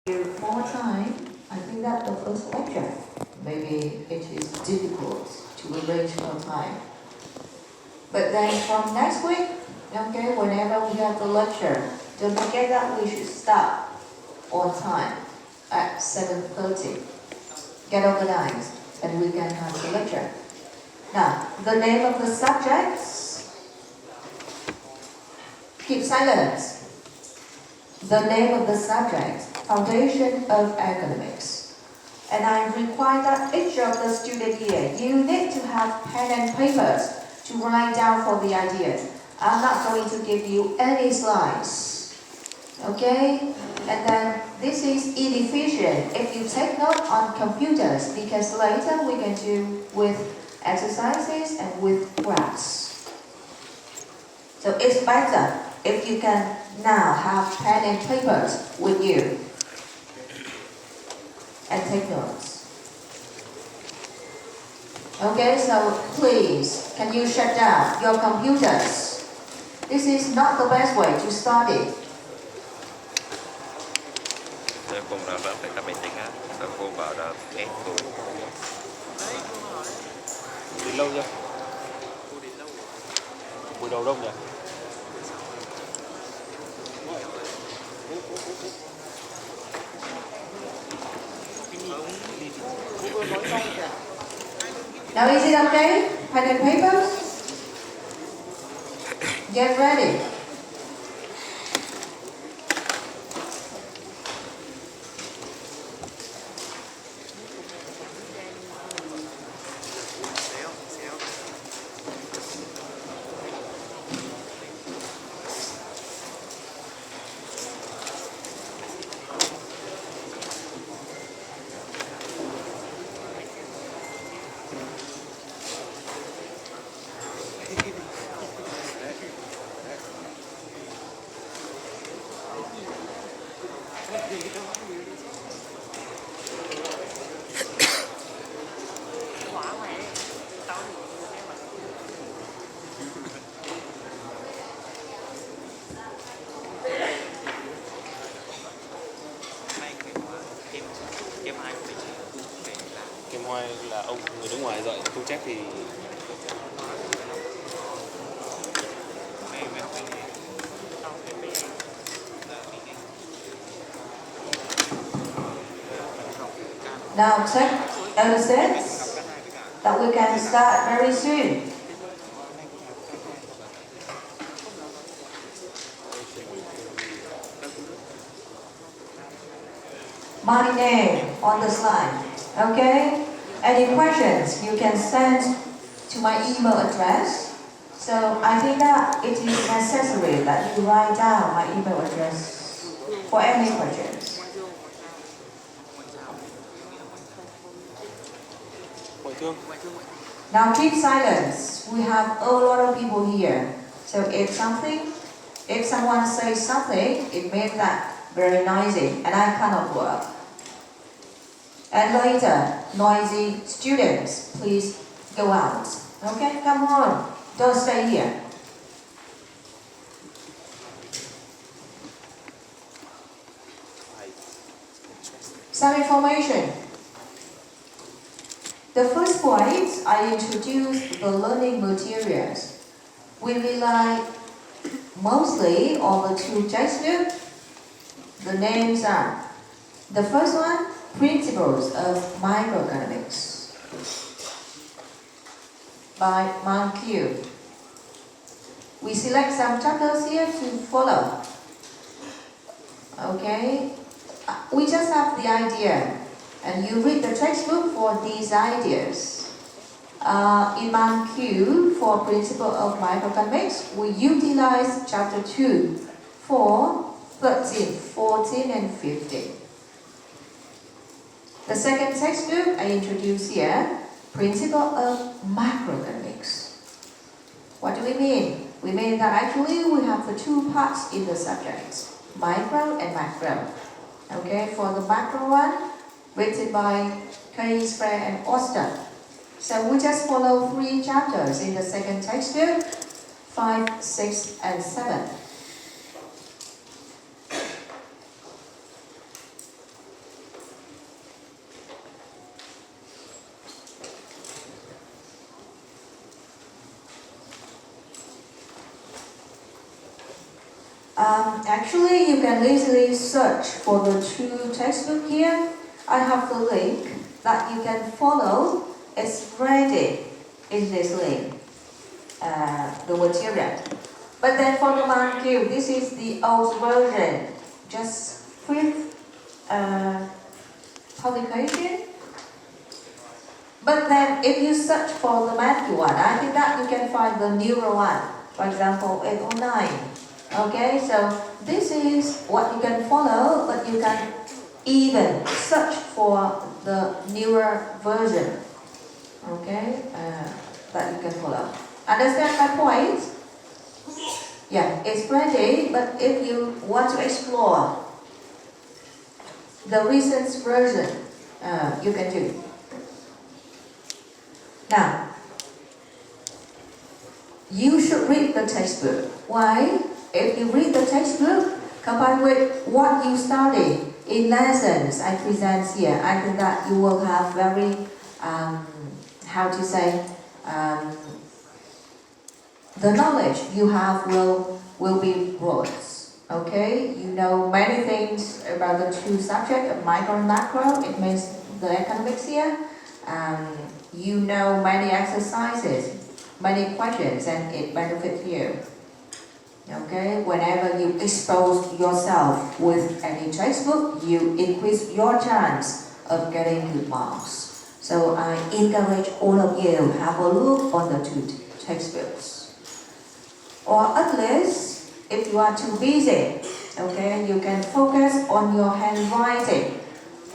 More time, I think that the first lecture, maybe it is difficult to arrange more time. But then from next week, okay, whenever we have the lecture, don't forget that we should start on time at 7:30. Get organized and we can have the lecture. Now, the name of the subjects, keep silence. The name of the subject, Foundation of Economics. And I require that each of the students here, you need to have pen and papers to write down for the ideas. I'm not going to give you any slides. Okay? And then this is inefficient if you take note on computers, because later we can do with exercises and with graphs. So it's better if you can now have pen and papers with you and take notes. Okay, so please, can you shut down your computers? This is not the best way to study. Cô nào đó phải làm meeting á, rồi cô bảo là ép cô. Đi lâu chưa? Cô đi lâu rồi. Buổi đầu đông nhỉ? Now is it okay? Pen and papers? Get ready. Kim Hoài là ông người nước ngoài dạy, thu chép thì Now check evidence that we can start very soon. My name on the slide. Okay? Any questions you can send to my email address. So I think that it is necessary that you write down my email address for any questions. ngoại thương. Now keep silence. We have a lot of people here. So if someone says something, it means that very noisy and I cannot work. And later, noisy students, please go out. Okay, come on. Don't stay here. Some information. The first point, I introduce the learning materials. We rely mostly on the two textbooks. The names are, the first one, Principles of Microeconomics by Mankiw. We select some chapters here to follow. Okay, we just have the idea, and you read the textbook for these ideas. In Mankiw, for Principle of Microeconomics, we utilize chapter 2, 4, 13, 14, and 15. The second textbook I introduce here, Principle of Macroeconomics. What do we mean? We mean that actually we have the two parts in the subject, micro and macro. Okay, for the macro one, written by Kay, Spray, and Oster. So we just follow 3 chapters in the second textbook, 5, 6, and 7. Actually, you can easily search for the two textbook here. I have the link that you can follow. It's ready in this link, the material. But then for the ManQ, this is the old version, just fifth publication. But then if you search for the ManQ one, I think that you can find the newer one. For example, 809. Okay, so this is what you can follow, but you can even search for the newer version. Okay, that you can follow. Understand my point? Yeah, it's ready, but if you want to explore the recent version, you can do. Now, you should read the textbook. Why? If you read the textbook, combined with what you study in lessons I present here, I think that you will have very, the knowledge you have will be broad. Okay, you know many things about the two subjects of micro and macro. It means the economics here. You know many exercises, many questions, and it benefits you. Okay, whenever you expose yourself with any textbook, you increase your chance of getting good marks. So I encourage all of you have a look on the two textbooks. Or at least, if you are too busy, okay, you can focus on your handwriting,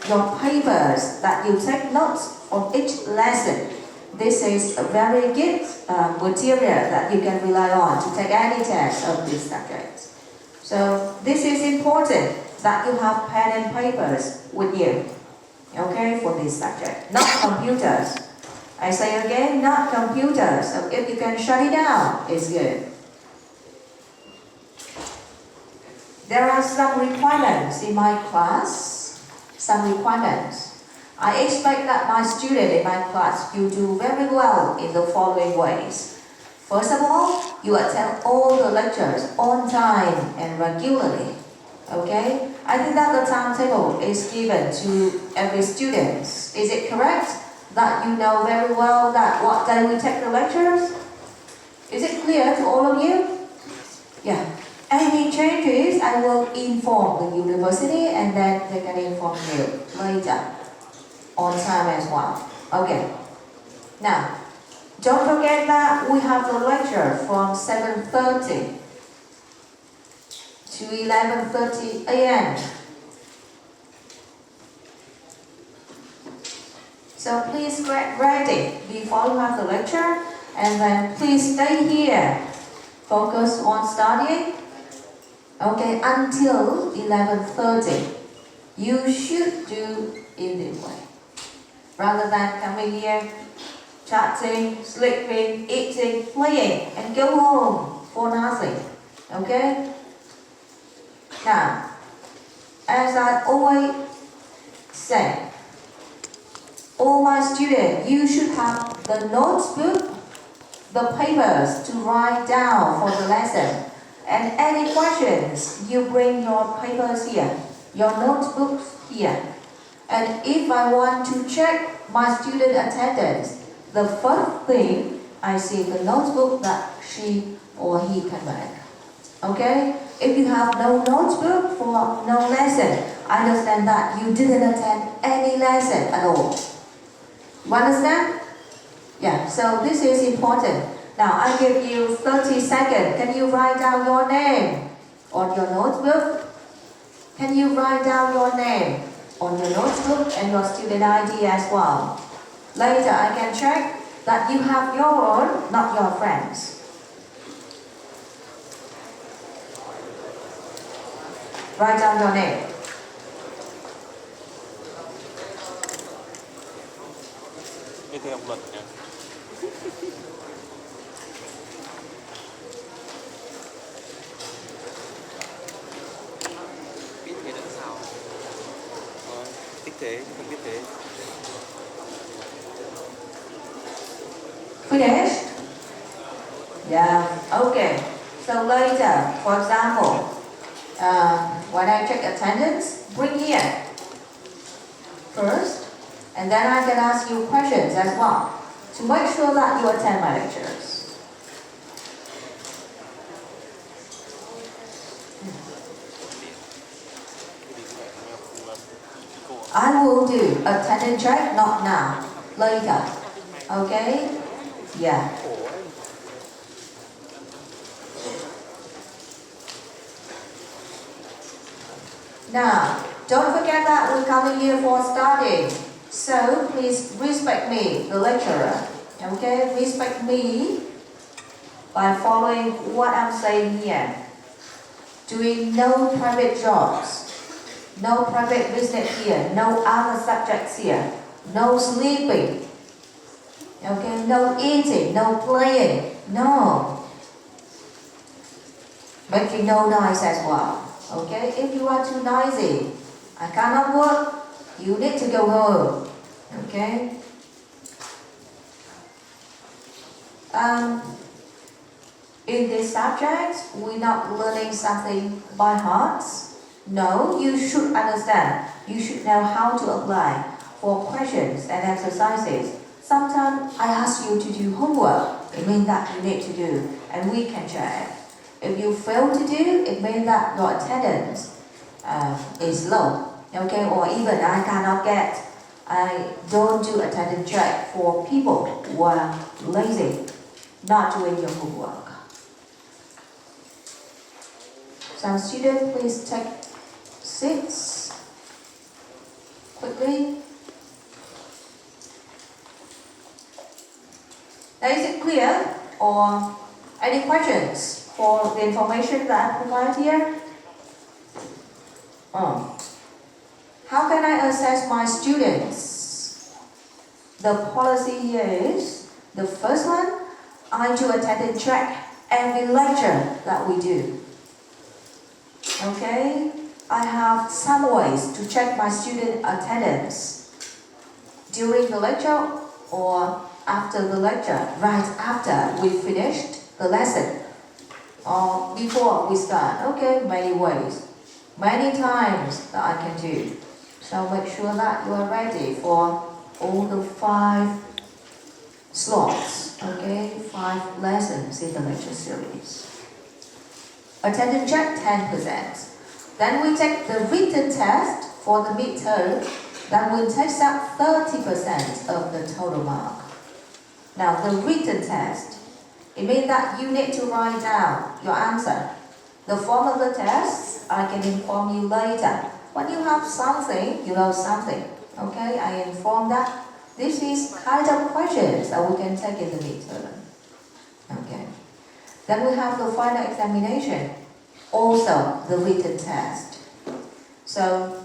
your papers that you take notes on each lesson. This is a very good material that you can rely on to take any test of this subject. So this is important that you have pen and papers with you, okay, for this subject, not computers. I say again, not computers. So if you can shut it down, it's good. There are some requirements in my class, some requirements. I expect that my student in my class will do very well in the following ways. First of all, you attend all the lectures on time and regularly. Okay? I think that the timetable is given to every student. Is it correct that you know very well that what day we take the lectures? Is it clear to all of you? Yeah. Any changes, I will inform the university and then they can inform you later. On time as well. Okay. Now, don't forget that we have the lecture from 7:30 to 11:30 a.m. So please get ready before you have the lecture, and then please stay here. Focus on studying. Okay, until 11:30. You should do it this way. Rather than coming here, chatting, sleeping, eating, playing, and go home for nothing. Okay? Now, as I always say, all my students, you should have the notebook, the papers to write down for the lesson. And any questions, you bring your papers here, your notebooks here. And if I want to check my student attendance, the first thing I see the notebook that she or he can make. Okay? If you have no notebook for no lesson, I understand that you didn't attend any lesson at all. You understand? Yeah, so this is important. Now I give you 30 seconds. Can you write down your name on your notebook? Can you write down your name on your notebook and your student ID as well? Later I can check that you have your own, not your friends. Write down your name. Như thế học luật nhỉ? Biết thế đã sao? Thích thế, không biết thế. Finished? Yeah, okay. So later, for example, when I check attendance, bring here first, and then I can ask you questions as well to make sure that you attend my lectures. I will do attendance check, not now, later. Okay? Yeah. Now, don't forget that we're coming here for studying. So please respect me, the lecturer. Okay? Respect me by following what I'm saying here. Doing no private jobs, no private business here, no other subjects here, no sleeping. Okay? No eating, no playing. No. Making no noise as well. Okay, if you are too noisy, I cannot work, you need to go home. Okay? In this subject, we're not learning something by heart. No, you should understand. You should know how to apply for questions and exercises. Sometimes I ask you to do homework. It means that you need to do, and we can check. If you fail to do, it means that your attendance is low, okay? Or even I don't do attendance check for people who are lazy, not doing your homework. Some students, please take seats quickly. Now, is it clear, or any questions for the information that I provide here? How can I assess my students? The policy here is, the first one, I do attendance check every lecture that we do. Okay? I have some ways to check my student attendance during the lecture or after the lecture, right after we finished the lesson. Or before we start. Okay, many ways, many times that I can do. So make sure that you are ready for all the 5 slots, okay, 5 lessons in the lecture series. Attendance check 10%. Then we take the written test for the midterm. That will take up 30% of the total mark. Now the written test, it means that you need to write down your answer. The form of the test, I can inform you later. When you have something, you know something. Okay, I inform that this is kind of questions that we can take in the midterm. Okay. Then we have the final examination, also the written test. So,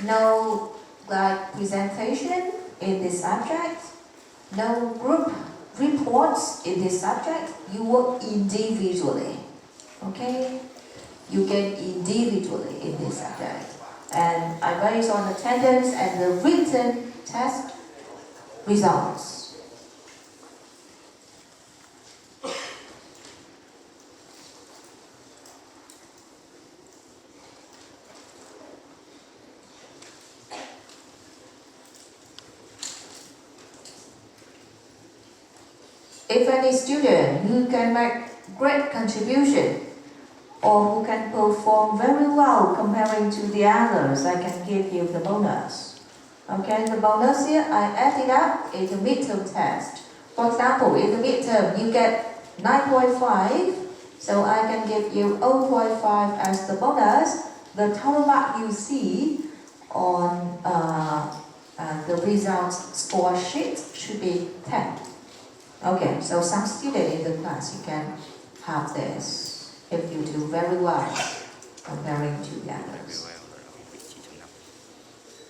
no presentation in this subject, no group reports in this subject, you work individually. Okay? You get individually in this subject. And I base on attendance and the written test results. If any student who can make great contribution or who can perform very well comparing to the others, I can give you the bonus. Okay, the bonus here, I add it up in the midterm test. For example, in the midterm, you get 9.5, so I can give you 0.5 as the bonus. The total mark you see on the results score sheet should be 10. Okay, so some student in the class, you can have this if you do very well comparing to the others.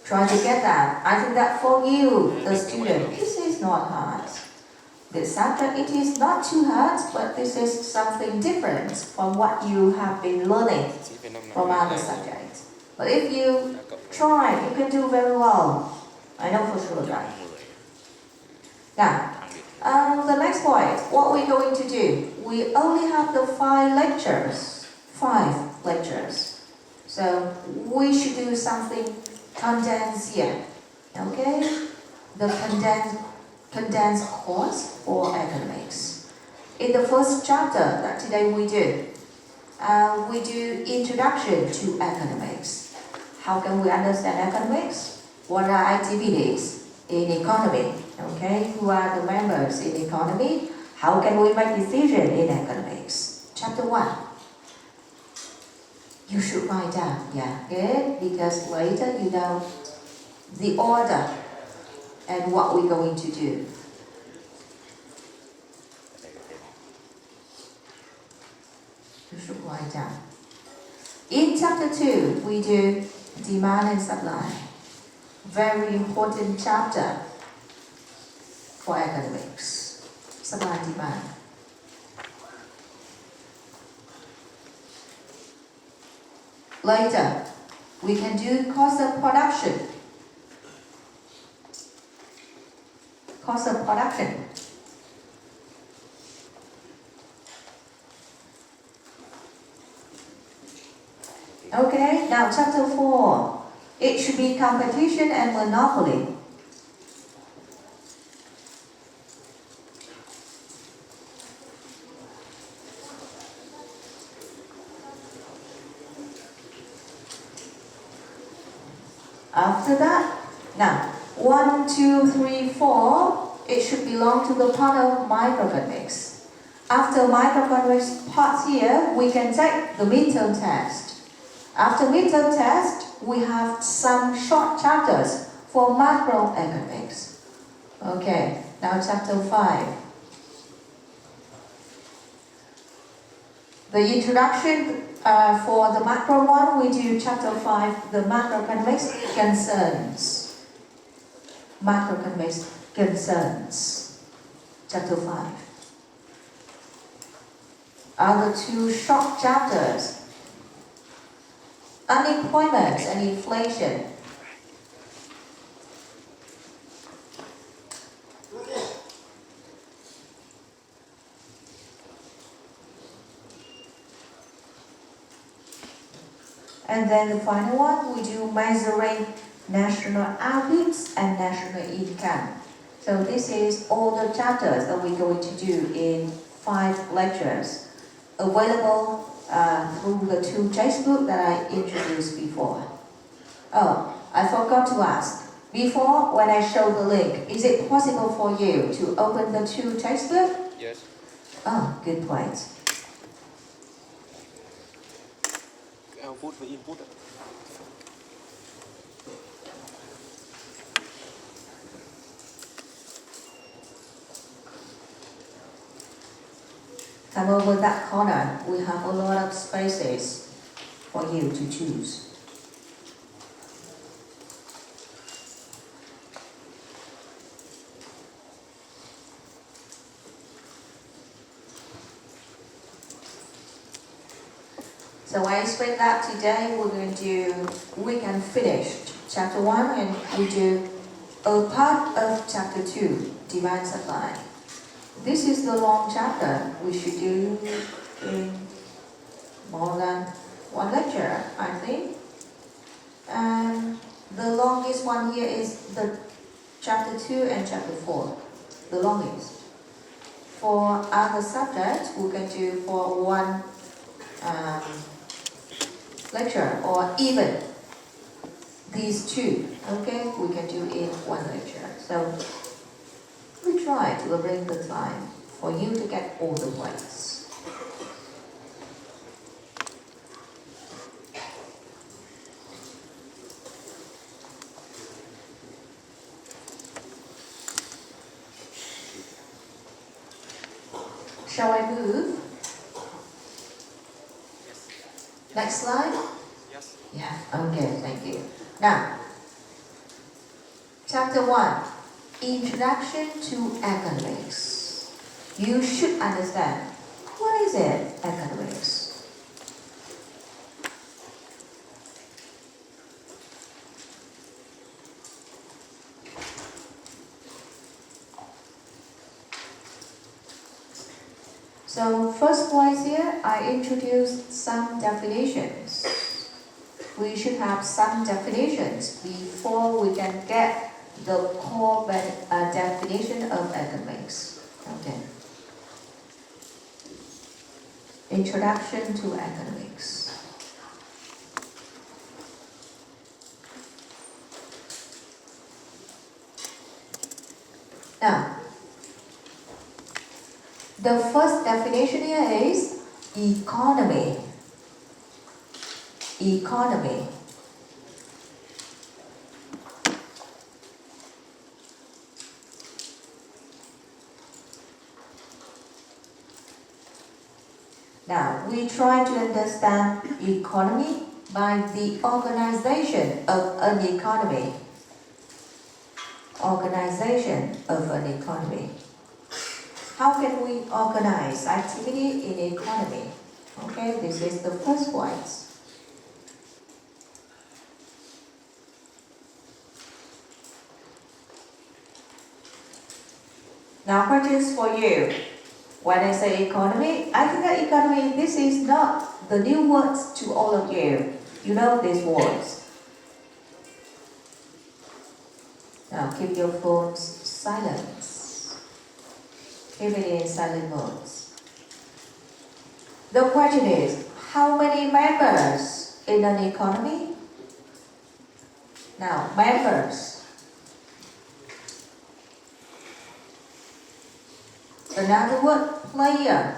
Try to get that. I think that for you, the student, this is not hard. This subject, it is not too hard, but this is something different from what you have been learning from other subjects. But if you try, you can do very well. I know for sure that. Now, the next point, what we're going to do, we only have the 5 lectures. So we should do something condensed here. Okay? The condensed course for economics. In the first chapter that today we do introduction to economics. How can we understand economics? What are activities in economy? Okay, who are the members in economy? How can we make decisions in economics? Chapter 1. You should write down, yeah, good, because later you know the order and what we're going to do. You should write down. In chapter 2, we do demand and supply. Very important chapter for economics. Supply and demand. Later, we can do cost of production. Cost of production. Okay, now chapter 4. It should be competition and monopoly. After that, now 1, 2, 3, 4, it should belong to the part of microeconomics. After microeconomics part here, we can take the midterm test. After midterm test, we have some short chapters for macroeconomics. Okay, now chapter 5. The introduction for the macro one, we do chapter 5, the macroeconomics concerns. Macroeconomics concerns. Chapter 5. Other two short chapters. Unemployment and inflation. And then the final one, we do measuring national outputs and national income. So this is all the chapters that we're going to do in 5 lectures, available through the 2 textbooks that I introduced before. Oh, I forgot to ask. Before, when I show the link, is it possible for you to open the 2 textbooks? Yes. Oh, good point. Output và input ạ. Come over that corner, we have a lot of spaces for you to choose. So I expect that today we can finish chapter 1 and we do a part of chapter 2, demand supply. This is the long chapter. We should do in more than 1 lecture, I think. And the longest one here is the chapter 2 and chapter 4, the longest. For other subjects, we can do for 1 lecture, or even these 2, okay, we can do in 1 lecture. So we try to arrange the time for you to get all the points. Shall I move? Next slide? Yes. Yeah, okay, thank you. Now, chapter 1, Introduction to Economics. You should understand, what is it, economics? So first place here, I introduced some definitions. we should have some definitions before we can get the core definition of economics. Okay. Introduction to economics. Now, the first definition here is economy. Economy. Now, we try to understand economy by the organization of an economy. Organization of an economy. How can we organize activity in economy? Okay, this is the first point. Now, questions for you. When I say economy, I think that economy, this is not the new words to all of you. You know these words. Now, keep your phones silent. Keep it in silent mode. The question is, how many members in an economy? Now, members. Another word, player.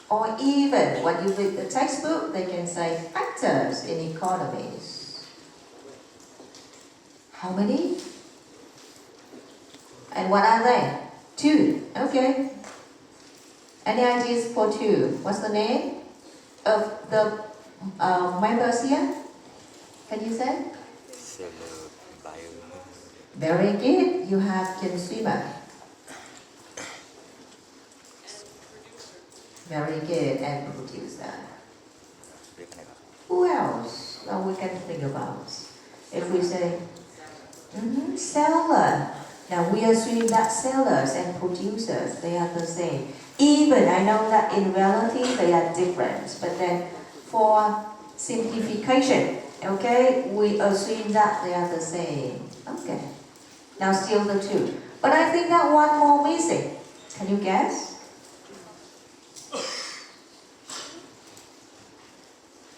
Or even when you read the textbook, they can say actors in economies. How many? And what are they? Two. Okay. Any ideas for two? What's the name of the members here? Can you say? Seller, buyer. Very good. You have consumer. Very good. And producer. Who else? Now we can think about. If we say seller. Now we assume that sellers and producers, they are the same. Even I know that in reality they are different, but then for simplification, okay, we assume that they are the same. Okay. Now still the two. But I think that one more missing. Can you guess?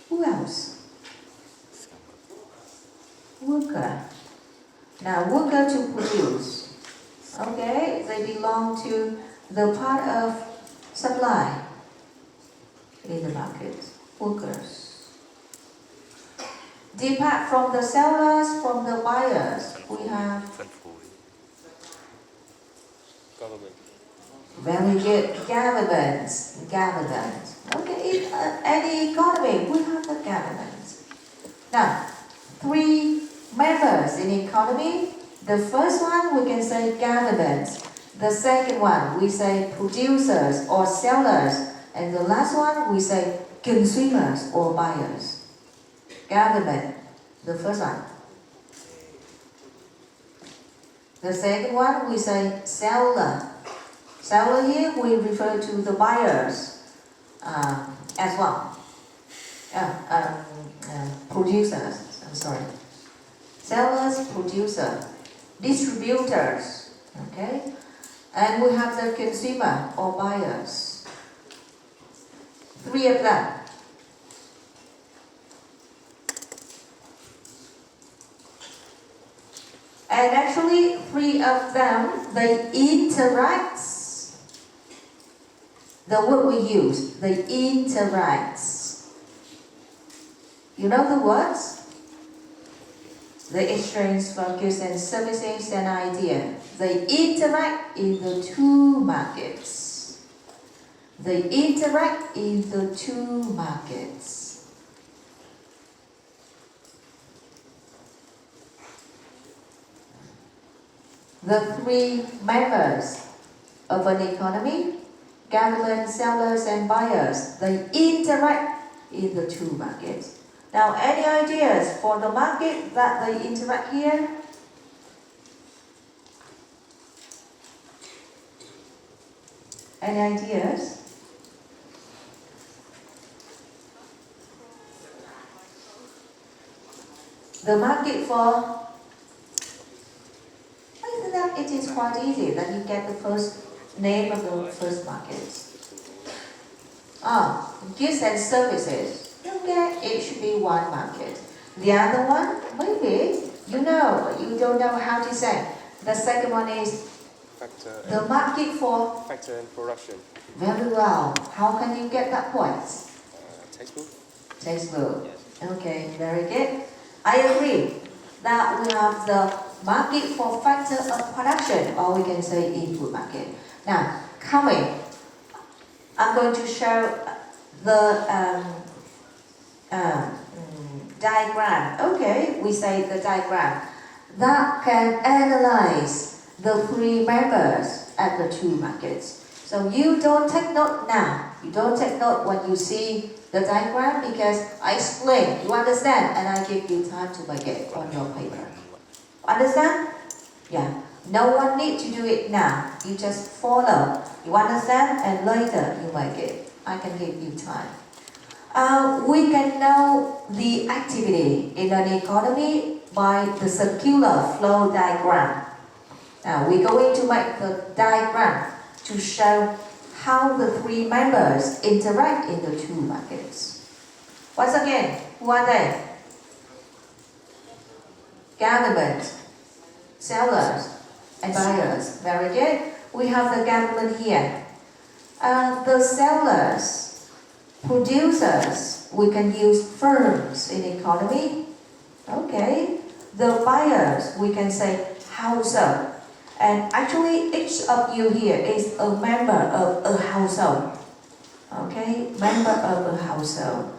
Who else? Worker. Now worker to produce. Okay, they belong to the part of supply in the market. Workers. Depart from the sellers, from the buyers. We have Phân phối. Government. very good government. Government. Okay, in any economy, we have the government. Now, three members in economy. The first one we can say government. The second one we say producers or sellers. And the last one we say consumers or buyers. Government, the first one. The second one we say seller. Seller here we refer to the buyers as well. Producers, I'm sorry. Sellers, producer, distributors, okay? And we have the consumer or buyers. Three of them. And actually, three of them, they interact. The word we use, they interact. You know the words? They exchange for goods and services and ideas. They interact in the two markets. They interact in the two markets. The three members of an economy, government, sellers, and buyers, they interact in the two markets. Now, any ideas for the market that they interact here? Any ideas? The market for, I think that it is quite easy that you get the first name of the first market. Goods and services. Okay, it should be one market. The other one, maybe, you don't know how to say. The second one is Factor the market for. factor and production. Very well. How can you get that point? Textbook. Textbook. Yes. Okay, very good. I agree that we have the market for factor of production, or we can say input market. Now, coming, I'm going to show the diagram. Okay, we say the diagram that can analyze the three members at the two markets. So you don't take note now. You don't take note when you see the diagram because I explain, you understand, and I give you time to make it on your paper. Understand? Yeah. No one need to do it now. You just follow. You understand, and later you make it. I can give you time. We can know the activity in an economy by the circular flow diagram. Now we're going to make the diagram to show how the three members interact in the two markets. Once again, who are they? Government, sellers, and buyers. Very good. We have the government here. The sellers, producers, we can use firms in economy. Okay. The buyers, we can say household. And actually, each of you here is a member of a household. Okay, member of a household.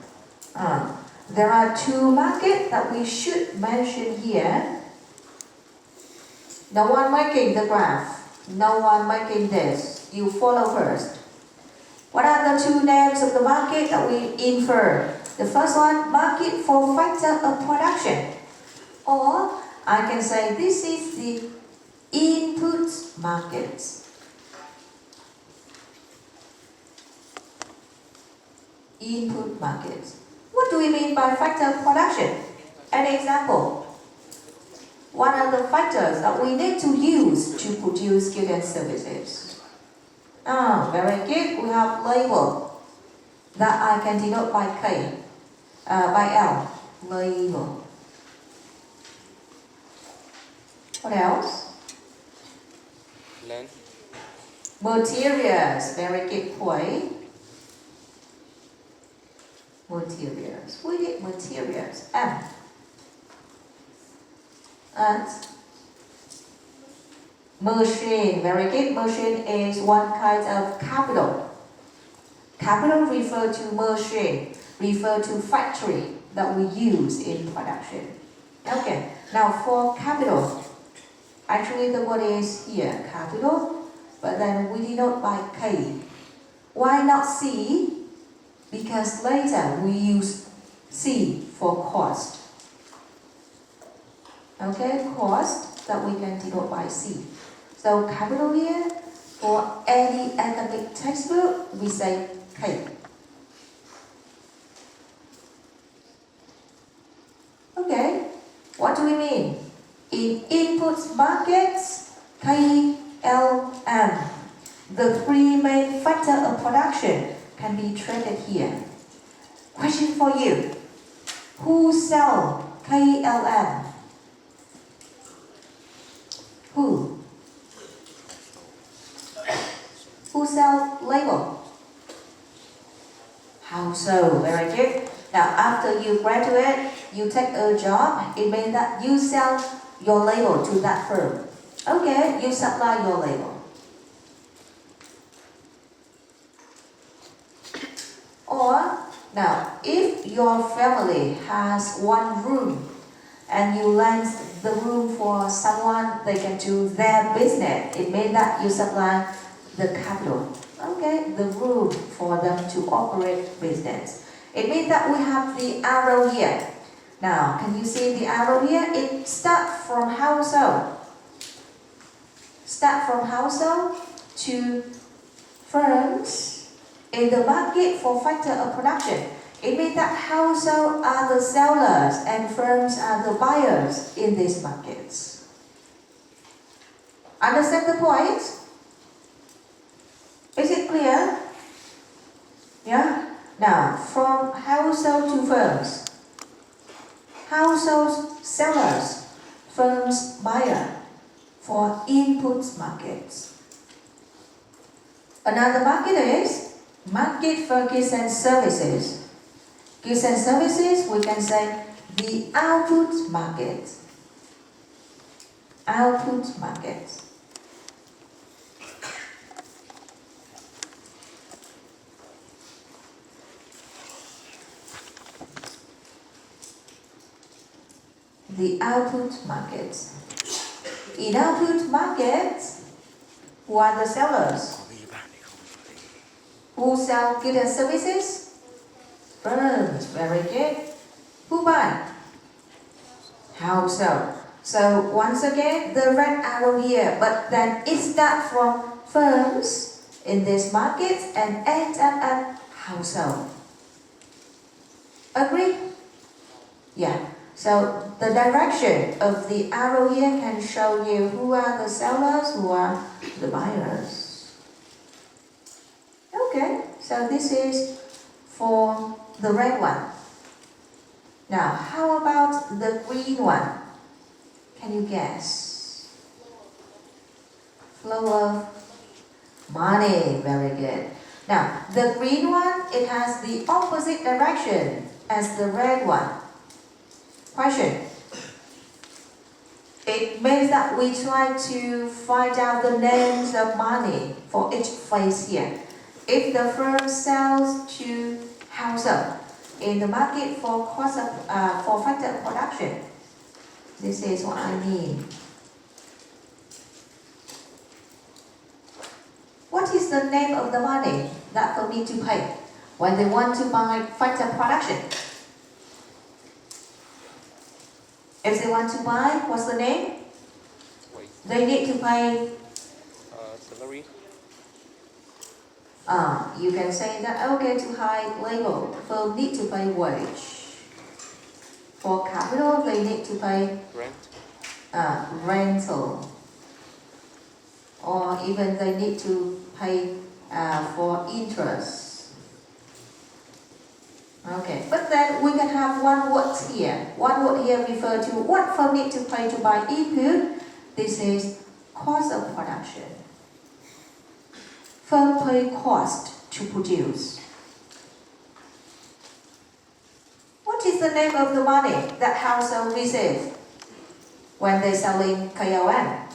There are two markets that we should mention here. No one making the graph. No one making this. You follow first. What are the two names of the market that we infer? The first one, market for factor of production. Or I can say this is the input market. Input market. What do we mean by factor of production? An example. One of the factors that we need to use to produce goods and services. Very good. We have label that I can denote by K, by L. Label. What else? Land. Materials. Very good point. Materials. We need materials. M. And machine. Very good. Machine is one kind of capital. Capital refer to machine, refer to factory that we use in production. Okay. Now for capital, actually the word is here, capital, but then we denote by K. Why not C? Because later we use C for cost. Okay, cost that we can denote by C. So capital here, for any academic textbook, we say K. Okay, what do we mean? In input markets, K, L, M, the three main factors of production can be traded here. Question for you. Who sell KLM? Who? Who sell label? Household. Very good. Now after you graduate, you take a job. It means that you sell your label to that firm. Okay, you supply your label. Or, now, if your family has one room and you rent the room for someone, they can do their business, it means that you supply the capital, okay, the room for them to operate business. It means that we have the arrow here. Now, can you see the arrow here? It starts from household. Start from household to firms in the market for factor of production. It means that households are the sellers and firms are the buyers in these markets. Understand the point? Is it clear? Yeah? Now, from household to firms. Households, sellers, firms, buyer for input markets. Another market is market for goods and services. Goods and services, we can say the output market. Output market. The output market. In output markets, who are the sellers? Who sell goods and services? Firms, very good. Who buy? Household. So once again, the red arrow here, but then it starts from firms in this market and ends up at household. Agree? Yeah. So the direction of the arrow here can show you who are the sellers, who are the buyers. Okay, so this is for the red one. Now, how about the green one? Can you guess? Flow of money, very good. Now, the green one, it has the opposite direction as the red one. Question. It means that we try to find out the names of money for each phase here. If the firm sells to household in the market for cost of, for factor of production, this is what I mean. What is the name of the money that firm need to pay when they want to buy factor of production? If they want to buy, what's the name? Wait. They need to pay. Salary. You can say that, okay, to high level, firm need to pay wage. For capital, they need to pay Rent. rental. Or even they need to pay for interest. Okay, but then we can have one word here. One word here refer to what firm need to pay to buy input. This is cost of production. Firm pay cost to produce. What is the name of the money that household receive when they selling KOM?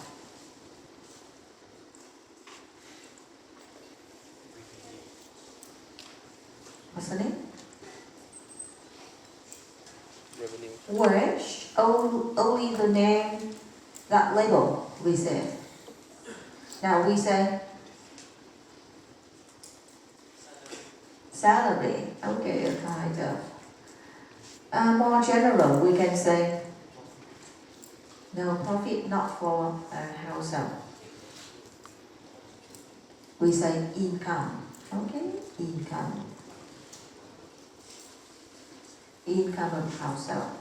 What's the name? Revenue. Which only the name that label we say. Now we say salary. Okay, a kind of. More general, we can say no profit not for a household. We say income. Okay, income. Income of household.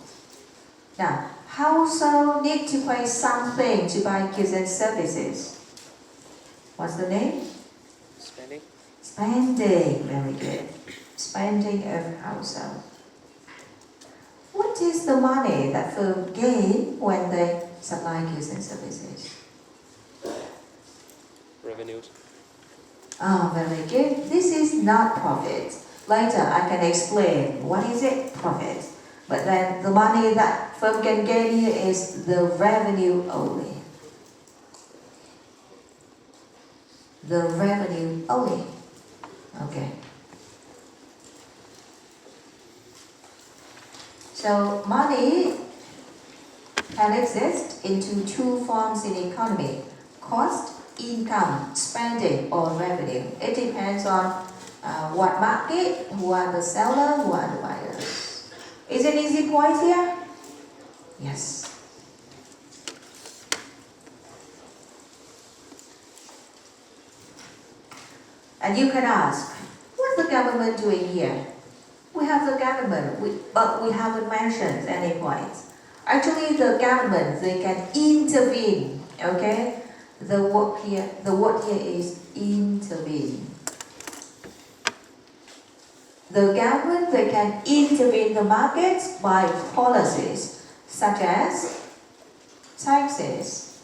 Now, household need to pay something to buy goods and services. What's the name? Spending. Spending, very good. Spending of household. What is the money that firm gain when they supply goods and services? Revenues. Very good. This is not profit. Later I can explain what is it, profit. But then the money that firm can gain here is the revenue only. The revenue only. Okay. So money can exist into two forms in economy: cost, income, spending, or revenue. It depends on what market, who are the seller, who are the buyers. Is it easy point here? Yes. And you can ask, what's the government doing here? We have the government, but we haven't mentioned any points. Actually, the government, they can intervene, okay? The word here is intervene. The government, they can intervene the markets by policies such as taxes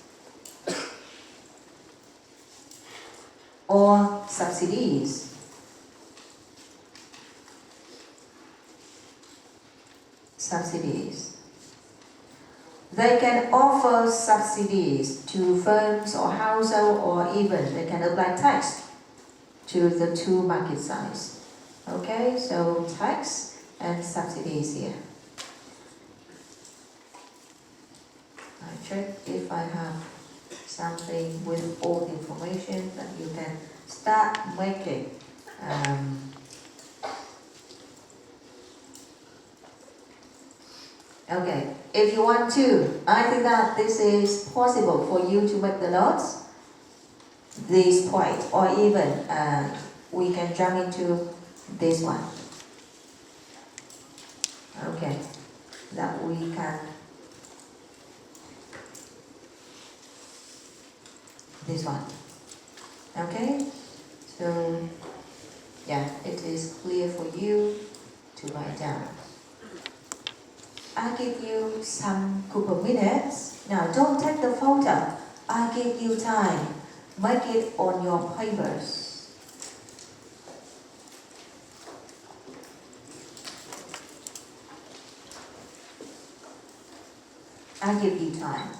or subsidies. They can offer subsidies to firms or household, or even they can apply tax to the two market size. Okay, so tax and subsidies here. I check if I have something with all the information that you can start making. Okay, if you want to, I think that this is possible for you to make the notes, this point, or even we can jump into this one. Okay, that we can, this one. Okay, so yeah, it is clear for you to write down. I give you some couple minutes. Now don't take the photo. I give you time. Make it on your papers. I give you time.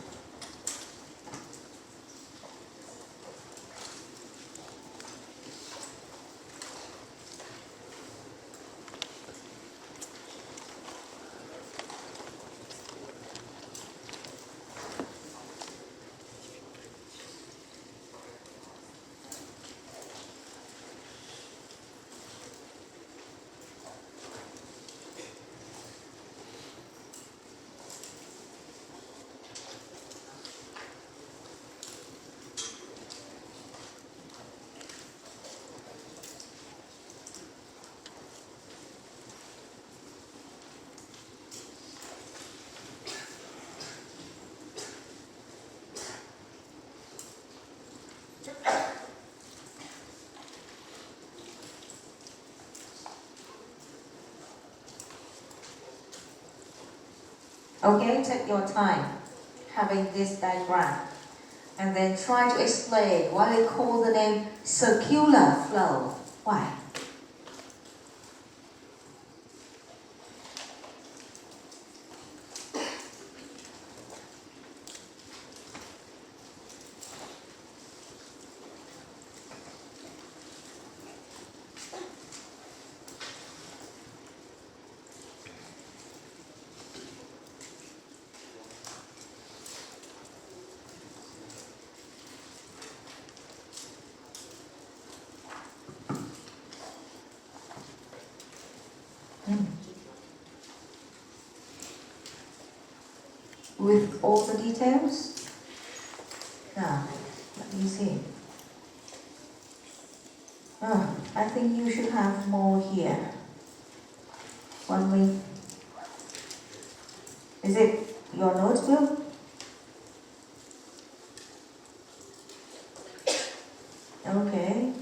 Okay, take your time having this diagram and then try to explain why we call the name circular flow. Why? With all the details? Now, let me see. I think you should have more here. One week. Is it your notebook? Okay.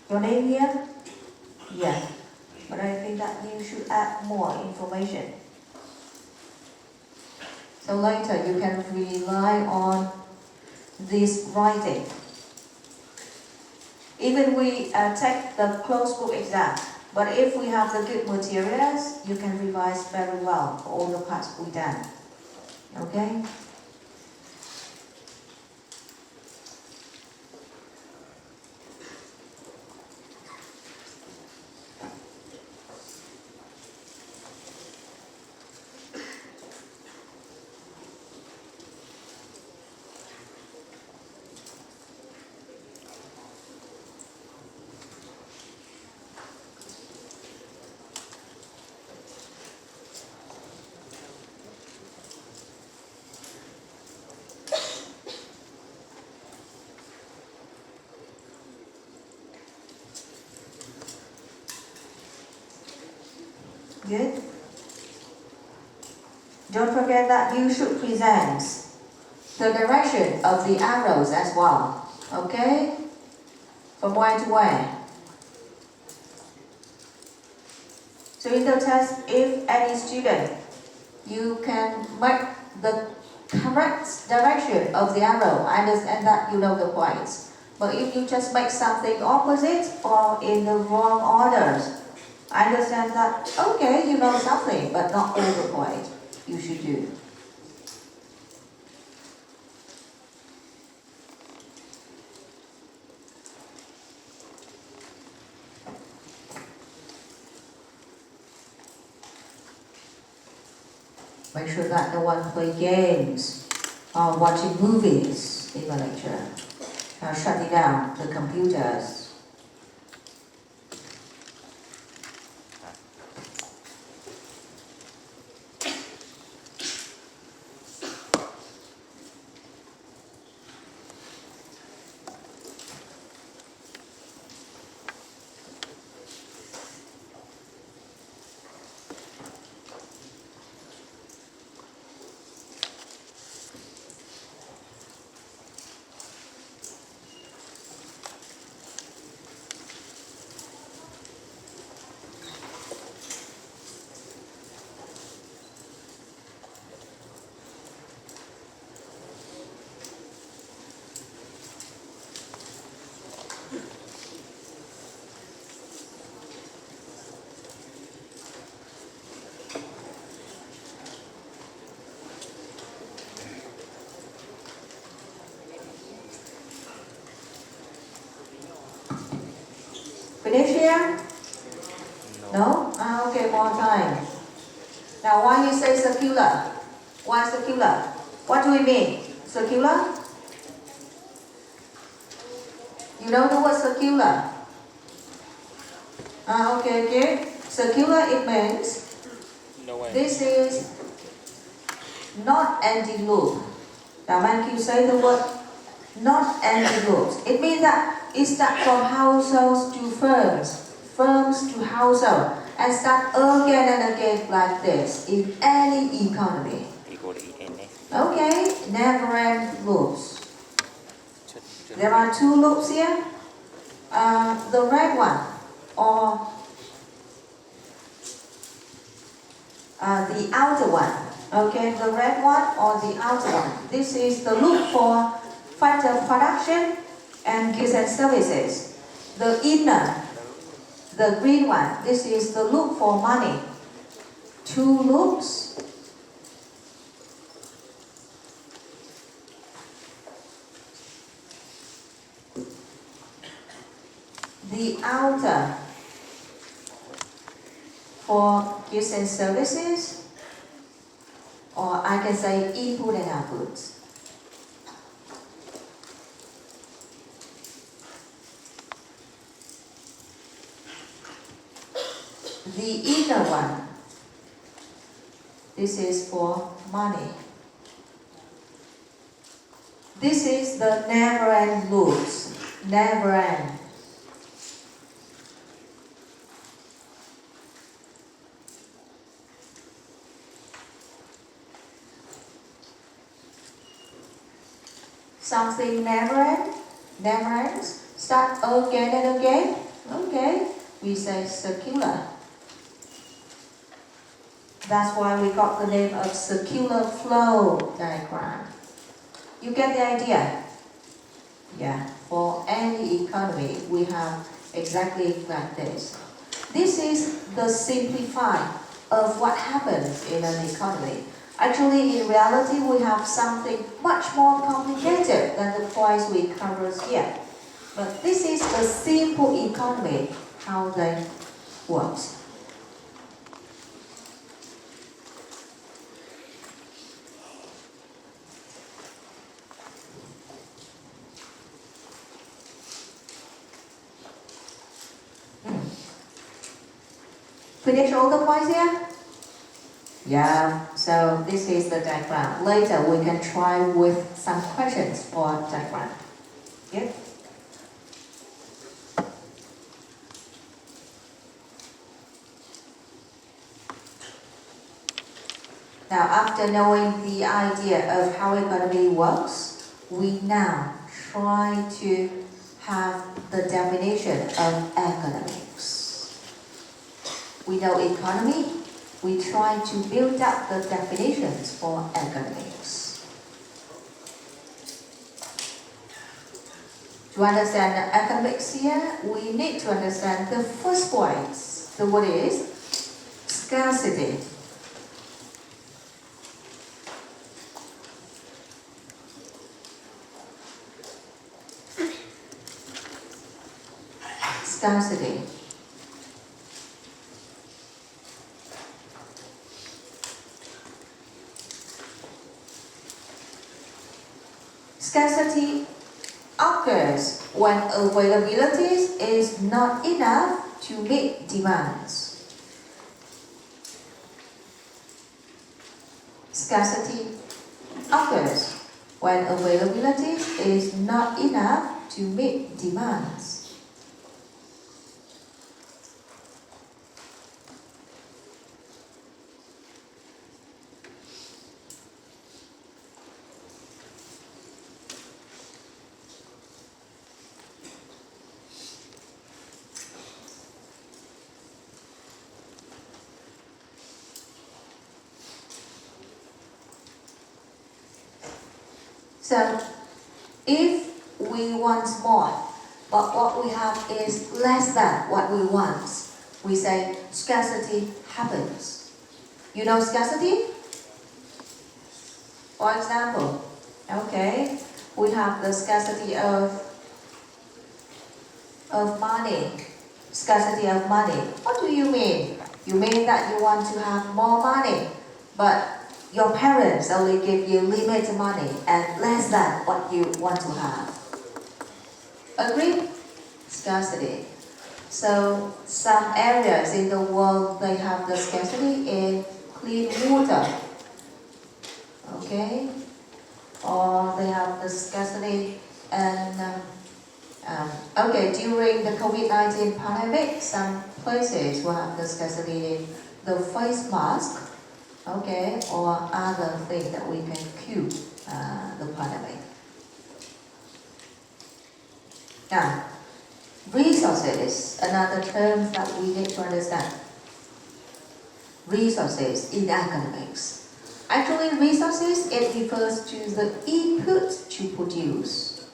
Your name here? Yeah. But I think that you should add more information. So later you can rely on this writing. Even we take the closed book exam, but if we have the good materials, you can revise very well for all the parts we done. Okay? Good. Don't forget that you should present the direction of the arrows as well. Okay? From where to where? So in the test, if any student, you can make the correct direction of the arrow, I understand that you know the points. But if you just make something opposite or in the wrong orders, I understand that, okay, you know something, but not all the point you should do. Make sure that no one play games or watching movies in the lecture. Shutting down the computers. Finish here? No? Okay, more time. Now why you say circular? Why circular? What do we mean? Circular? You know the word circular? Okay. Circular, it means No way. this is not anti-loop. Now when you say the word not anti-loop, it means that it starts from households to firms, firms to household, and start again and again like this in any economy. equal to en nhé. Okay, never-end loops. There are two loops here. The red one, or the outer one. Okay, the red one or the outer one. This is the loop for factor production and goods and services. The inner, the green one, this is the loop for money. Two loops. The outer for goods and services, or I can say input and output. The inner one, this is for money. This is the never-end loops, never-end. Something never ends, start again and again. Okay, we say circular. That's why we got the name of circular flow diagram. You get the idea? Yeah, for any economy, we have exactly like this. This is the simplified of what happens in an economy. Actually, in reality, we have something much more complicated than the points we covered here. But this is the simple economy, how they work. Finish all the points here? Yeah, so this is the diagram. Later we can try with some questions for diagram. Yeah? Now, after knowing the idea of how economy works, we now try to have the definition of economics. We know economy, we try to build up the definitions for economics. To understand economics here, we need to understand the first point. The word is scarcity. Scarcity. Scarcity occurs when availability is not enough to meet demands. Scarcity occurs when availability is not enough to meet demands. So, if we want more, but what we have is less than what we want, we say scarcity happens. You know scarcity? For example, okay, we have the scarcity of money. Scarcity of money. What do you mean? You mean that you want to have more money, but your parents only give you limited money and less than what you want to have. Agree? Scarcity. So some areas in the world, they have the scarcity in clean water. Okay? Or they have the scarcity and during the COVID-19 pandemic, some places will have the scarcity in the face mask. Okay, or other things that we can cure the pandemic. Now, resources, another term that we need to understand. Resources in economics. Actually, resources, it refers to the input to produce.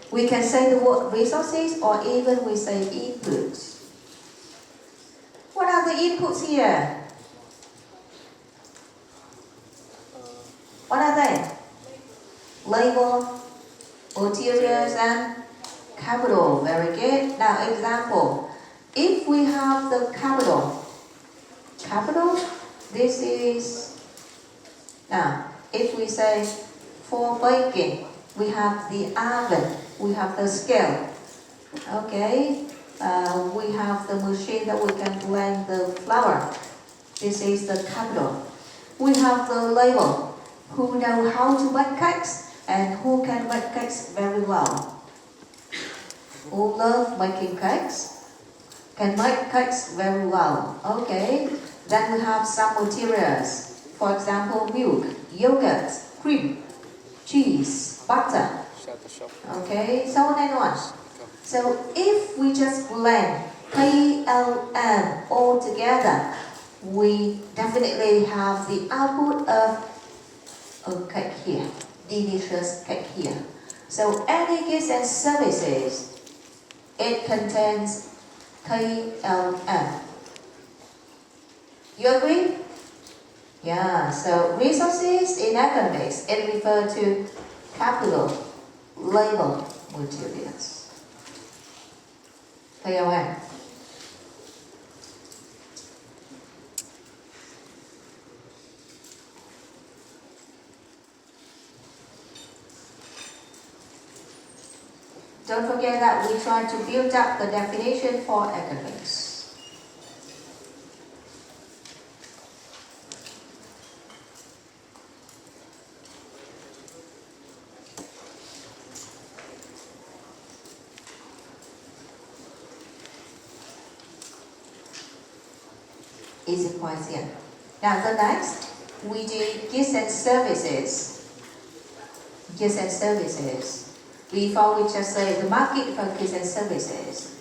We can say the word resources or even we say input. What are the inputs here? What are they? Labor, materials, and capital. Very good. Now, example. If we have the capital, this is, now, if we say for baking, we have the oven, we have the scale. Okay, we have the machine that we can blend the flour. This is the capital. We have the labor. Who know how to make cakes and who can make cakes very well. Who love making cakes can make cakes very well. Okay, then we have some materials. For example, milk, yogurt, cream, cheese, butter. Okay, so on and on. So if we just blend PLM all together, we definitely have the output of a cake here, delicious cake here. So any goods and services, it contains KLM. You agree? Yeah, so resources in economics, it refers to capital, labor, materials. KLM. Don't forget that we try to build up the definition for economics. Easy points here. Now the next, we did goods and services. Goods and services. Before we just say the market for goods and services.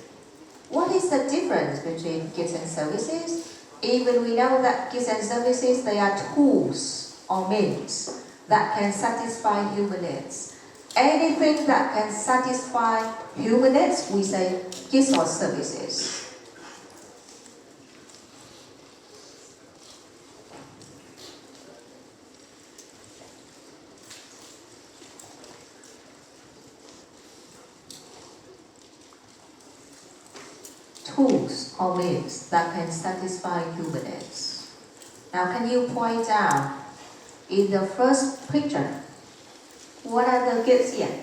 What is the difference between goods and services? Even we know that goods and services, they are tools or means that can satisfy human needs. Anything that can satisfy human needs, we say goods or services. Tools or means that can satisfy human needs. Now, can you point out in the first picture, what are the goods here?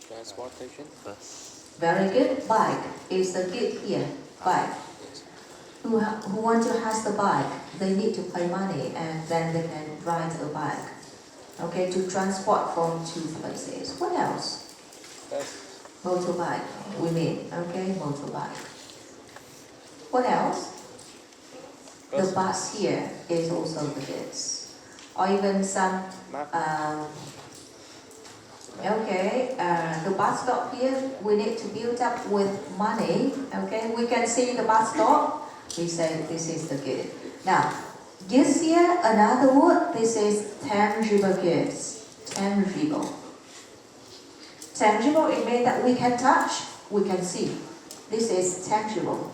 Transportation. Bus. Very good. Bike is the good here. Bike. Who want to have the bike, they need to pay money and then they can ride a bike. Okay, to transport from two places. What else? Bus. Motorbike, we mean, okay, motorbike. What else? The bus here is also the goods. Or even some, the bus stop here, we need to build up with money, okay? We can see the bus stop, we say this is the good. Now, goods here, another word, this is tangible goods, tangible. Tangible, it means that we can touch, we can see. This is tangible.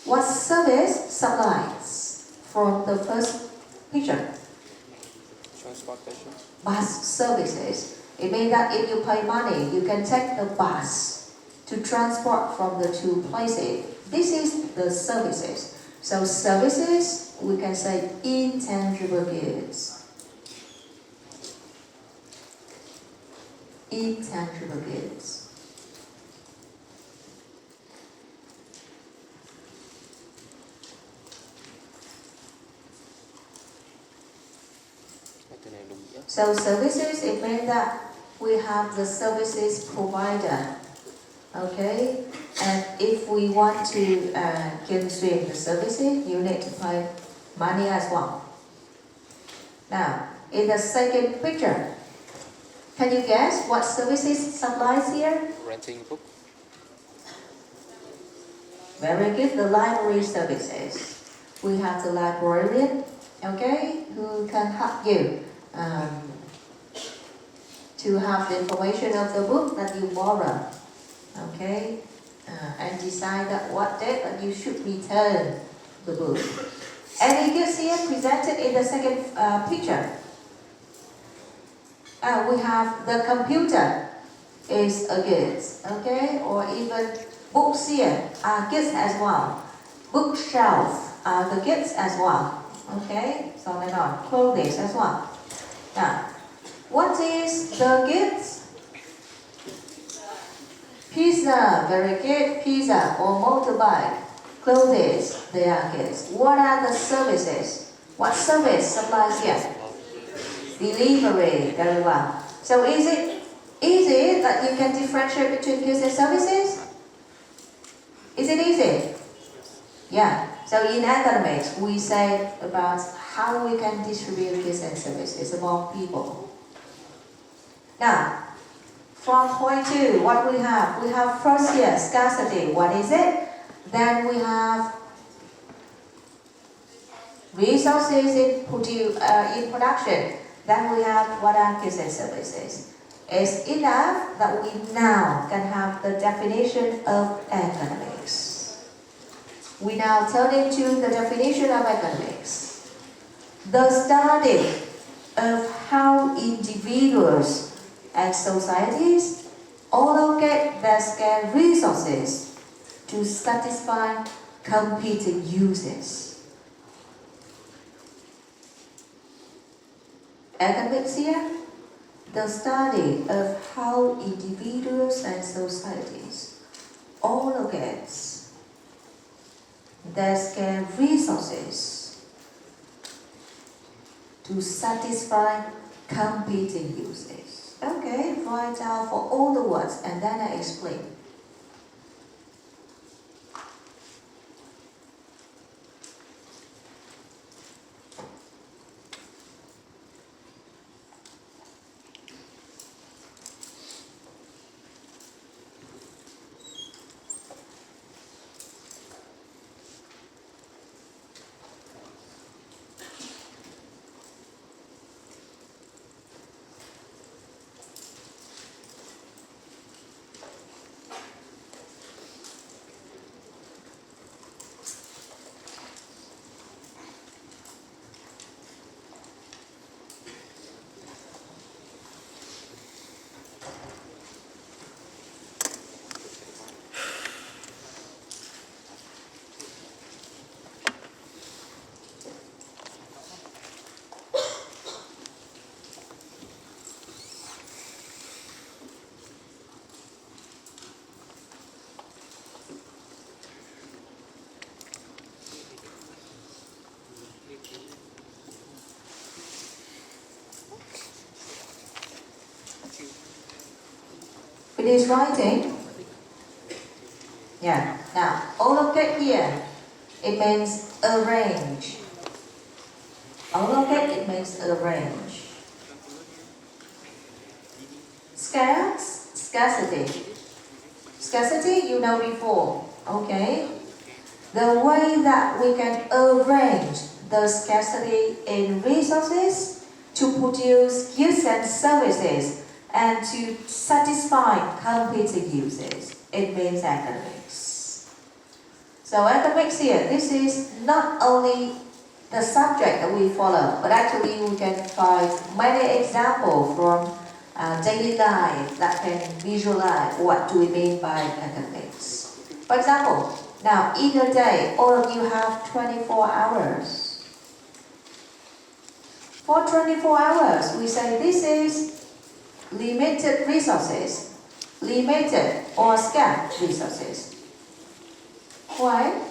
What service supplies from the first picture? Transportation. Bus services. It means that if you pay money, you can take the bus to transport from the two places. This is the services. So services, we can say intangible goods. Intangible goods. So services, it means that we have the services provider, okay? And if we want to consume the services, you need to pay money as well. Now, in the second picture, can you guess what services supplies here? Renting book. Very good, the library services. We have the librarian, okay, who can help you to have the information of the book that you borrow, okay, and decide that what date that you should return the book. Any goods here presented in the second picture? We have the computer is a goods, okay, or even books here are goods as well. Bookshelf are the goods as well, okay, so on and on. Clothing as well. Now, what is the goods? Pizza, very good, pizza or motorbike. Clothes, they are goods. What are the services? What service supplies here? Delivery, very well. So is it easy that you can differentiate between goods and services? Is it easy? Yeah. So in academics, we say about how we can distribute goods and services among people. Now, from point 2, what we have? We have first here, scarcity. What is it? Then we have resources in production. Then we have what are goods and services. It's enough that we now can have the definition of economics. We now turn into the definition of economics. The study of how individuals and societies allocate their scarce resources to satisfy competing uses. Economics here, the study of how individuals and societies allocate their scarce resources to satisfy competing uses. Okay, write down for all the words and then I explain. Finish writing? Yeah. Now, allocate here, it means arrange. Allocate, it means arrange. Scarcity. Scarcity, you know before, okay? The way that we can arrange the scarcity in resources to produce goods and services and to satisfy competing uses. It means academics. So academics here, this is not only the subject that we follow, but actually we can find many examples from daily life that can visualize what do we mean by academics. For example, now in a day, all of you have 24 hours. For 24 hours, we say this is limited resources, limited or scarce resources. Why?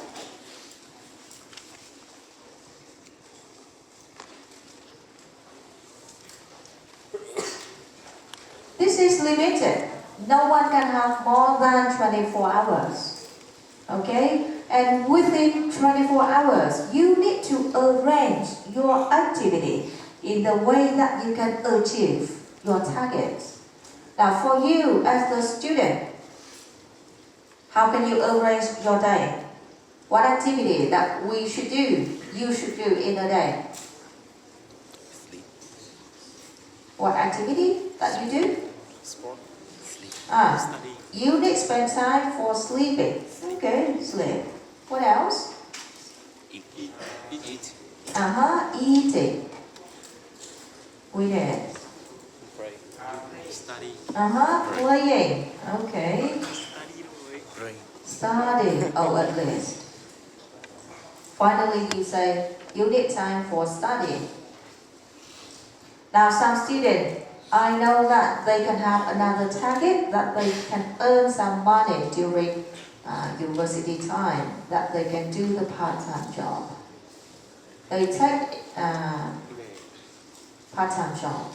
This is limited. No one can have more than 24 hours. Okay? And within 24 hours, you need to arrange your activity in the way that you can achieve your targets. Now, for you as the student, how can you arrange your day? What activity that we should do, you should do in a day? Sleep. What activity that you do? Sport. Sleep. Study. You need to spend time for sleeping. Okay, sleep. What else? Eat. Eating. We did. Pray. Study. Playing. Okay. Pray. Study. Oh, at least. Finally, you say you need time for studying. Now, some students, I know that they can have another target that they can earn some money during university time, that they can do the part-time job. They take part-time job.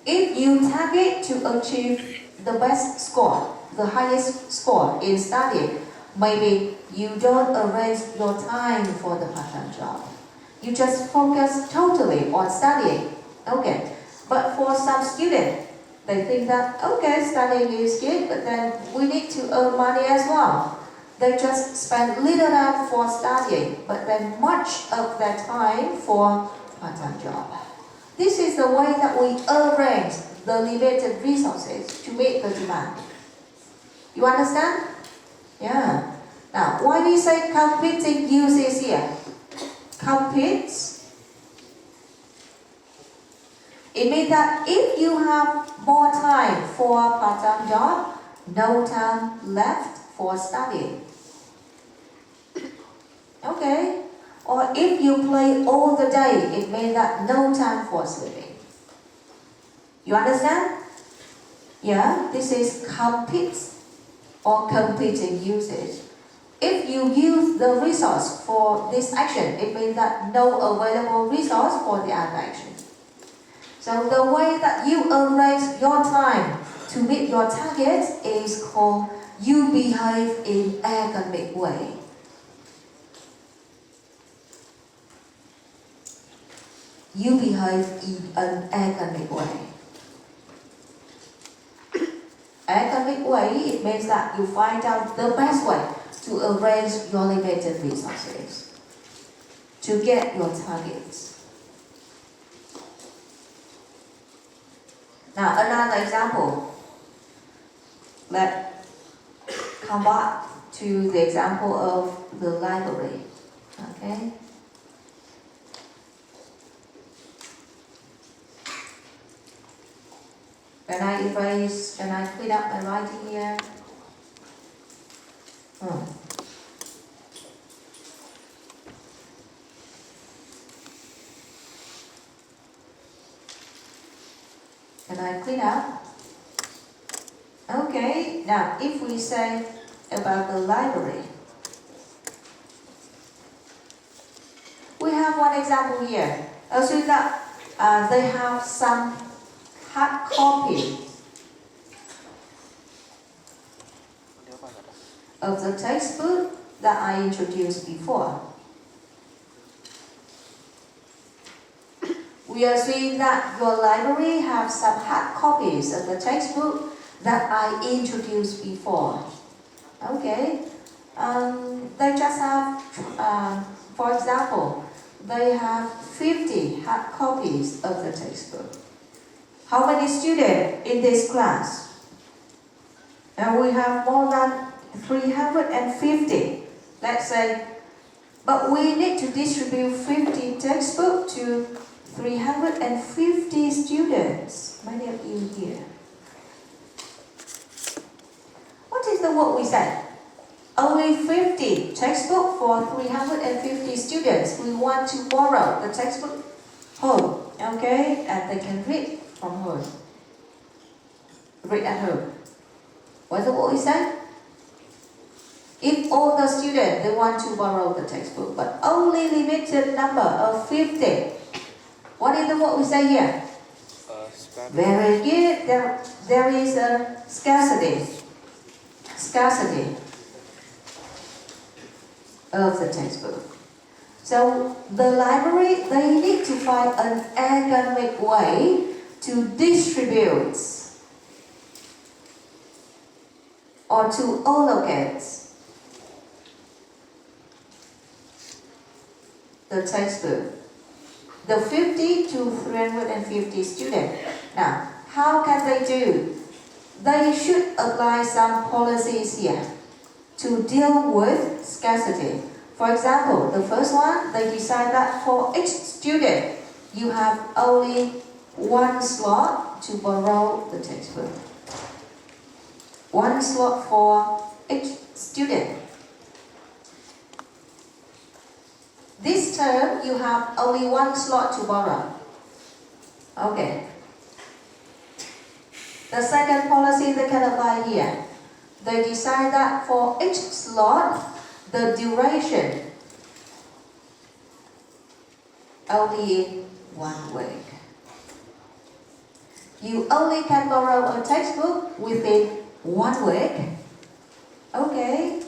If you target to achieve the best score, the highest score in study, maybe you don't arrange your time for the part-time job. You just focus totally on studying. Okay. But for some students, they think that, okay, studying is good, but then we need to earn money as well. They just spend little time for studying, but then much of their time for part-time job. This is the way that we arrange the limited resources to meet the demand. You understand? Yeah. Now, why we say competing uses here? Competes. It means that if you have more time for a part-time job, no time left for studying. Okay? Or if you play all the day, it means that no time for sleeping. You understand? Yeah, this is competes or competing usage. If you use the resource for this action, it means that no available resource for the other action. So the way that you arrange your time to meet your targets is called you behave in academic way. You behave in an academic way. Academic way, it means that you find out the best way to arrange your limited resources to get your targets. Now, another example. Let's come back to the example of the library. Okay? Can I clean up my writing here? Can I clean up? Okay, now if we say about the library, we have one example here. Assume that they have some hard copy Đéo bao giờ đâu. of the textbook that I introduced before. We assume that your library have some hard copies of the textbook that I introduced before. Okay, they just have, for example, they have 50 hard copies of the textbook. How many students in this class? And we have more than 350, let's say. But we need to distribute 50 textbooks to 350 students. Many of you here. What is the word we said? Only 50 textbook for 350 students. We want to borrow the textbook home, okay? And they can read from home. Read at home. What's the word we said? If all the students, they want to borrow the textbook, but only limited number of 50. What is the word we say here? Very good. There is a scarcity. Scarcity of the textbook. So the library, they need to find an economic way to distribute or to allocate the textbook. The 50 to 350 students. Now, how can they do? They should apply some policies here to deal with scarcity. For example, the first one, they decide that for each student, you have only one slot to borrow the textbook. One slot for each student. This term, you have only one slot to borrow. Okay. The second policy they can apply here. They decide that for each slot, the duration only in 1 week. You only can borrow a textbook within 1 week. Okay.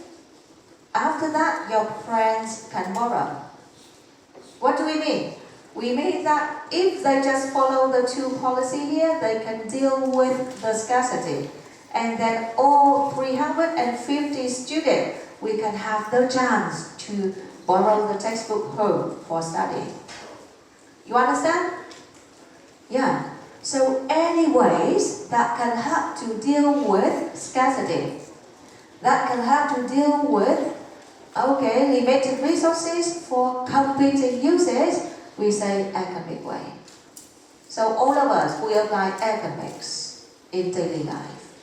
After that, your friends can borrow. What do we mean? We mean that if they just follow the two policies here, they can deal with the scarcity. And then all 350 students, we can have the chance to borrow the textbook home for study. You understand? Yeah. So any ways that can help to deal with scarcity, that can help to deal with limited resources for competing uses, we say economic way. So all of us, we apply economics in daily life.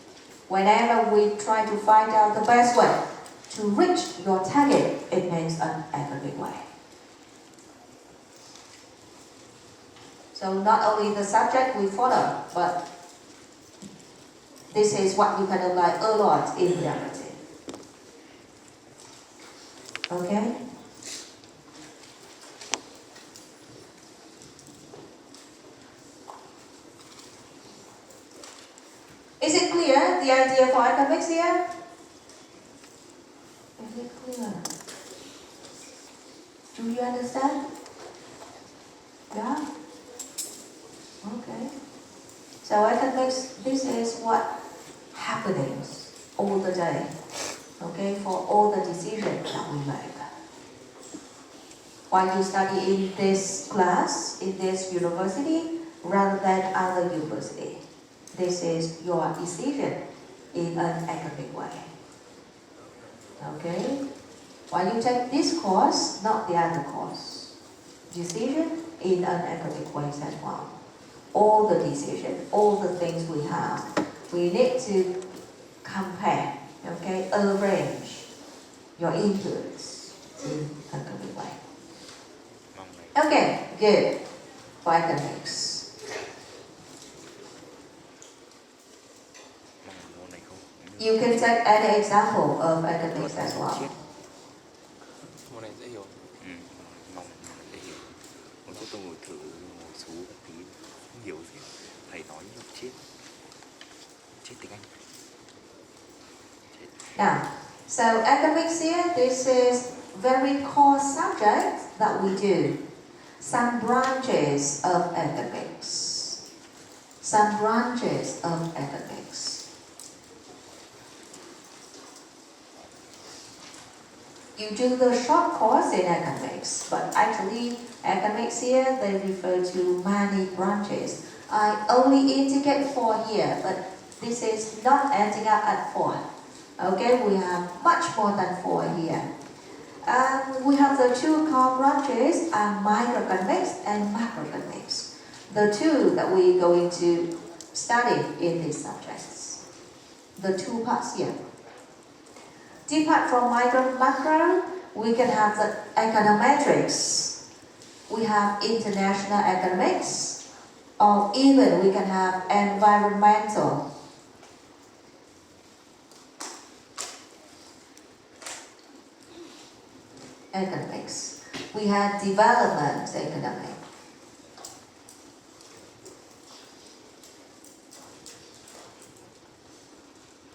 Whenever we try to find out the best way to reach your target, it means an economic way. So not only the subject we follow, but this is what you can apply a lot in reality. Okay? Is it clear, the idea for economics here? Is it clear? Do you understand? Yeah? Okay. So economics, this is what happens all the day. Okay, for all the decisions that we make. While you study in this class, in this university, rather than other university. This is your decision in an academic way. Okay? While you take this course, not the other course. Decision in an academic way as well. All the decisions, all the things we have, we need to compare. Okay, arrange your inputs in a good way. Okay, good. For academics. You can take any example of academics as well. Môn này dễ hiểu. Mong dễ hiểu. Một chút tôi ngồi thử ngồi xuống một tí, không hiểu gì. thầy nói nhiều chết tiếng Anh. Now, so academics here, this is very core subject that we do. Some branches of academics. Some branches of academics. You do the short course in academics, but actually academics here, they refer to many branches. I only indicate 4 here, but this is not ending up at 4. Okay, we have much more than 4 here. We have the 2 core branches, microeconomics and macroeconomics. The 2 that we're going to study in these subjects. The 2 parts here. Depart from micro and macro, we can have the econometrics. We have international economics, or even we can have environmental. Economics. We have development economics.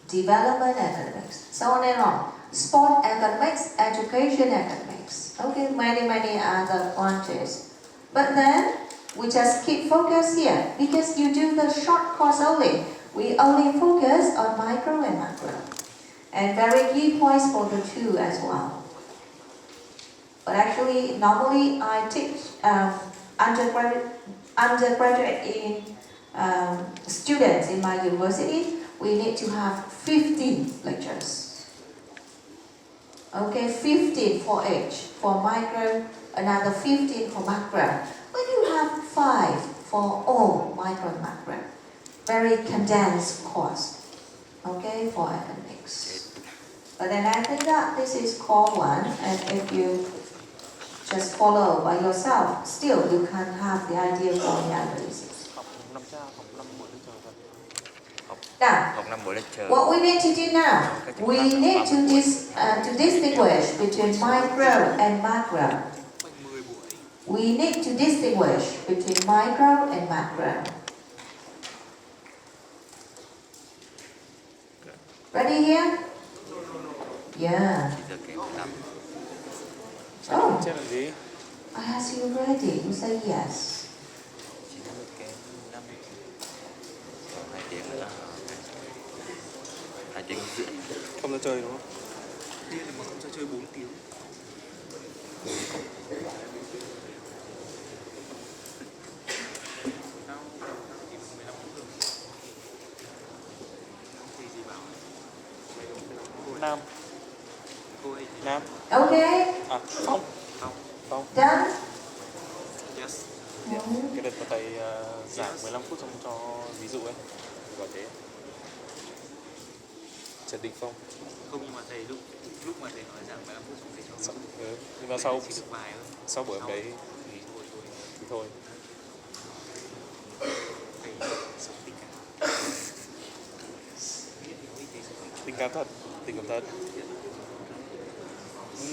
Development economics, so on and on. Sport economics, education economics. Okay, many other branches. But then, we just keep focus here, because you do the short course only. We only focus on micro and macro. And very key points for the 2 as well. But actually, normally I teach undergraduate in students in my university. We need to have 15 lectures. Okay, 15 for each. For micro, another 15 for macro. But you have 5 for all micro and macro. Very condensed course. Okay, for academics. But then I think that this is core 1, and if you just follow by yourself, still you can have the idea for the others. Now, what we need to do now, we need to distinguish between micro and macro. We need to distinguish between micro and macro. Ready here? Yeah. Oh, I asked you ready. You say yes. Không ra chơi đúng không? Đi mà không ra chơi 4 tiếng. Nam. Nam. Okay. À, Phong. Phong. Done. Yes. Cái đợt mà thầy giảng 15 phút xong cho ví dụ ấy, gọi thế. Trần Đình Phong. Không, nhưng mà thầy lúc mà thầy nói rằng 15 phút xong thầy cho nhưng mà sau buổi hôm đấy thì thôi. Tình cảm thật.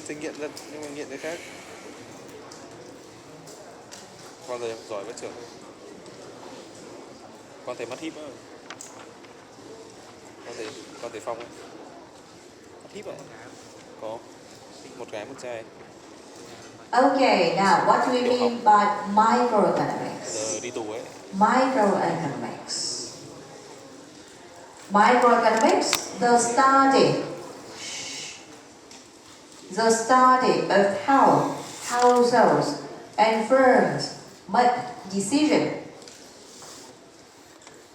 Thầy nghiện thật, nhưng mà nghiện cái khác. Con thầy giỏi với trưởng. Con thầy mắt híp á. Con thầy Phong ấy. Mắt híp à? Có. Một gái một trai. Okay, now what do we mean by microeconomics? Giờ đi tù ấy. Microeconomics. Microeconomics, the study of how households and firms make decisions.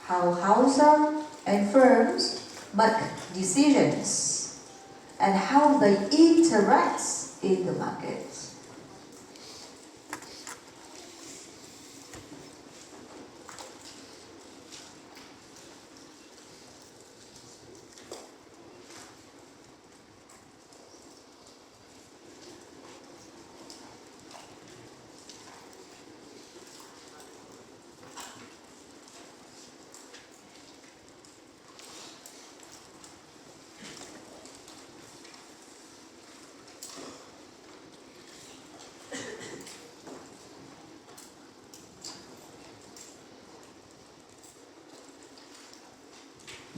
How households and firms make decisions and how they interact in the market.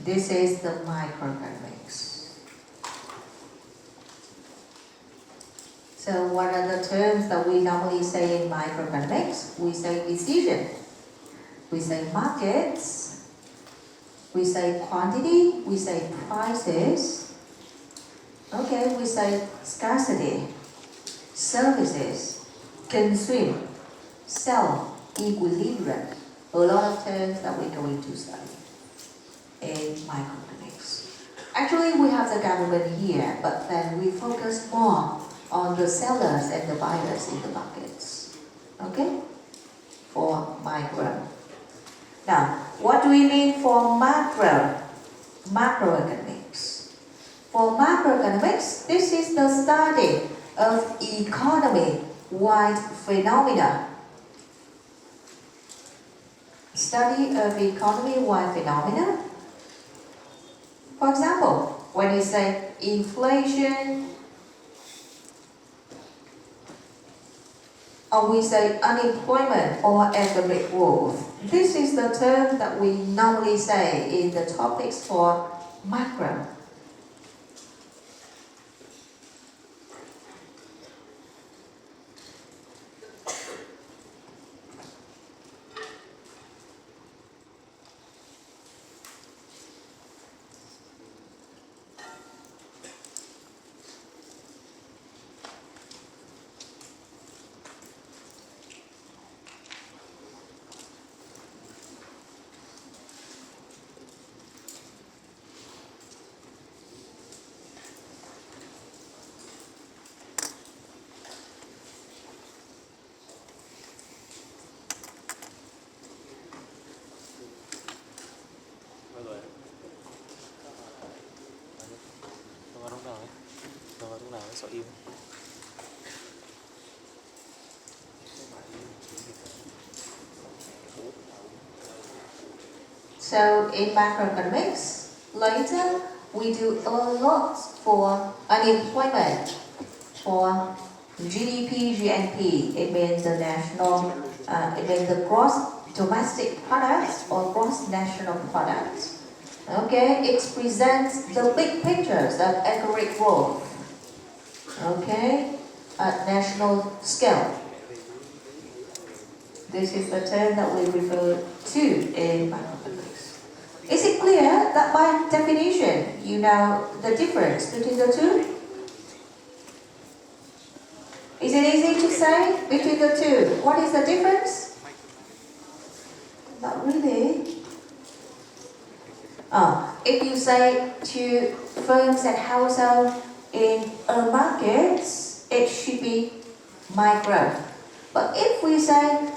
This is the microeconomics. So what are the terms that we normally say in microeconomics? We say decision, we say markets, we say quantity, we say prices, okay, we say scarcity, services, consume, sell, equilibrium. A lot of terms that we're going to study in microeconomics. Actually, we have the government here, but then we focus more on the sellers and the buyers in the markets. Okay? For micro. Now, what do we mean for macro? Macroeconomics. For macroeconomics, this is the study of economy-wide phenomena. Study of economy-wide phenomena. For example, when you say inflation, or we say unemployment or economic growth, this is the term that we normally say in the topics for macro. Đâu rồi? Nó vào lúc nào ấy? Nó vào lúc nào ấy? Sợ im. So in macroeconomics, later we do a lot for unemployment, for GDP, GNP. It means the national, it means the gross domestic product or gross national product. Okay, it presents the big pictures of economic growth. Okay, at national scale. This is the term that we refer to in macroeconomics. Is it clear that by definition you know the difference between the two? Is it easy to say between the two? What is the difference? Not really. If you say to firms and households in a market, it should be micro. But if we say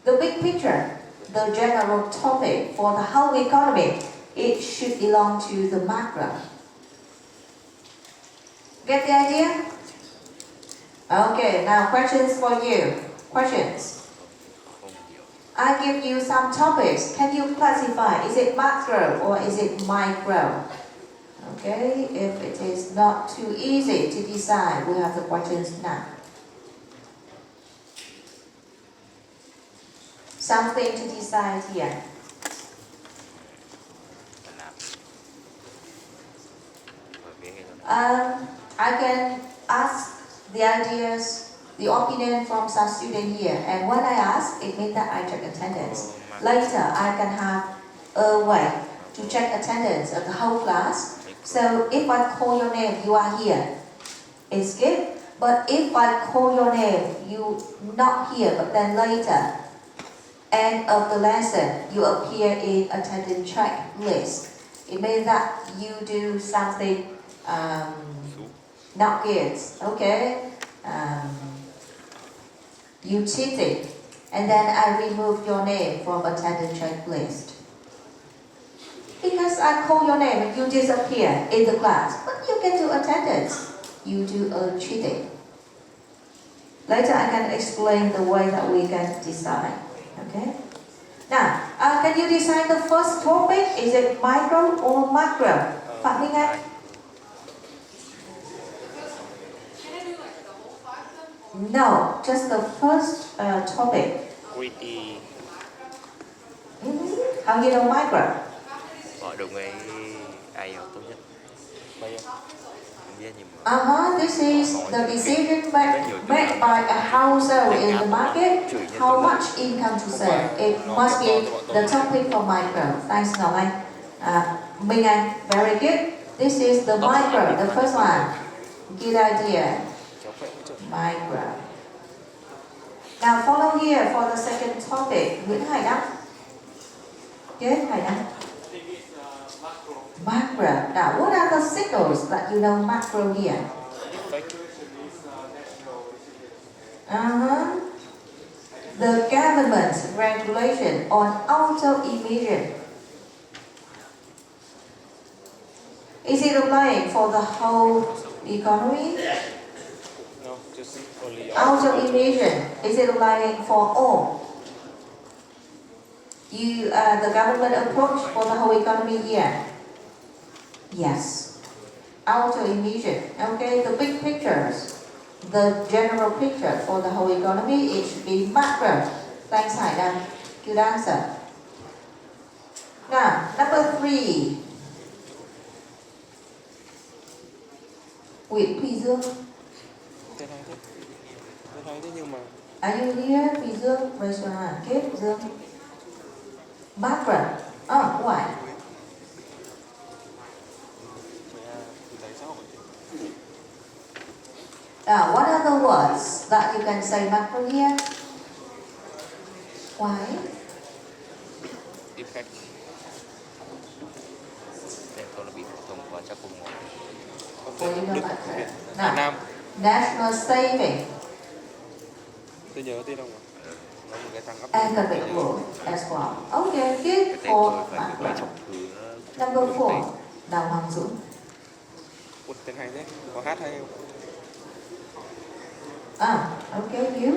the big picture, the general topic for the whole economy, it should belong to the macro. Get the idea? Okay, now questions for you. Questions. I give you some topics. Can you classify? Is it macro or is it micro? Okay, if it is not too easy to decide, we have the questions now. Something to decide here. I can ask the ideas, the opinion from some student here, and when I ask, it means that I check attendance. Later, I can have a way to check attendance of the whole class. So if I call your name, you are here, it's good. But if I call your name, you not here, but then later, end of the lesson, you appear in attendance check list. It means that you do something not good, okay? You cheated, and then I remove your name from attendance check list. Because I call your name and you disappear in the class, but you get to attendance. You do a cheating. Later I can explain the way that we can decide. Okay? Now, can you decide the first topic? Is it micro or macro? Phạm Minh Anh? No, just the first topic. Greedy. Mm-hmm. How you know micro? Họ đúng ấy ai học tốt nhất. Bây giờ Không biết nhưng mà This is the decision made by a household in the market. How much income to save? It must be the topic for micro. Thanks, Ngọc Anh. Minh Anh, very good. This is the micro, the first one. Good idea. cháu khỏe chứ. Micro. Now follow here for the second topic. Nguyễn Hải Đăng. Good, Hải Đăng. Macro. Now, what are the signals that you know macro here? The government's regulation on auto emission. Is it applying for the whole economy? No, just only Auto emission, is it applying for all? The government approach for the whole economy here? Yes. Auto emission. Okay, the big pictures, the general picture for the whole economy, it should be macro. Thanks, Hải Đăng. Good answer. Now, number 3. Nguyễn Thùy Dương. tên hay thế nhưng mà Are you here, Thùy Dương? Raise your hand. Kết Dương. Macro. Why? từ tại xã hội Now, what are the words that you can say macro here? Why? impact em tôi là bị phổ thông quá chắc không ngon. Well, you know Đức macro. Việt Now, Việt Nam national saving. tôi nhớ tên không ạ? Nó một cái thằng ấp Economic growth as well. Okay, good Cái tên for tôi phải macro. phải trong thứ Number 4. Đào Hoàng Dũng. Ủa, tên hay thế, có hát hay không? Okay, you.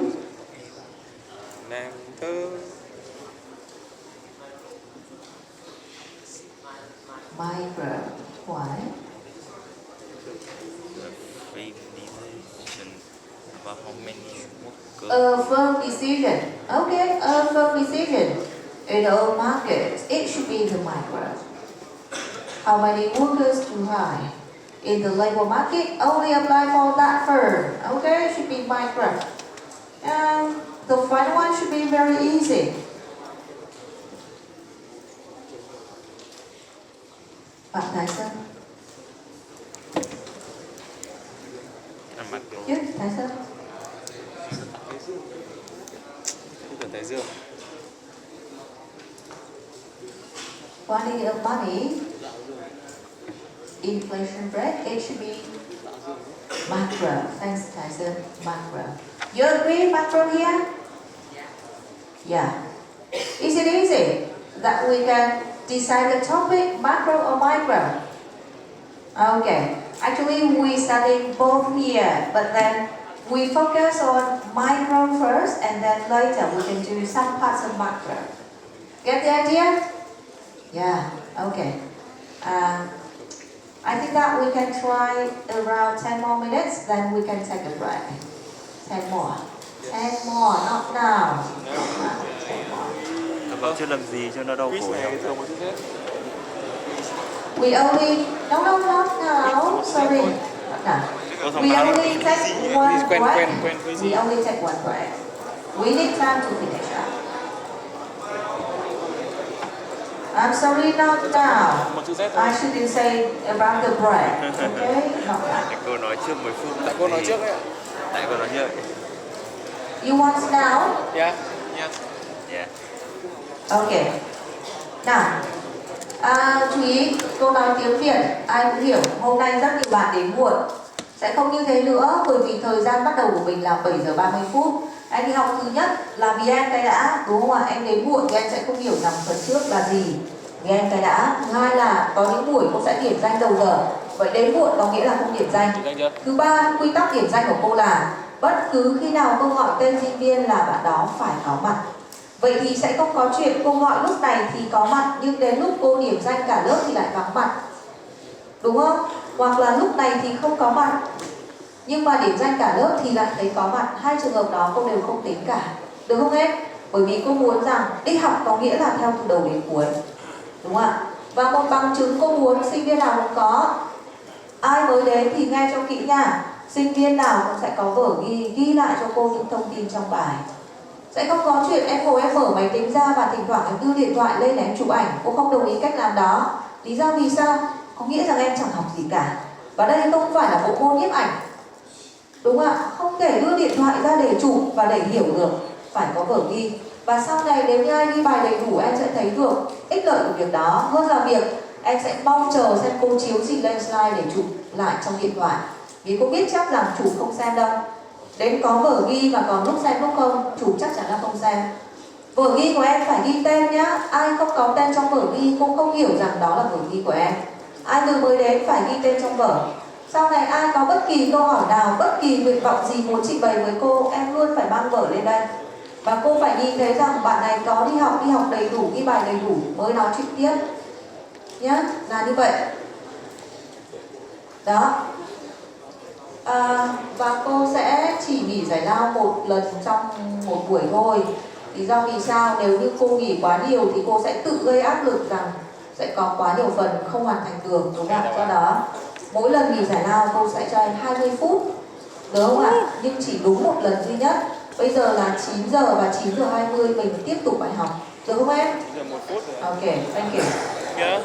Nàng thơ Micro. Why? Feminisation và how many workers A firm decision. Okay, a firm decision. In all markets, it should be the micro. How many workers too high? In the labor market, only apply for that firm. Okay, it should be micro. The final one should be very easy. Bạn Thái Sơn. ăn mặc đồ Yes, Thái Sơn. Cái Thái Dương Quantity of money, inflation rate, it should be macro. Thanks, Tyson. Macro. You agree, macro here? Yeah. Is it easy that we can decide the topic, macro or micro? Okay. Actually, we study both here, but then we focus on micro first, and then later we can do some parts of macro. Get the idea? Yeah, okay. I think that we can try around 10 more minutes, then we can take a break. 10 more. 10 more, not now. 10 more. các bác chưa làm gì cho nó đau quiz khổ nhau. này thường một chút thế We only, no, not now, sorry. Not now. We only take one quen break. quiz We only take one break. We need time to finish up. I'm sorry, not now. một chữ Z I thôi. shouldn't say about the break. Okay? Not now. Cái cô nói trước 10 phút. Tại cô nói trước ấy ạ. Tại cô nói trước. You want now? Yeah. Yeah. Okay. Nào, chú ý, câu nói tiếng Việt ai cũng hiểu. Hôm nay rất nhiều bạn đến muộn. Sẽ không như thế nữa, bởi vì thời gian bắt đầu của mình là 7 giờ 30 phút. Anh đi học thứ nhất là vì em cái đã, đúng không ạ? Em đến muộn thì em sẽ không hiểu nằm phần trước là gì. Vì em cái đã. Thứ hai là có những buổi cô sẽ điểm danh đầu giờ. Vậy đến muộn có nghĩa là không điểm danh. Thứ ba, quy tắc điểm danh của cô là bất cứ khi nào cô gọi tên sinh viên là bạn đó phải có mặt. Vậy thì sẽ không có chuyện cô gọi lúc này thì có mặt, nhưng đến lúc cô điểm danh cả lớp thì lại vắng mặt. Đúng không? Hoặc là lúc này thì không có mặt, nhưng mà điểm danh cả lớp thì lại thấy có mặt. Hai trường hợp đó cô đều không tính cả. Được không em? Bởi vì cô muốn rằng đi học có nghĩa là theo từ đầu đến cuối, đúng không ạ? Và một bằng chứng cô muốn sinh viên nào cũng có. Ai mới đến thì nghe cho kỹ nha. Sinh viên nào cũng sẽ có vở ghi lại cho cô những thông tin trong bài. Sẽ không có chuyện em ngồi em mở máy tính ra và thỉnh thoảng em đưa điện thoại lên em chụp ảnh. Cô không đồng ý cách làm đó. Lý do vì sao? Có nghĩa rằng em chẳng học gì cả. Và đây không phải là bộ môn nhiếp ảnh, đúng không ạ? Không thể đưa điện thoại ra để chụp và để hiểu được. Phải có vở ghi. Và sau này nếu như ai ghi bài đầy đủ em sẽ thấy được ích lợi của việc đó, hơn là việc em sẽ mong chờ xem cô chiếu gì lên slide để chụp lại trong điện thoại. Vì cô biết chắc rằng chủ không xem đâu. Đến có vở ghi mà còn lúc xem lúc không, chủ chắc chắn là không xem. Vở ghi của em phải ghi tên nhá. Ai không có tên trong vở ghi, cô không hiểu rằng đó là vở ghi của em. Ai vừa mới đến phải ghi tên trong vở. Sau này ai có bất kỳ câu hỏi nào, bất kỳ nguyện vọng gì muốn trình bày với cô, em luôn phải mang vở lên đây. Và cô phải nhìn thấy rằng bạn này có đi học đầy đủ, ghi bài đầy đủ mới nói chuyện tiếp. Nhá, là như vậy. Đó. Và cô sẽ chỉ nghỉ giải lao một lần trong một buổi thôi. Lý do vì sao? Nếu như cô nghỉ quá nhiều thì cô sẽ tự gây áp lực rằng sẽ có quá nhiều phần không hoàn thành được, đúng không ạ? Do đó mỗi lần nghỉ giải lao cô sẽ cho em 20 phút, đúng không ạ? Nhưng chỉ đúng một lần duy nhất. Bây giờ là 9 giờ và 9 giờ 20 mình tiếp tục bài học, được không em? 9 giờ 1 phút rồi. Ok, thank you. Yeah.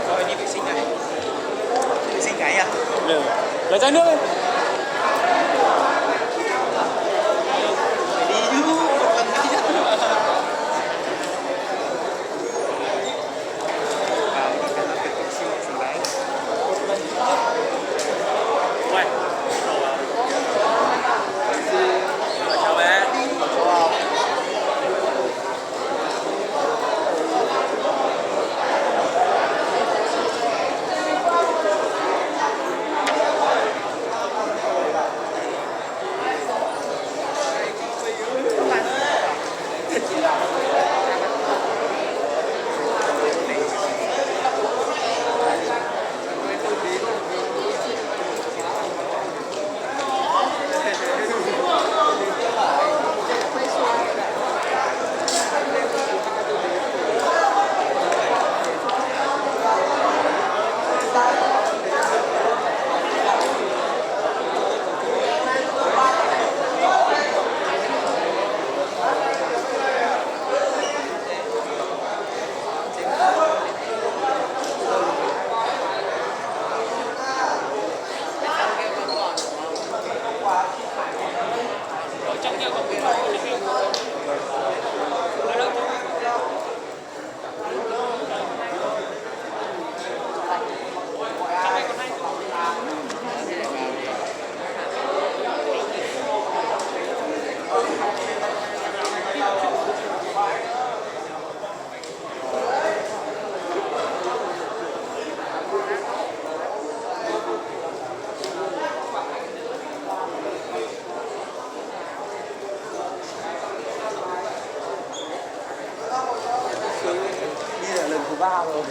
Rồi đi vệ sinh này. Vệ sinh cái à? Lấy chai nước đi. Phải đi chứ, một lần đi chứ. Uầy. Chào bé. Đi là lần thứ 3 rồi.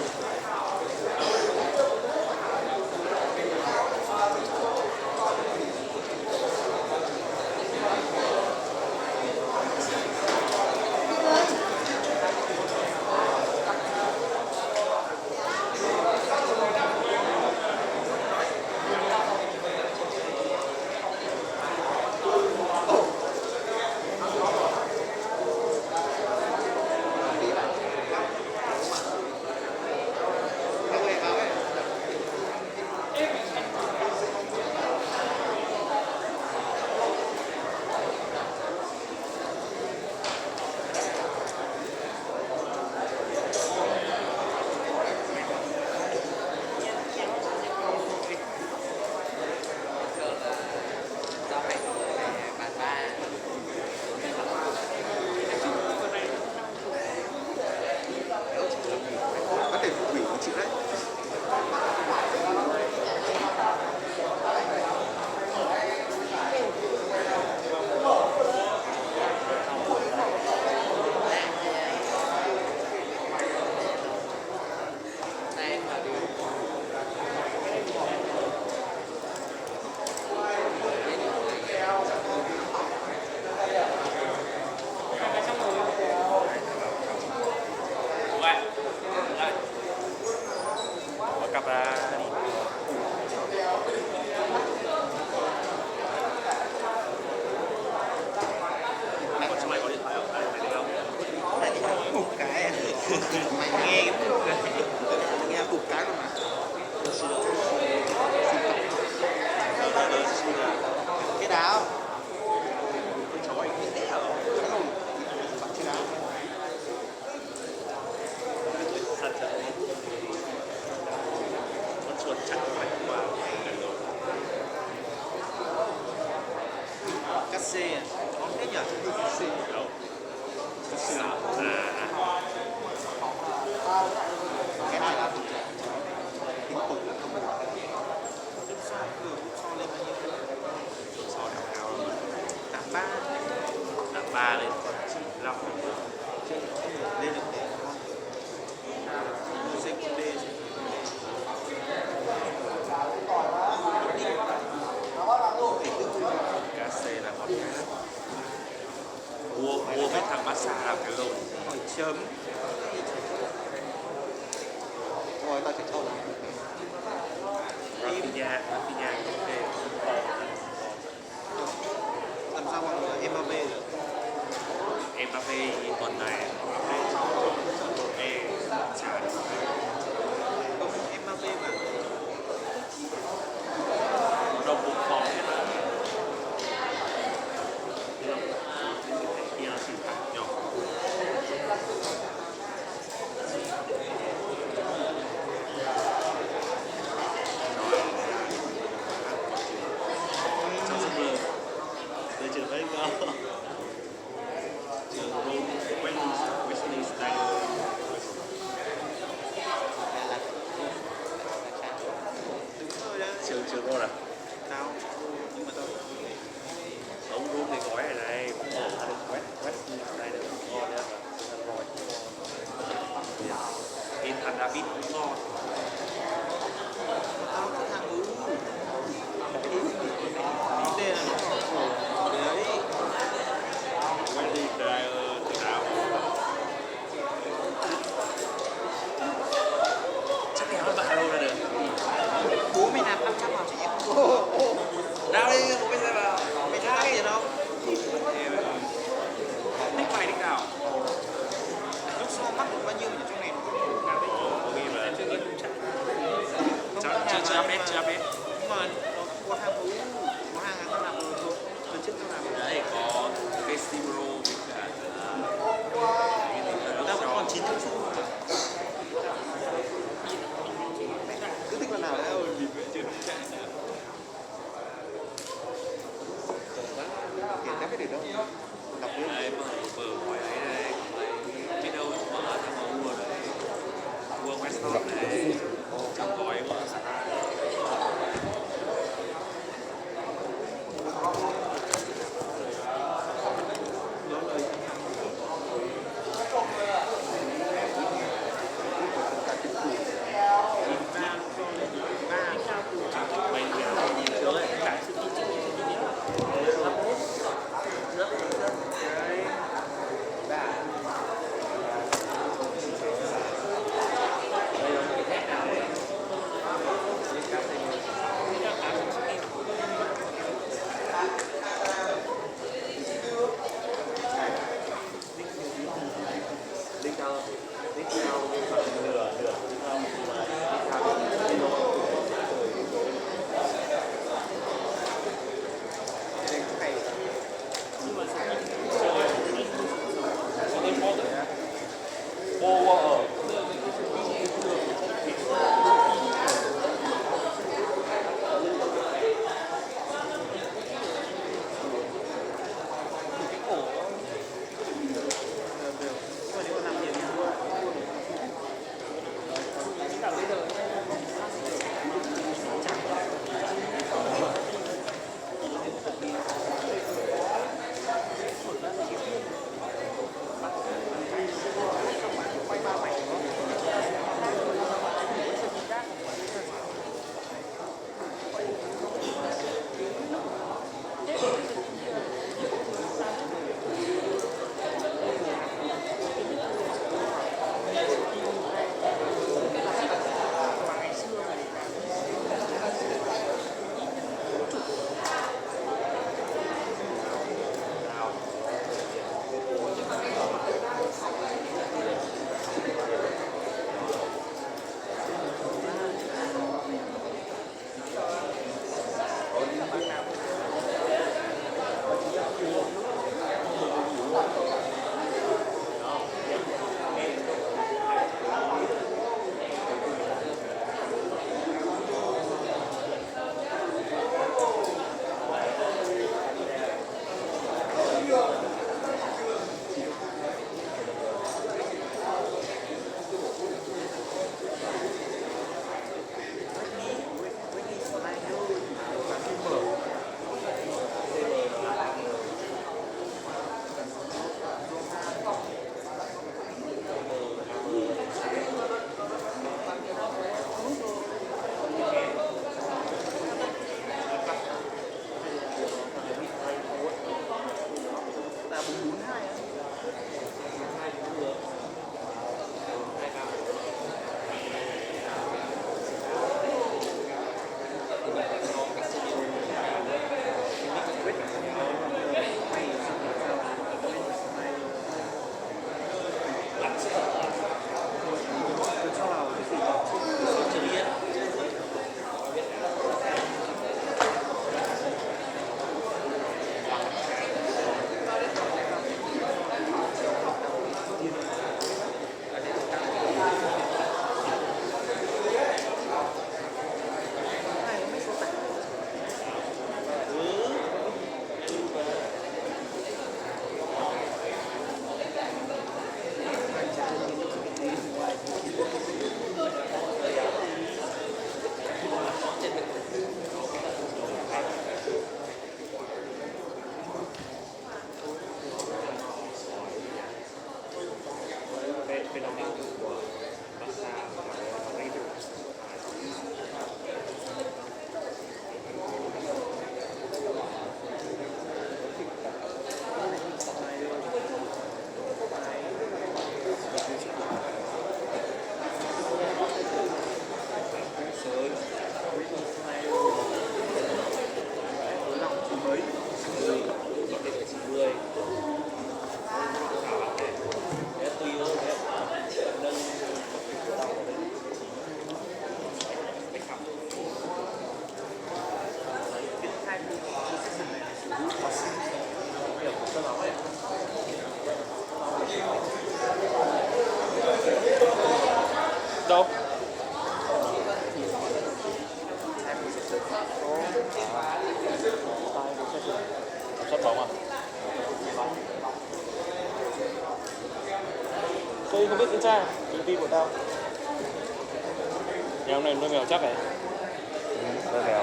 ta sẽ cho là Rafinha ok. làm sao mà Mbappé được. Mbappé tuần này chán. Không, Mbappé mà Đồng bộ phòng hết rồi. Kia là sự khác nhau. Trong sân mơ, tới trường đấy cơ. Trường Rome, Wesley Sneijder. đúng rồi đó. Trường Rome à? Tao nhưng mà tao Ông Rome thì gói này này, Wesley Sneijder cũng ngon nữa. Ethan David cũng ngon. tao thích thằng đây là nó đấy. Wesley Sneijder từ nào? Chắc kéo nó bạn luôn ra được. Bố mày nạp 500 vào cho em. Nào đi, không biết ra vào. Mày cho tao tiền không? Thích mày thích nào? Lúc sau mắc được bao nhiêu ở trong này? Có ghi mà chưa update đâu? Sắp bóng à? Tôi không biết kiểm tra công ty của tao. Mèo này nuôi mèo chắc này. Nuôi mèo.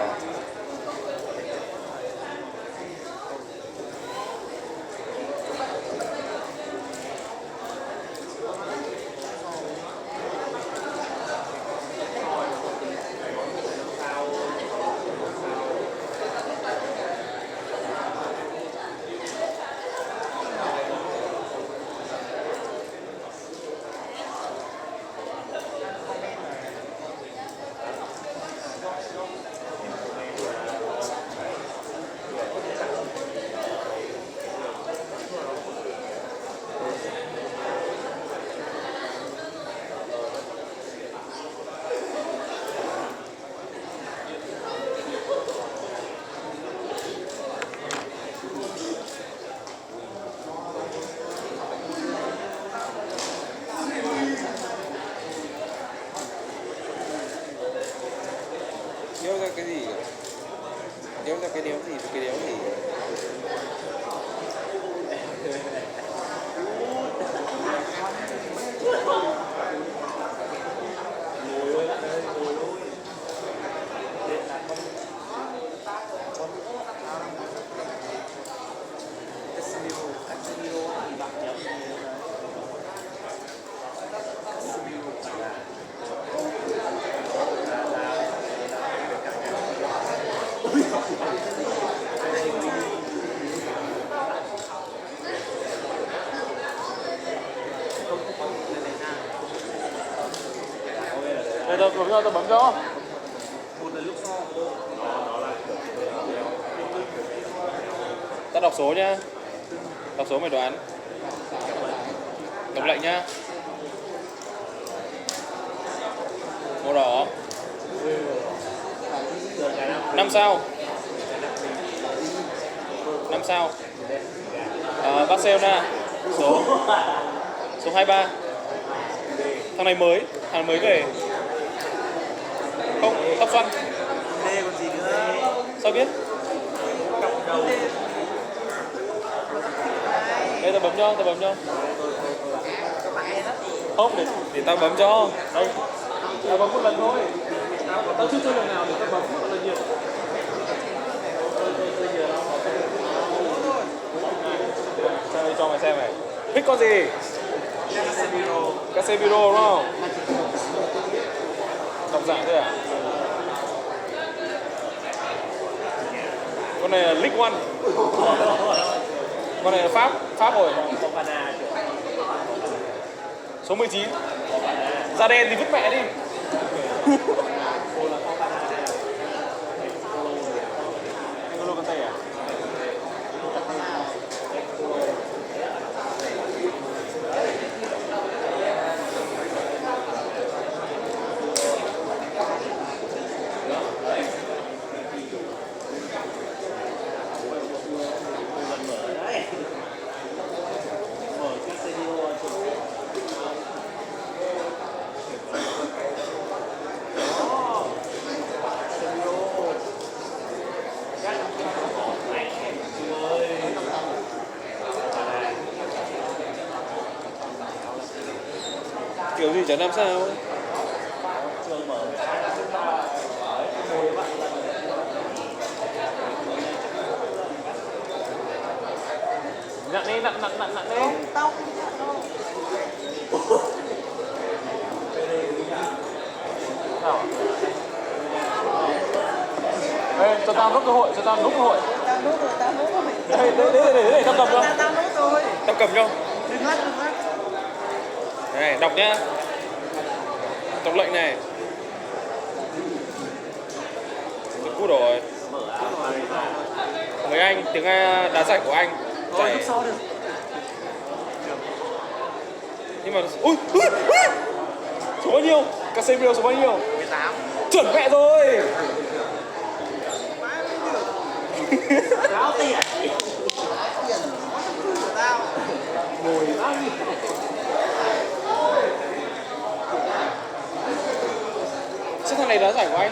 Đeo ra cái gì? Đeo ra cái đéo gì? Cái đéo gì? Đây tao bấm cho. Tao đọc số nhá. Đọc số mày đoán. Đọc lệnh nhá. Màu đỏ. 5 sao. 5 sao. Barcelona. Số 23. Thằng này mới về. Không, tóc xoăn. Đây còn gì nữa? Sao biết? Đây tao bấm cho. Không, để tao bấm cho. Đây. Tao bấm một lần thôi. Tao chưa chơi lần nào để tao bấm một lần nhiều. Sao đây cho mày xem này. Thích con gì? Casemiro đúng không? Đọc dạng thế à? Con này là League One. Con này là Pháp rồi. Số 19. Da đen thì vứt mẹ đi. N'Golo Kanté à? Kiểu gì chả làm sao. Nặng đi, nặng đi. Tông. Nào. Ê, cho tao nốt cơ hội. Tao nút rồi. Đây, tao cầm cho. Tao nút rồi. Tao cầm cho. Đừng lắc. Này, đọc nhá. Đọc lệnh này. Được cút rồi. Người Anh, tiếng đá dạy của anh. Thôi, lúc sau được. Nhưng mà... Ui! Số bao nhiêu? Casemiro số bao nhiêu? 18. Chuẩn mẹ rồi! Báo tiền. Tao. Ngồi bao nhiêu? Chứ thằng này đã giải của anh.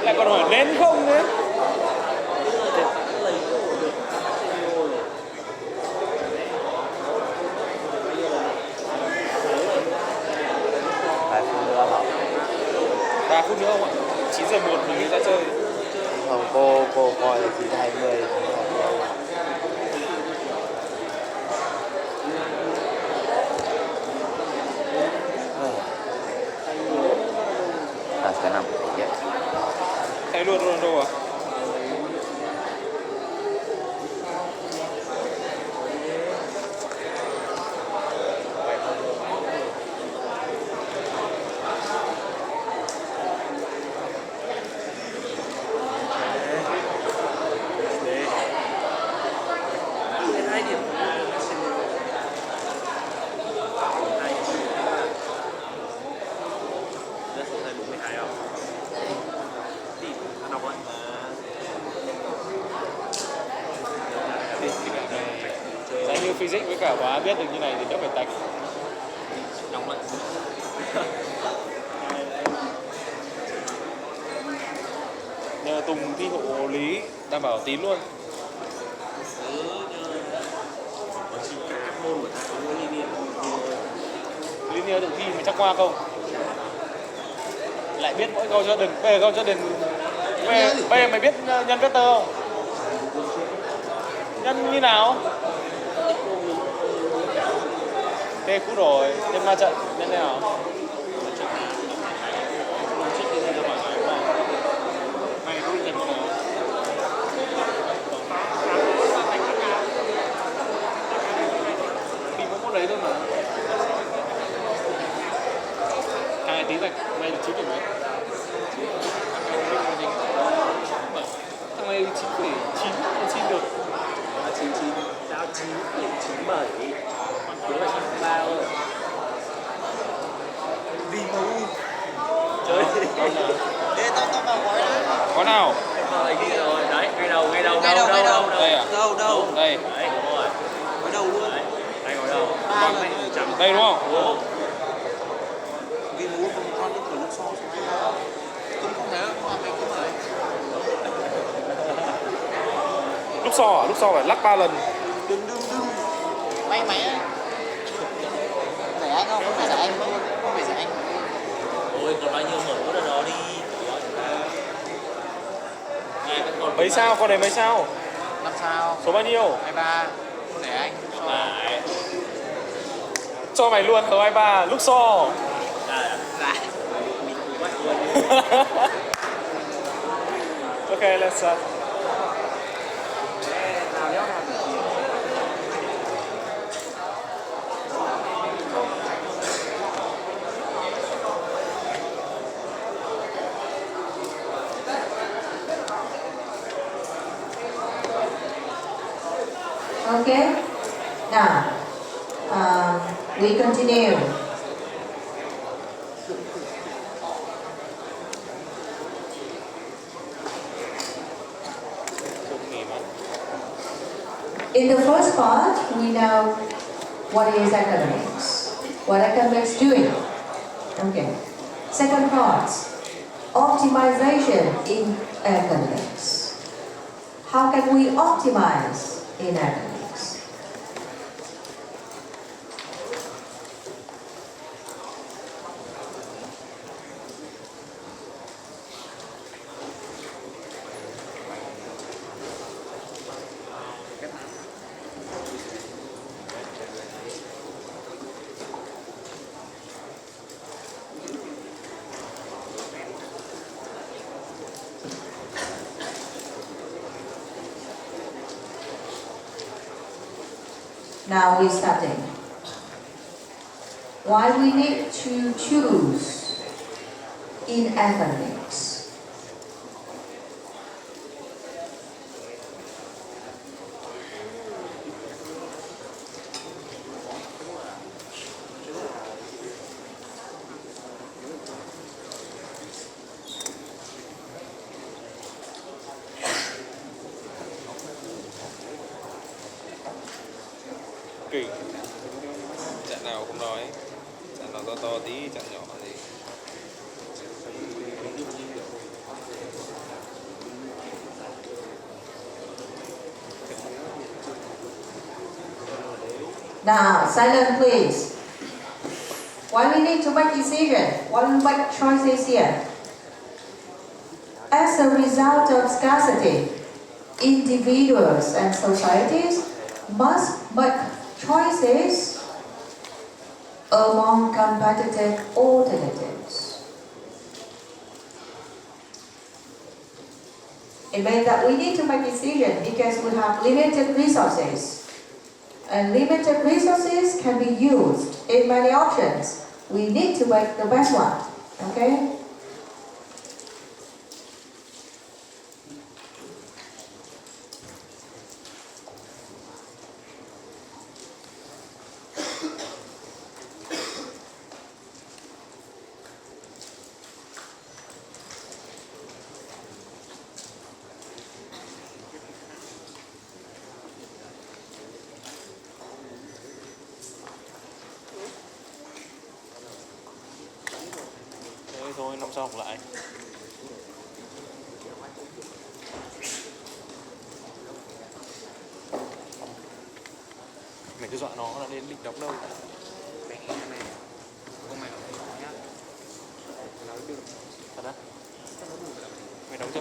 Lại còn hỏi lên không nữa. Vài phút nữa hả? 3 phút nữa không ạ? 9:01 mình mới ra chơi. Không, cô coi là 9:20. Sẽ nằm vậy. Thay luôn Ronaldo à? Hai điểm. Rất là 42 không? Thì nó vẫn Giá như physics với cả hóa biết được như này thì đỡ phải tạch. nóng lạnh. Nhờ Tùng thi hộ lý đảm bảo tín luôn. Còn chỉ các môn của thằng có linear. Linear tự thi mà chắc qua không? Lại biết mỗi câu cho đừng, về câu cho đừng. Về mày biết nhân vectор không? Nhân như nào? Thế cũ rồi, nhân ma trận, nhân thế nào? Mày có nhân nào? Đi có môn đấy thôi mà. Thằng này tính là mày được 9 điểm mấy? Thằng này 9,9 xin được. 99 sao 9,97 còn thiếu là 93 thôi. Vì MU chơi Ê, tao vào gói đấy. Có nào? rồi đi rồi đấy ngay đầu Ngay đầu. Đây à? Đâu? Đây. đấy đúng rồi Gói đầu luôn. đấy đây ngồi đâu 3 lần thôi. Đây đúng không? Ủa, Vì muốn con lúc của lúc sau không thấy không? Mày không thấy. Lúc sau phải lắc 3 lần. Đừng. May mày á. Giải anh không? Không phải giải anh không? Không phải giải anh. ôi còn bao nhiêu mở cốt ở đó đi. Nghe vẫn còn Mấy sao? Con này mấy sao? 5 sao. Số bao nhiêu? 23. Không giải anh. Phải. Cho mày luôn tờ 23, lúc so. Dạ. Mình bắt luôn. Okay, let's start. Okay. Now, we continue. In the first part, we know what is academics, what academics doing. Okay. Second part, optimization in academics. How can we optimize in academics? Now we're starting. Why we need to choose in academics? kỳ. Chặn nào không nói, chặn nào to to tí, chặn nhỏ thì Now, silent please. Why we need to make decision? Why we make choices here? As a result of scarcity, individuals and societies must make choices among competitive alternatives. It means that we need to make decisions because we have limited resources. And limited resources can be used in many options. We need to make the best one. Okay? thế thôi, năm sau học lại. Mày cứ dọa nó là đến định đóng đâu. Mày nghe này, không mày nói nhá. Nói được. Thật á? Mày đóng chưa?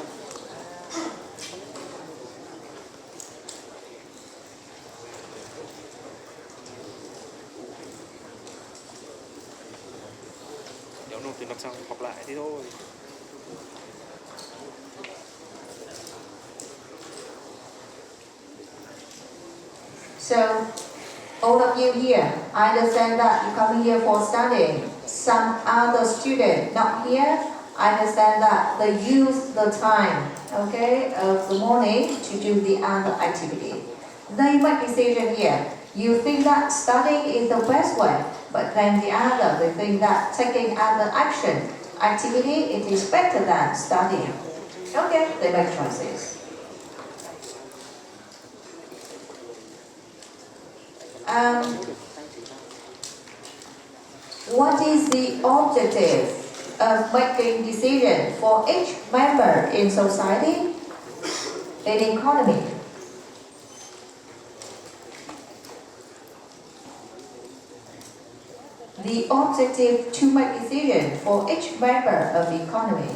Đéo nộp tiền năm sau học lại thế thôi. So, all of you here, I understand that you come here for studying. Some other student not here, I understand that they use the time, okay, of the morning to do the other activity. They make decision here. You think that studying is the best way, but then the other, they think that taking other action, activity, it is better than studying. Okay, they make choices. What is the objective of making decision for each member in society, in economy? The objective to make decision for each member of the economy.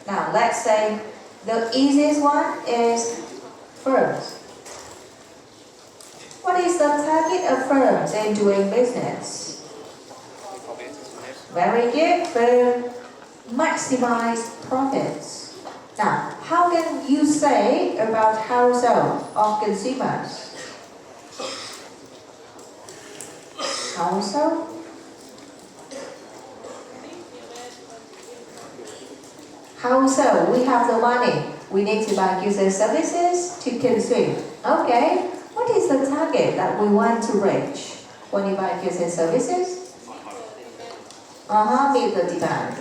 Now let's say the easiest one is firms. What is the target of firms in doing business? Very good, to maximize profits. Now, how can you say about household or consumers? Household? Household, we have the money. We need to buy goods and services to consume. Okay, what is the target that we want to reach when you buy goods and services? Meet the demand.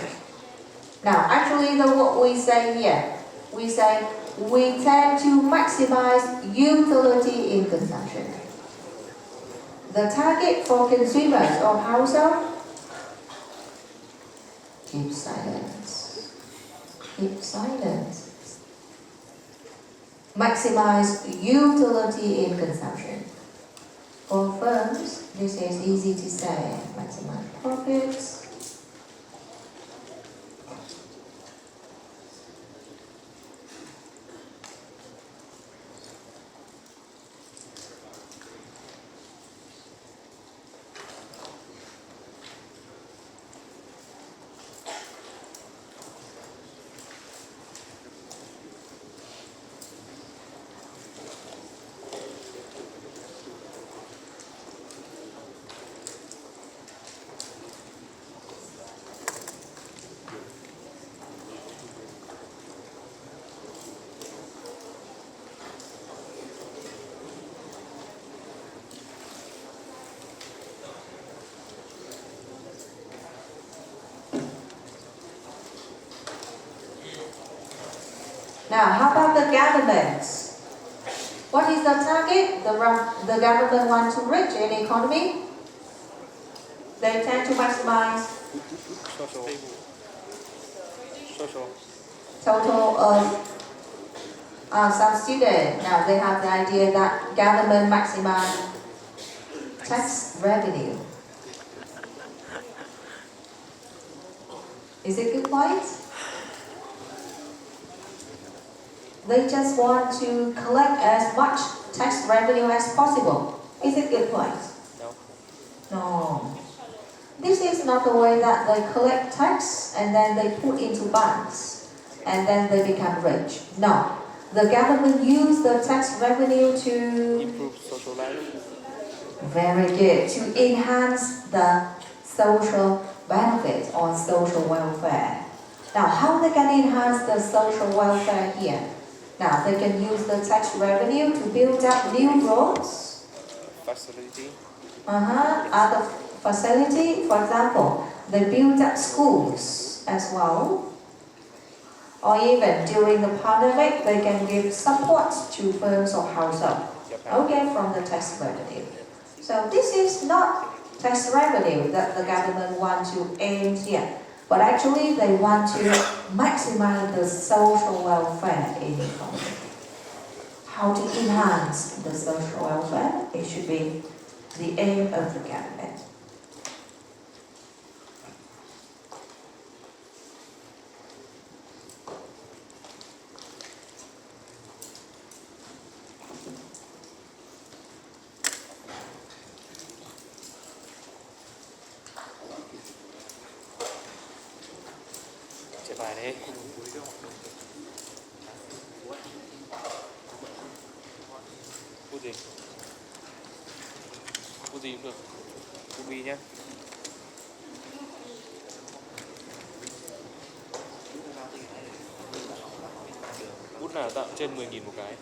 Now, actually, what we say here, we say we tend to maximize utility in consumption. The target for consumers or household, keep silence. Keep silence. Maximize utility in consumption. For firms, this is easy to say. Maximize profits. Now, how about the governments? What is the target the government wants to reach in economy? They tend to maximize social total of some students. Now they have the idea that government maximize tax revenue. Is it good point? They just want to collect as much tax revenue as possible. Is it good point? No. No. This is not the way that they collect tax and then they put into banks and then they become rich. No. The government use the tax revenue to Improve social life. very good to enhance the social benefit or social welfare. Now, how they can enhance the social welfare here? Now, they can use the tax revenue to build up new roads. Facility. Other facility, for example, they build up schools as well. Or even during the pandemic, they can give support to firms or households. Okay, from the tax revenue. So this is not tax revenue that the government want to aim here, but actually they want to maximize the social welfare in the economy. How to enhance the social welfare? It should be the aim of the government. Chạy bài đi. Bút gì? Bút gì cũng được. Bút bi nhé. Bút nào tặng trên 10.000 một cái.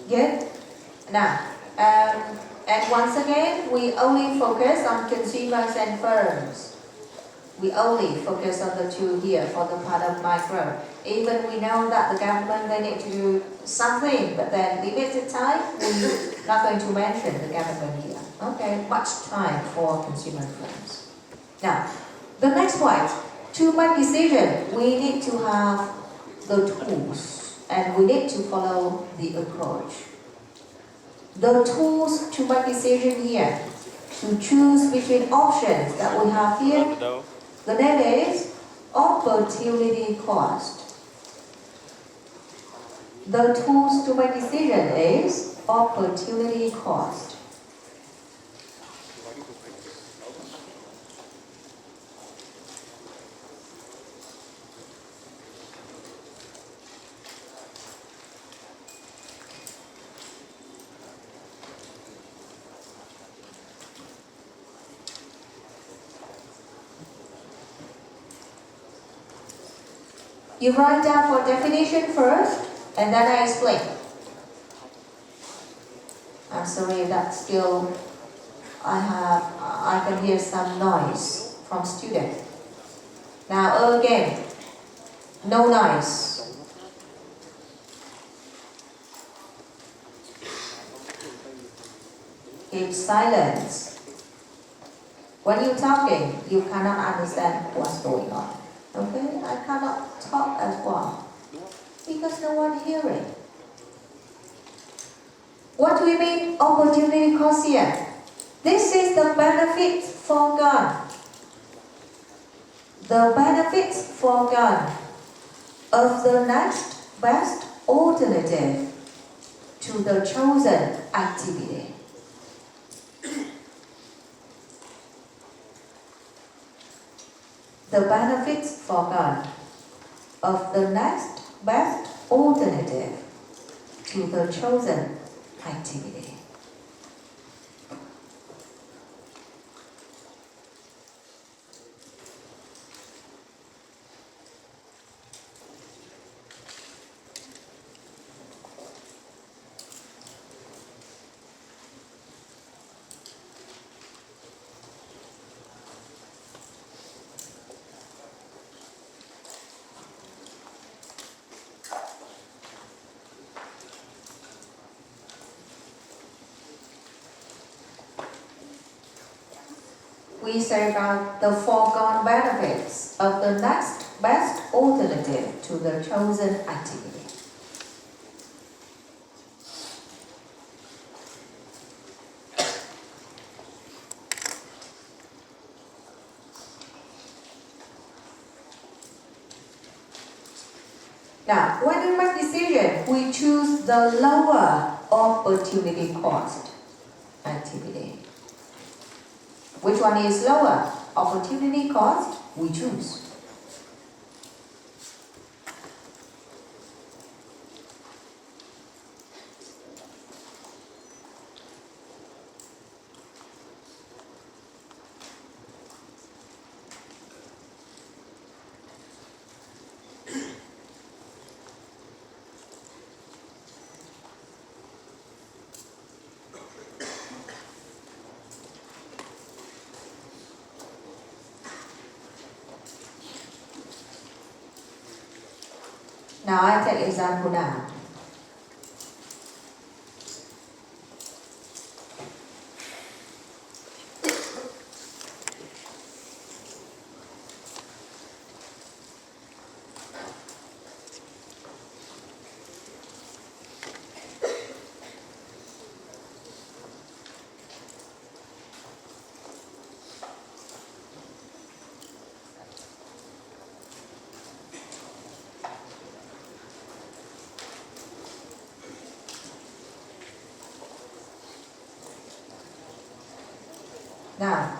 Good. Now, and once again, we only focus on consumers and firms. We only focus on the two here for the part of micro. Even we know that the government, they need to do something, but then limited time, we're not going to mention the government here. Okay, much time for consumer firms. Now, the next point, to make decision, we need to have the tools. And we need to follow the approach. The tools to make decision here, to choose between options that we have here, the name is opportunity cost. The tools to make decision is opportunity cost. You write down for definition first, and then I explain. I'm sorry that still I can hear some noise from students. Now again, no noise. Keep silence. When you're talking, you cannot understand what's going on. Okay, I cannot talk as well because no one hearing. What do we mean opportunity cost here? This is the benefit foregone. The benefits foregone of the next best alternative to the chosen activity. The benefits foregone of the next best alternative to the chosen activity. we safeguard the foregone benefits of the next best alternative to the chosen activity. Now, when we make decision, we choose the lower opportunity cost activity. Which one is lower opportunity cost? We choose. Now I take example now. Now,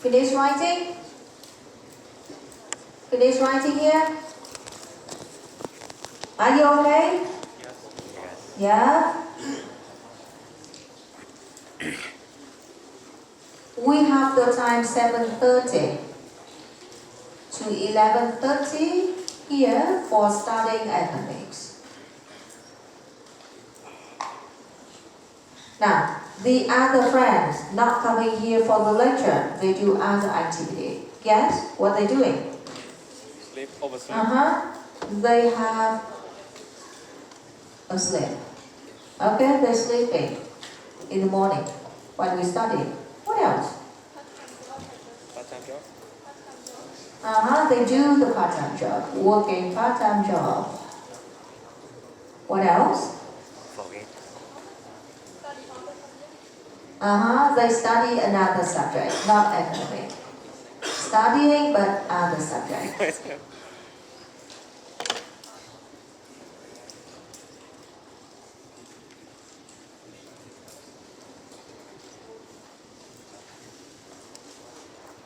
finish writing? Finish writing here? Are you okay? Yeah? We have the time 7:30 to 11:30 here for studying academics. Now, the other friends not coming here for the lecture, they do other activity. Guess what they're doing? Sleep, oversleep. They have a sleep. Okay, they're sleeping in the morning when we study. What else? Part-time job. They do the part-time job, working part-time job. What else? Forget. They study another subject, not academic. Studying but other subject.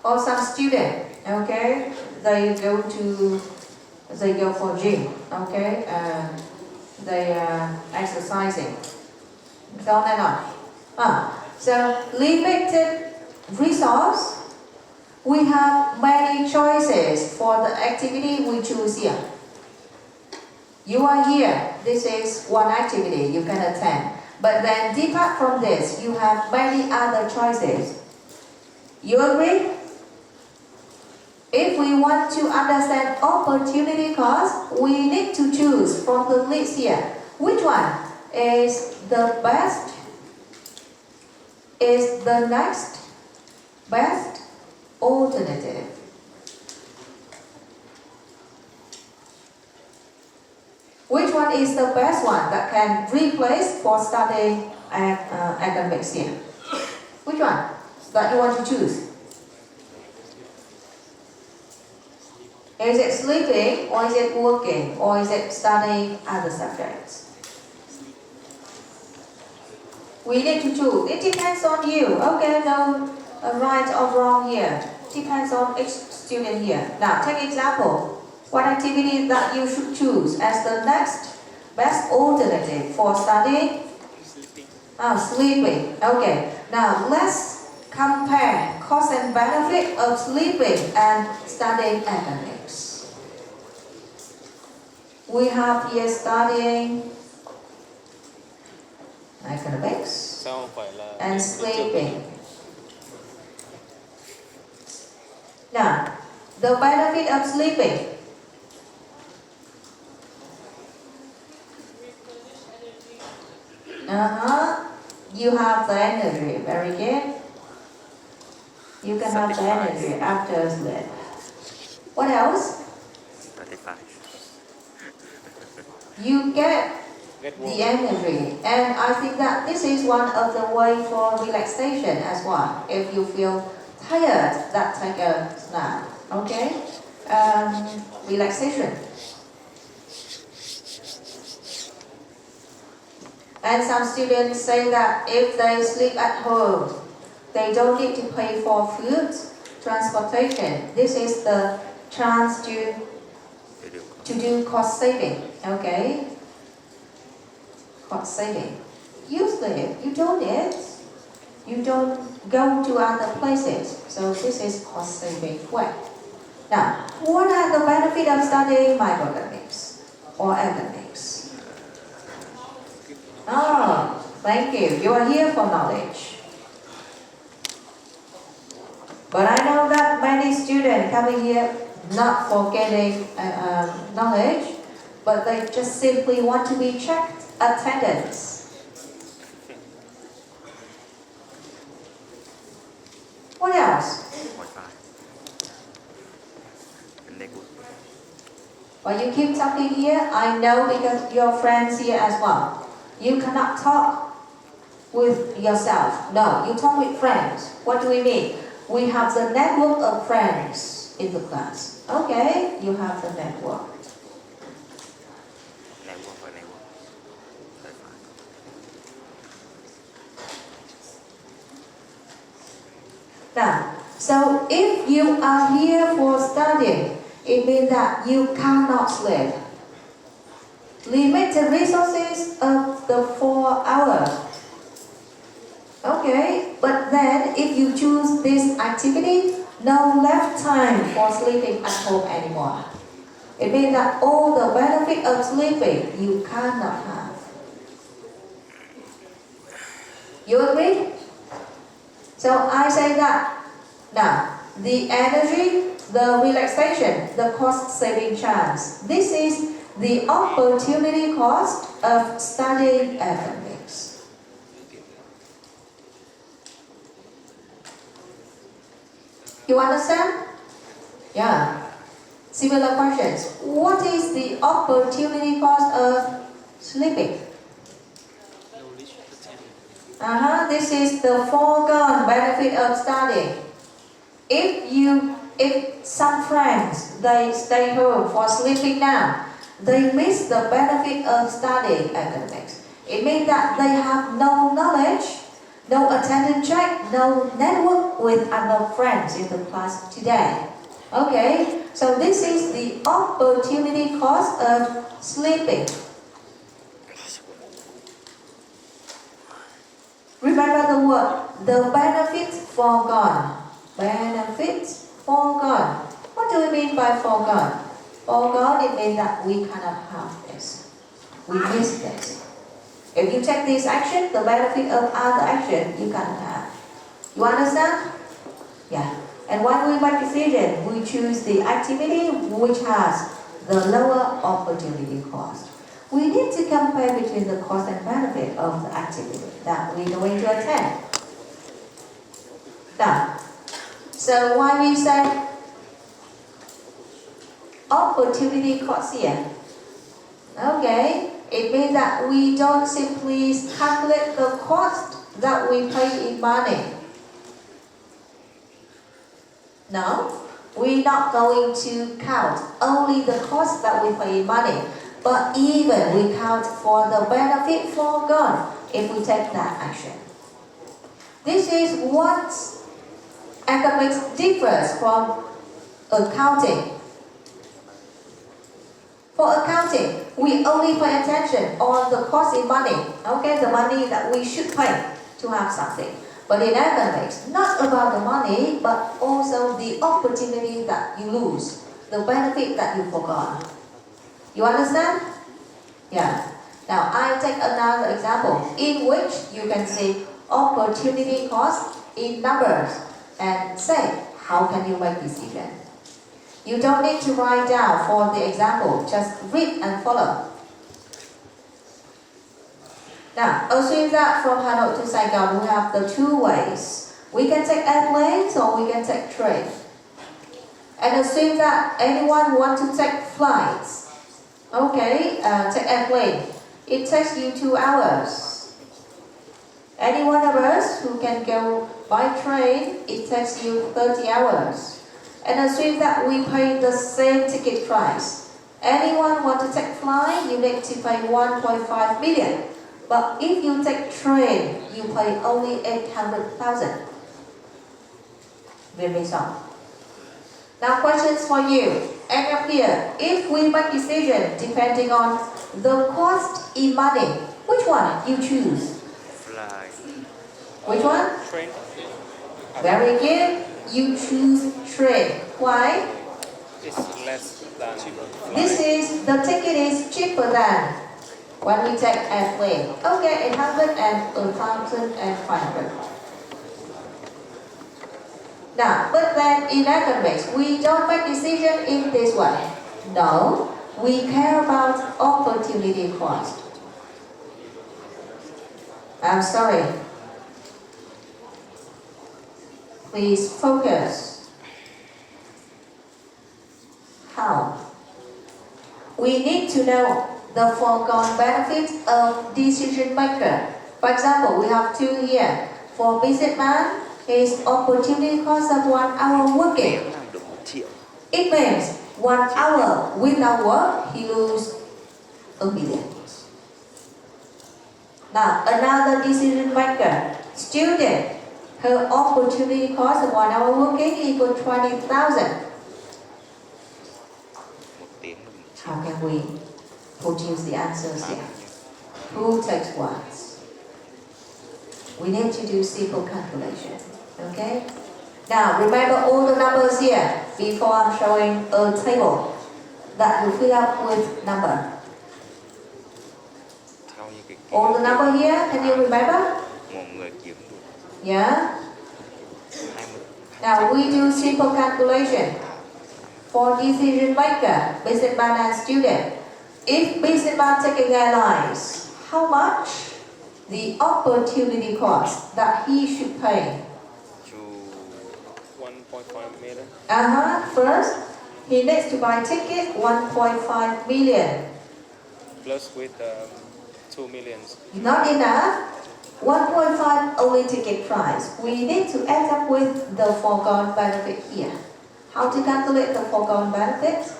Or some student, okay, they go for gym, okay, they are exercising, so on and on. So limited resource, we have many choices for the activity we choose here. You are here, this is one activity you can attend, but then depart from this, you have many other choices. You agree? If we want to understand opportunity cost, we need to choose from the list here. Which one is the best? Is the next best alternative? Which one is the best one that can replace for studying academics here? Which one that you want to choose? Is it sleeping, or is it working, or is it studying other subjects? We need to choose. It depends on you. Okay, no right or wrong here. Depends on each student here. Now, take example. What activity that you should choose as the next best alternative for studying? Sleeping. Sleeping. Okay. Now, let's compare cost and benefit of sleeping and studying academics. We have here studying academics Sao không phải là and sleeping. Now, the benefit of sleeping. You have the energy, very good. You can have the Satisfied. energy after sleep. What else? 35. You get Get the warm. energy, and I think that this is one of the way for relaxation as well. If you feel tired, that take a nap. Okay, relaxation. And some students say that if they sleep at home, they don't need to pay for food, transportation. This is the chance to do cost saving. Okay. Cost saving. You sleep, you don't eat, you don't go to other places. So this is cost saving way. Now, what are the benefits of studying microeconomics or economics? Oh, thank you. You are here for knowledge. But I know that many students coming here not for getting knowledge, but they just simply want to be checked attendance. What else? Wi-Fi. And network. Well, you keep talking here, I know because your friends here as well. You cannot talk with yourself. No, you talk with friends. What do we mean? We have the network of friends in the class. Okay, you have the network. Network và network. Wi-Fi. Now, so if you are here for studying, it means that you cannot sleep. Limit the resources of the 4 hours. Okay, but then if you choose this activity, no left time for sleeping at home anymore. It means that all the benefit of sleeping you cannot have. You agree? So I say that now the energy, the relaxation, the cost saving chance. This is the opportunity cost of studying economics. You understand? Yeah. Similar questions. What is the opportunity cost of sleeping? Knowledge retention. This is the foregone benefit of studying. If some friends they stay home for sleeping now, they miss the benefit of studying economics. It means that they have no knowledge, no attendance check, no network with other friends in the class today. Okay, so this is the opportunity cost of sleeping. Remember the word, the benefits foregone. Benefits foregone. What do we mean by foregone? Foregone, it means that we cannot have this. We miss this. If you take this action, the benefit of other action you cannot have. You understand? Yeah. And when we make decision, we choose the activity which has the lower opportunity cost. We need to compare between the cost and benefit of the activity that we're going to attend. Now, so why we say opportunity cost here? Okay, it means that we don't simply calculate the cost that we pay in money. No, we're not going to count only the cost that we pay in money, but even we count for the benefit foregone if we take that action. This is what economics differs from accounting. For accounting, we only pay attention on the cost in money, okay, the money that we should pay to have something. But in economics, not about the money, but also the opportunity that you lose, the benefit that you forgot. You understand? Yeah. Now I take another example in which you can see opportunity cost in numbers and say, how can you make decision? You don't need to write down for the example, just read and follow. Now, assume that from Hanoi to Saigon we have the two ways. We can take airplanes or we can take train. And assume that anyone want to take flights. Okay, take airplane. It takes you 2 hours. Any one of us who can go by train, it takes you 30 hours. And assume that we pay the same ticket price. Anyone want to take flight, you need to pay 1.5 million. But if you take train, you pay only 800,000. Very sound. Now questions for you. And up here, if we make decision depending on the cost in money, which one you choose? Fly. Which one? Train. Very good. You choose train. Why? It's less than fly. This is, the ticket is cheaper than when we take airplane. Okay, 800 and 1,500. Now, but then in economics, we don't make decision in this way. No, we care about opportunity cost. I'm sorry. Please focus. How? We need to know the foregone benefits of decision maker. For example, we have two here. For businessman, his opportunity cost of 1 hour working. Làm được 1 triệu. It means 1 hour without work, he lose a million. Now, another decision maker, student, her opportunity cost of 1 hour working equal 20,000. 1 tiếng là 1 triệu. How can we produce the answers here? Who takes what? We need to do simple calculation. Okay? Now, remember all the numbers here before I'm showing a table that you fill up with number. Theo như cái All the number here, can you remember? một người kiếm được Yeah? 20. Now, we do simple calculation for decision maker, businessman and student. If businessman taking airlines, how much the opportunity cost that he should pay? Chu 1.5 million. First, he needs to buy ticket 1.5 million. Plus with 2 millions. Not enough. 1.5 only ticket price. We need to add up with the foregone benefit here. How to calculate the foregone benefit?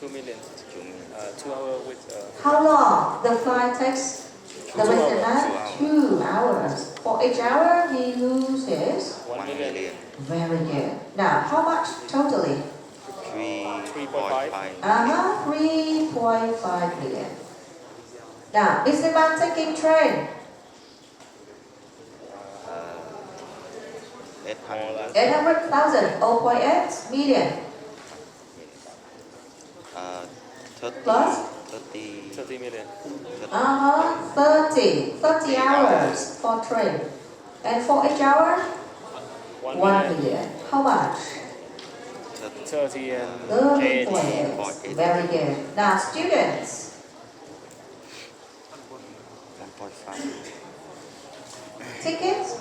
2 million. chu million. 2 hours with How long the flight takes? The 2 businessman? hours. 2 hours. For each hour, he loses. 1 1 million. million. Very good. Now, how much totally? 3.5. 3.5 million. Now, businessman taking train. 800. 800,000, 0.8 million. 30. Plus? 30. 30 million. 30 hours for train. And for each hour, 1 1 million. million. How much? 30 and 30.8. Very good. Now, students. 1.5. Tickets?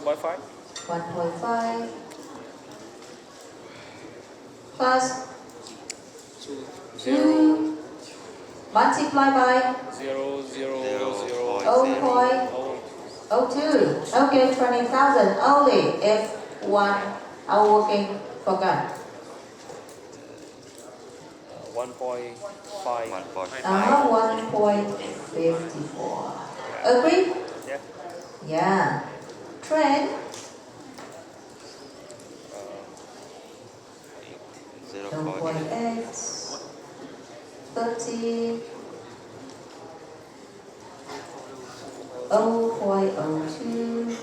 1.5. 1.5 plus 2 multiplied by 0, 0, 0, 0.02. Okay, 20,000 only if 1 hour working forgot. 1.5. 1.5. 1.54. Agree? Yeah. Yeah. Trend 0.8. 0.8, 30, 0.02,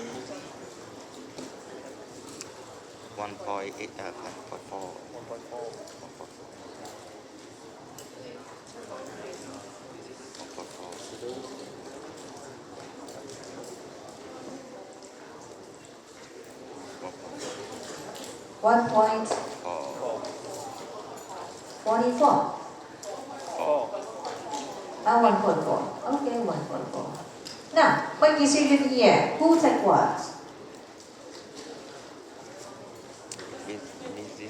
1.8. 1.4. 1.44. 4. 1.4. Okay, 1.4. Now, make decision here. Who take what?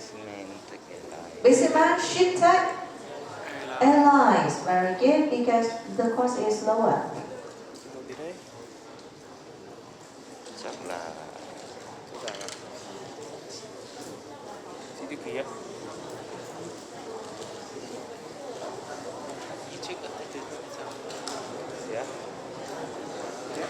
businessman take airline. Businessman should take airlines. Very good, because the cost is lower. Đâu tí đấy? Chắc là Rõ ràng à? Chị tiêu ký á? đi trước ở Thái Tư sao? Thế á? Thế á?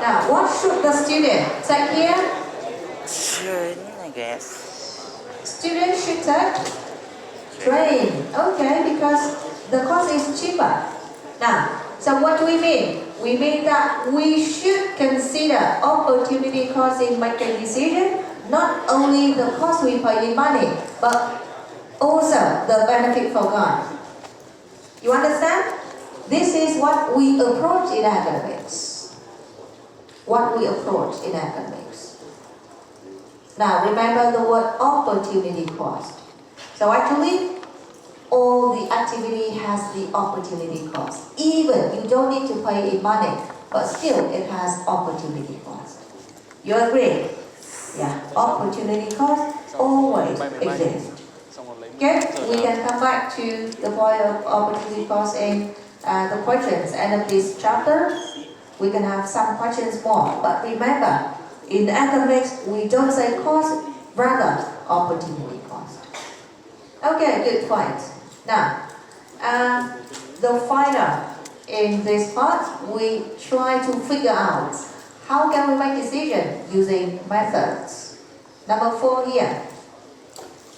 Now, what should the student take here? Train, I guess. Student should take train. Okay, because the cost is cheaper. Now, so what do we mean? We mean that we should consider opportunity cost in making decision, not only the cost we pay in money, but also the benefit for God. You understand? This is what we approach in academics. What we approach in academics. Now remember the word opportunity cost. So actually, all the activity has the opportunity cost. Even you don't need to pay in money, but still it has opportunity cost. You agree? Yeah, opportunity cost always exists. Xong rồi lấy Okay, giờ we nào? can come back to the point of opportunity cost in the questions end of this chapter. We can have some questions more, but remember, in academics, we don't say cost, rather opportunity cost. Okay, good point. Now, the final in this part, we try to figure out how can we make decision using methods. Number 4 here.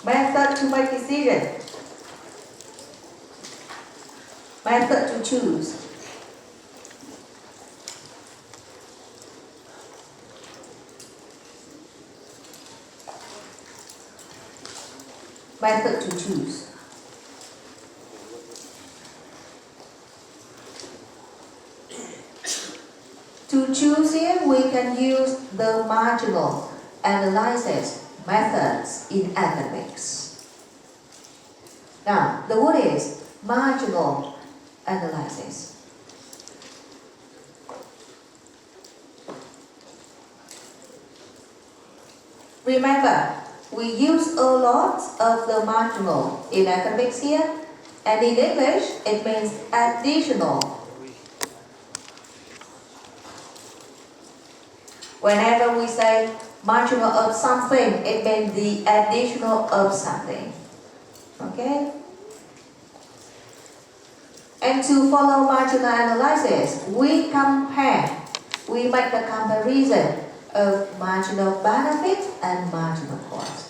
Method to make decision. Method to choose. Method to choose. To choose here, we can use the marginal analysis methods in academics. Now, the word is marginal analysis. Remember, we use a lot of the marginal in academics here, and in English, it means additional. Whenever we say marginal of something, it means the additional of something. Okay? And to follow marginal analysis, we make the comparison of marginal benefit and marginal cost.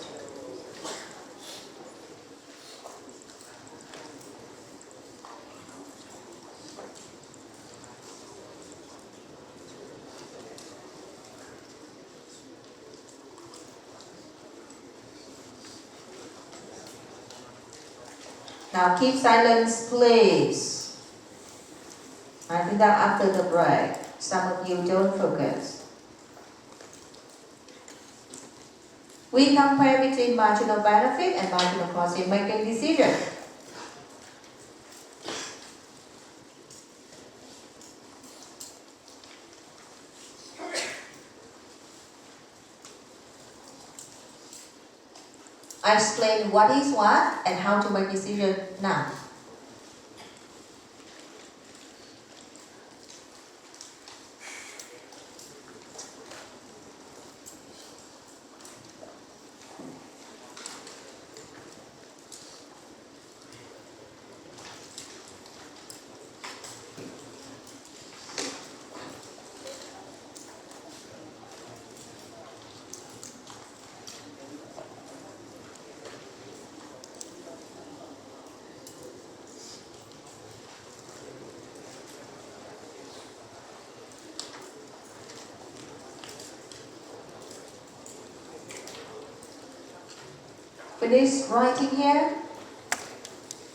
Now keep silence, please. I think that after the break, some of you don't focus. We compare between marginal benefit and marginal cost in making decisions. I explain what is what and how to make decision now. Finish writing here?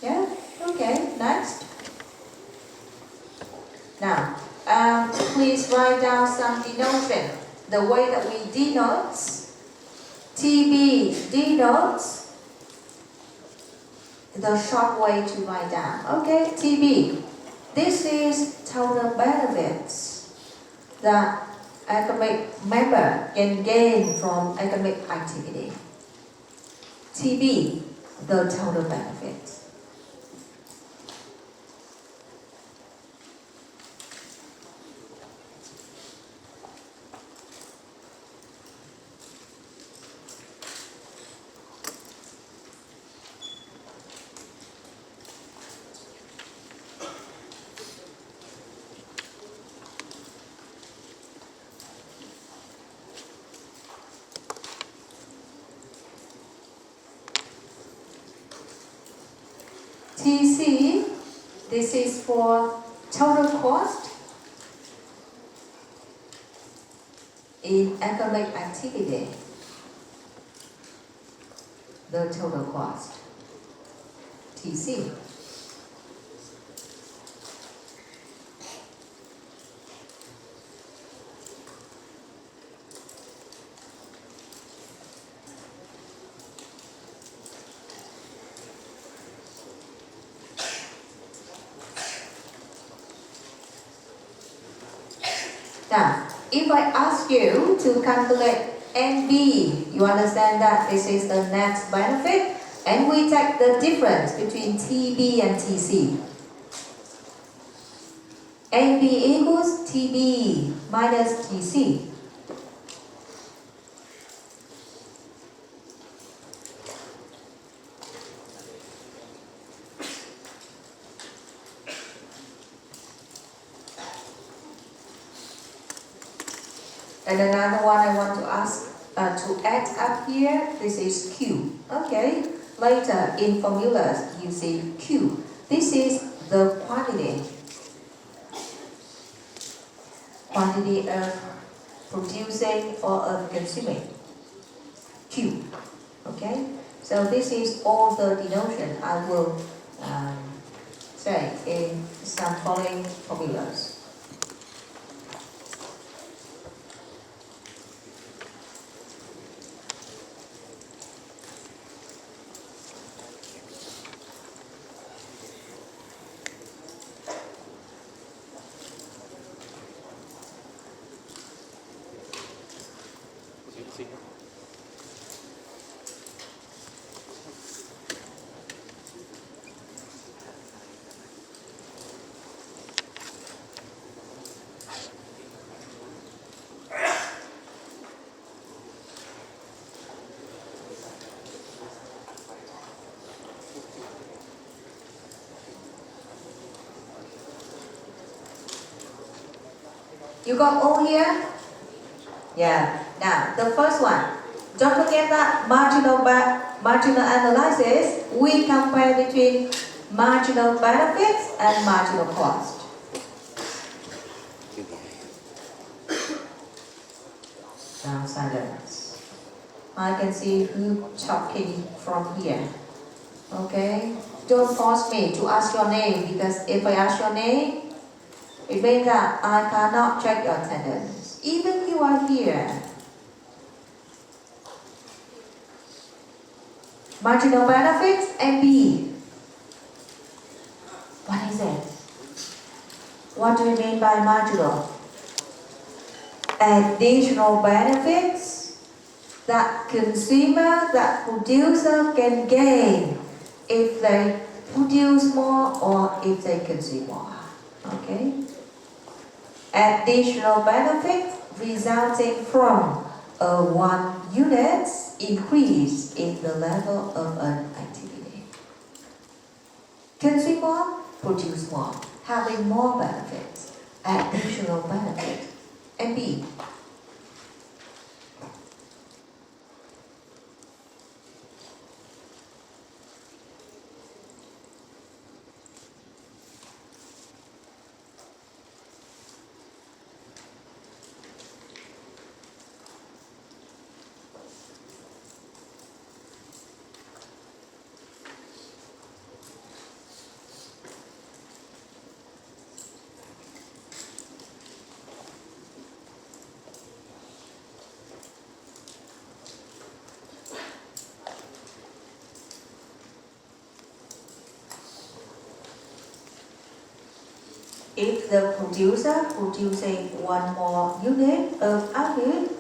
Yeah? Okay, next. Now, please please write down some denotation. The way that we denote, TB denotes the short way to write down. Okay, TB. This is total benefits that academic member can gain from academic activity. TB, the total benefits. TC, this is for total cost in academic activity. The total cost, TC. Now, if I ask you to calculate NB, you understand that this is the net benefit, and we take the difference between TB and TC. NB equals TB minus TC. And another one I want to ask to add up here, this is Q. Okay, later in formulas you see Q. This is the quantity of producing or of consuming. Q. Okay, so this is all the denotation I will say in some following formulas. Xin. You got all here? Yeah. Now, the first one. Don't forget that marginal analysis, we compare between marginal benefits and marginal cost. Now, silence. I can see who talking from here. Okay? Don't force me to ask your name, because if I ask your name, it means that I cannot check your attendance. Even you are here. Marginal benefits and B. What is it? What do you mean by marginal? Additional benefits that consumer, that producer can gain if they produce more or if they consume more. Okay? Additional benefits resulting from a 1 unit increase in the level of an activity. Consume more, produce more, having more benefits, additional benefit. And B. if the producer producing one more unit of output,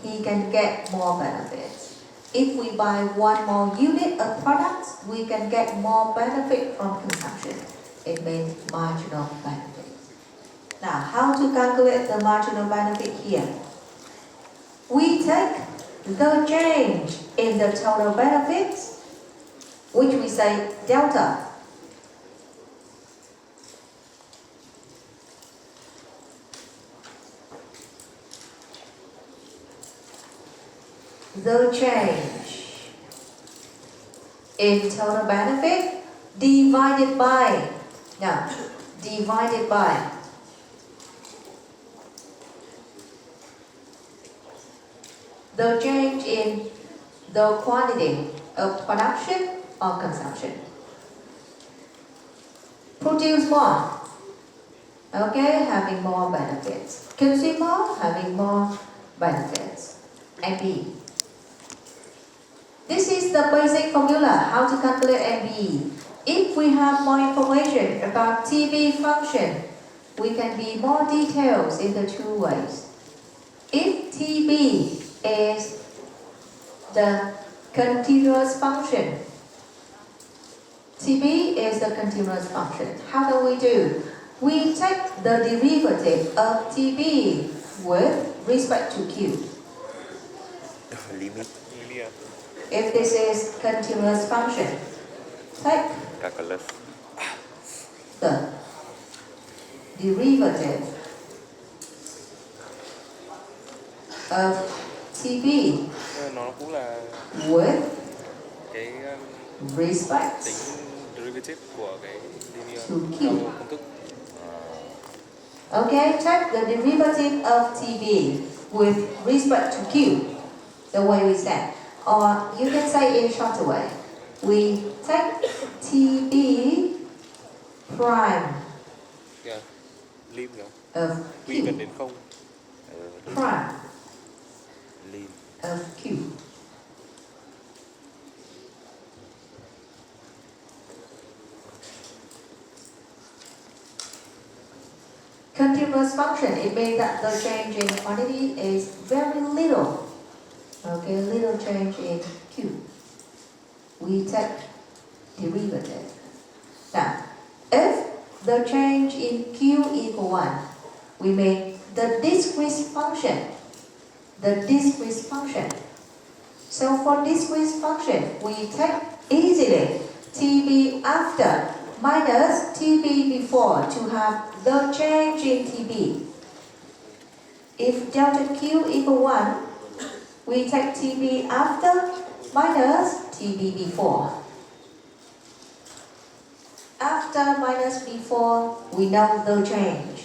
he can get more benefits. If we buy one more unit of products, we can get more benefit from consumption. It means marginal benefit. Now, how to calculate the marginal benefit here? We take the change in the total benefits, which we say delta. The change in total benefit divided by the change in the quantity of production or consumption. Produce more, okay, having more benefits. Consume more, having more benefits. NB. This is the basic formula, how to calculate NB. If we have more information about TB function, we can be more details in the two ways. If TB is the continuous function, TB is the continuous function. How do we do? We take the derivative of TB with respect to Q. Limit. Linear. If this is continuous function, take Calculus. the derivative of TB Nó cũng là with cái respect tính derivative của cái linear to Q. theo công thức. Okay, take the derivative of TB with respect to Q, the way we said. Or you can say in shorter way, we take TB prime Yeah. Lim nhỉ? of Quy Q, gần đến 0. prime Lim. of Q. Continuous function, it means that the change in quantity is very little. Okay, little change in Q. We take derivative. Now, if the change in Q equal 1, we make the discrete function. So for discrete function, we take easily TB after minus TB before to have the change in TB. If delta Q equal 1, we take TB after minus TB before. After minus before, we know the change.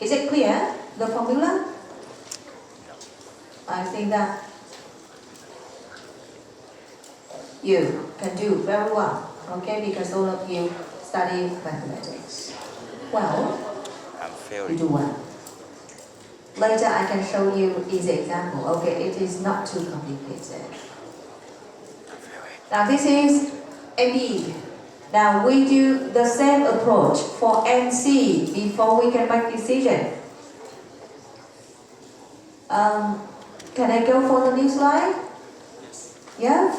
Is it clear, the formula? I think that you can do very well, okay, because all of you study mathematics. Well, I'm you failing. do well. Later I can show you easy example, okay, it is not too complicated. I'm failing. Now this is MB. Now we do the same approach for MC before we can make decision. Can I go for the new slide? Yes. Yeah?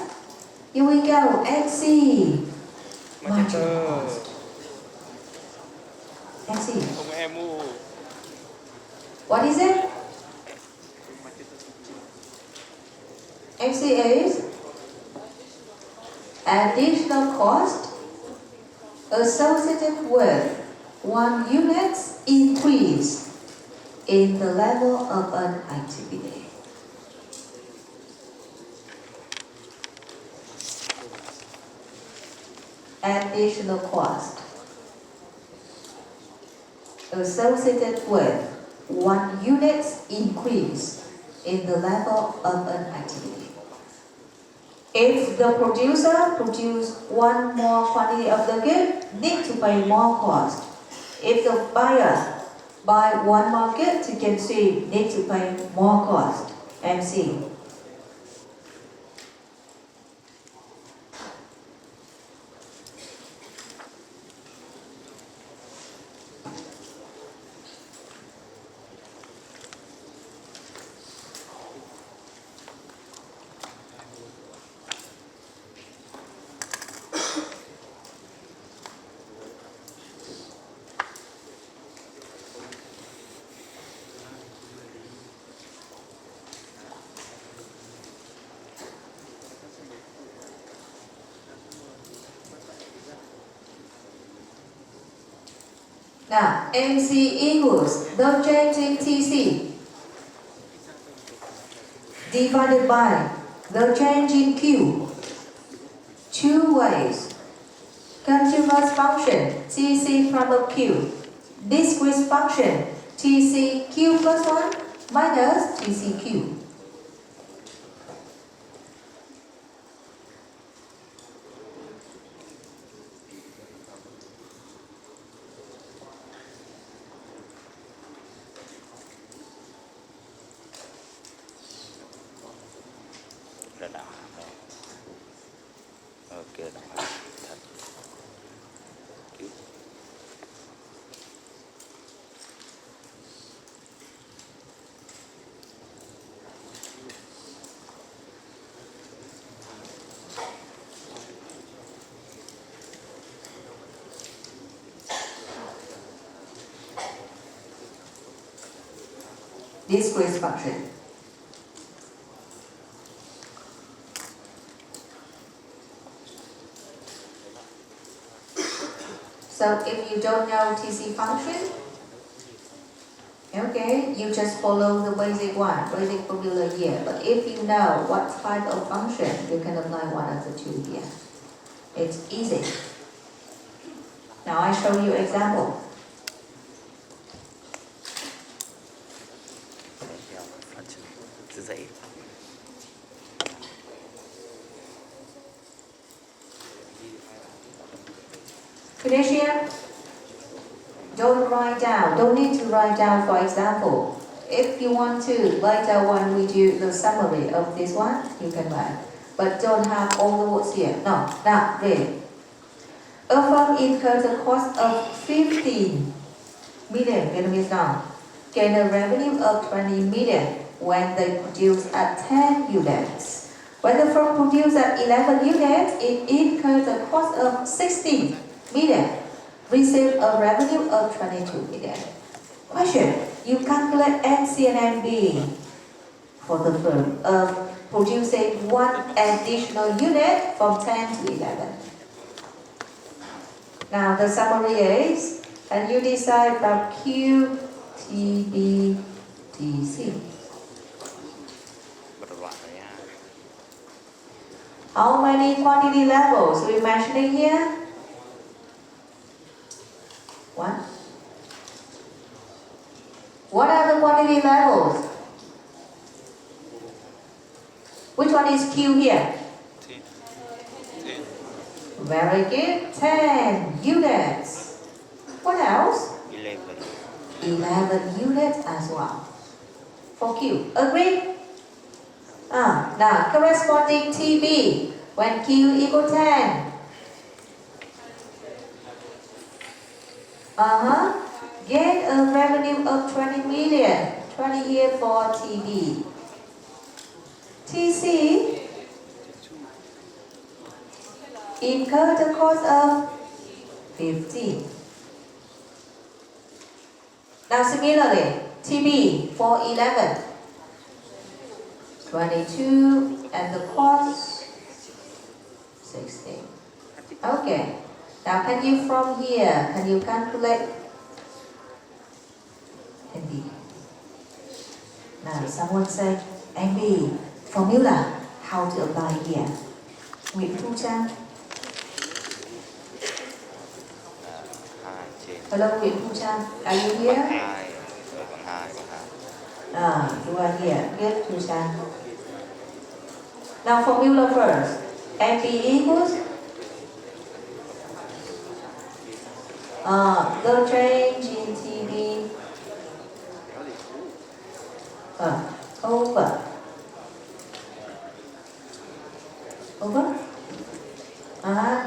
Here we go, MC. Marketer. MC. Không em mua. What is it? MC is additional cost associated with 1 unit increase in the level of an activity. Additional cost associated with 1 unit increase in the level of an activity. If the producer produce 1 more quantity of the good, need to pay more cost. If the buyer buy 1 more good to consume, need to pay more cost. MC. Now, MC equals the change in TC divided by the change in Q. 2 ways. Continuous function TC prime of Q. Discrete function TC Q plus 1 minus TCQ. Đã đảo hàm này. Ok, đảo hàm thật. Cứu. Discrete function. So if you don't know TC function, okay, you just follow the basic formula here. But if you know what type of function, you can apply one of the 2 here. It's easy. Now I show you example. Theo phát triển rất dễ. Finish here? Don't write down. Don't need to write down for example. If you want to, later when we do the summary of this one, you can write. But don't have all the words here. No. Now, read. A firm incurs a cost of 15 million Vietnamese đồng, gain a revenue of 20 million when they produce at 10 units. When the firm produces at 11 units, it incurs a cost of 16 million, receive a revenue of 22 million. Question: you calculate MC and MB for the firm of producing 1 additional unit from 10 to 11. Now the summary is, and you decide from Q, T, B, T, C. Bắt đầu loạn rồi nha. How many quantity levels we mentioning here? 1. What are the quantity levels? Which one is Q here? Very good. 10 units. What else? 11. 11 units as well. For Q. Agree? Now corresponding TB. When Q equal 10. Get a revenue of 20 million, 20 here for TB. TC, incur the cost of 15. Now similarly, TB for 11, 22, and the cost 16. Okay. Now can you from here, can you calculate MB? Now someone said MB formula, how to apply here? Nguyễn Thu Trang. 2 trên Hello Nguyễn Thu Trang, are you here? 2 rồi còn 2 You are here. Good, Thu Trang. Now formula first. MB equals the change in TB over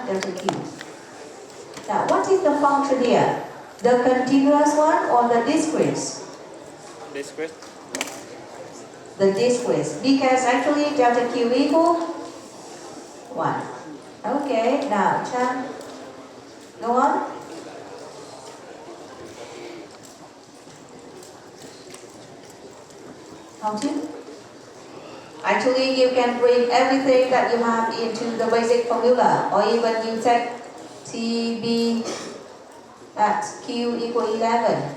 delta Q. Now what is the function here? The continuous one or the discrete? Discrete. The discrete, because actually delta Q equal 1. Okay, now Chan, go on. How to? Actually, you can bring everything that you have into the basic formula, or even you take TB at Q equal 11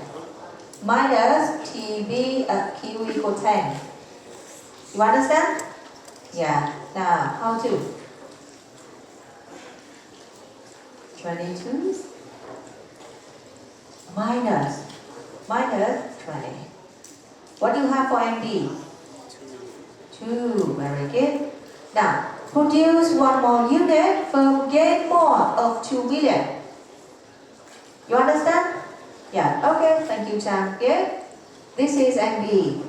minus TB at Q equal 10. You understand? Yeah. Now, how to? 22 minus 20. What do you have for MB? 2. Very good. Now, produce one more unit for gain more of 2 million. You understand? Yeah. Okay. Thank you, Chan. Good. This is MB.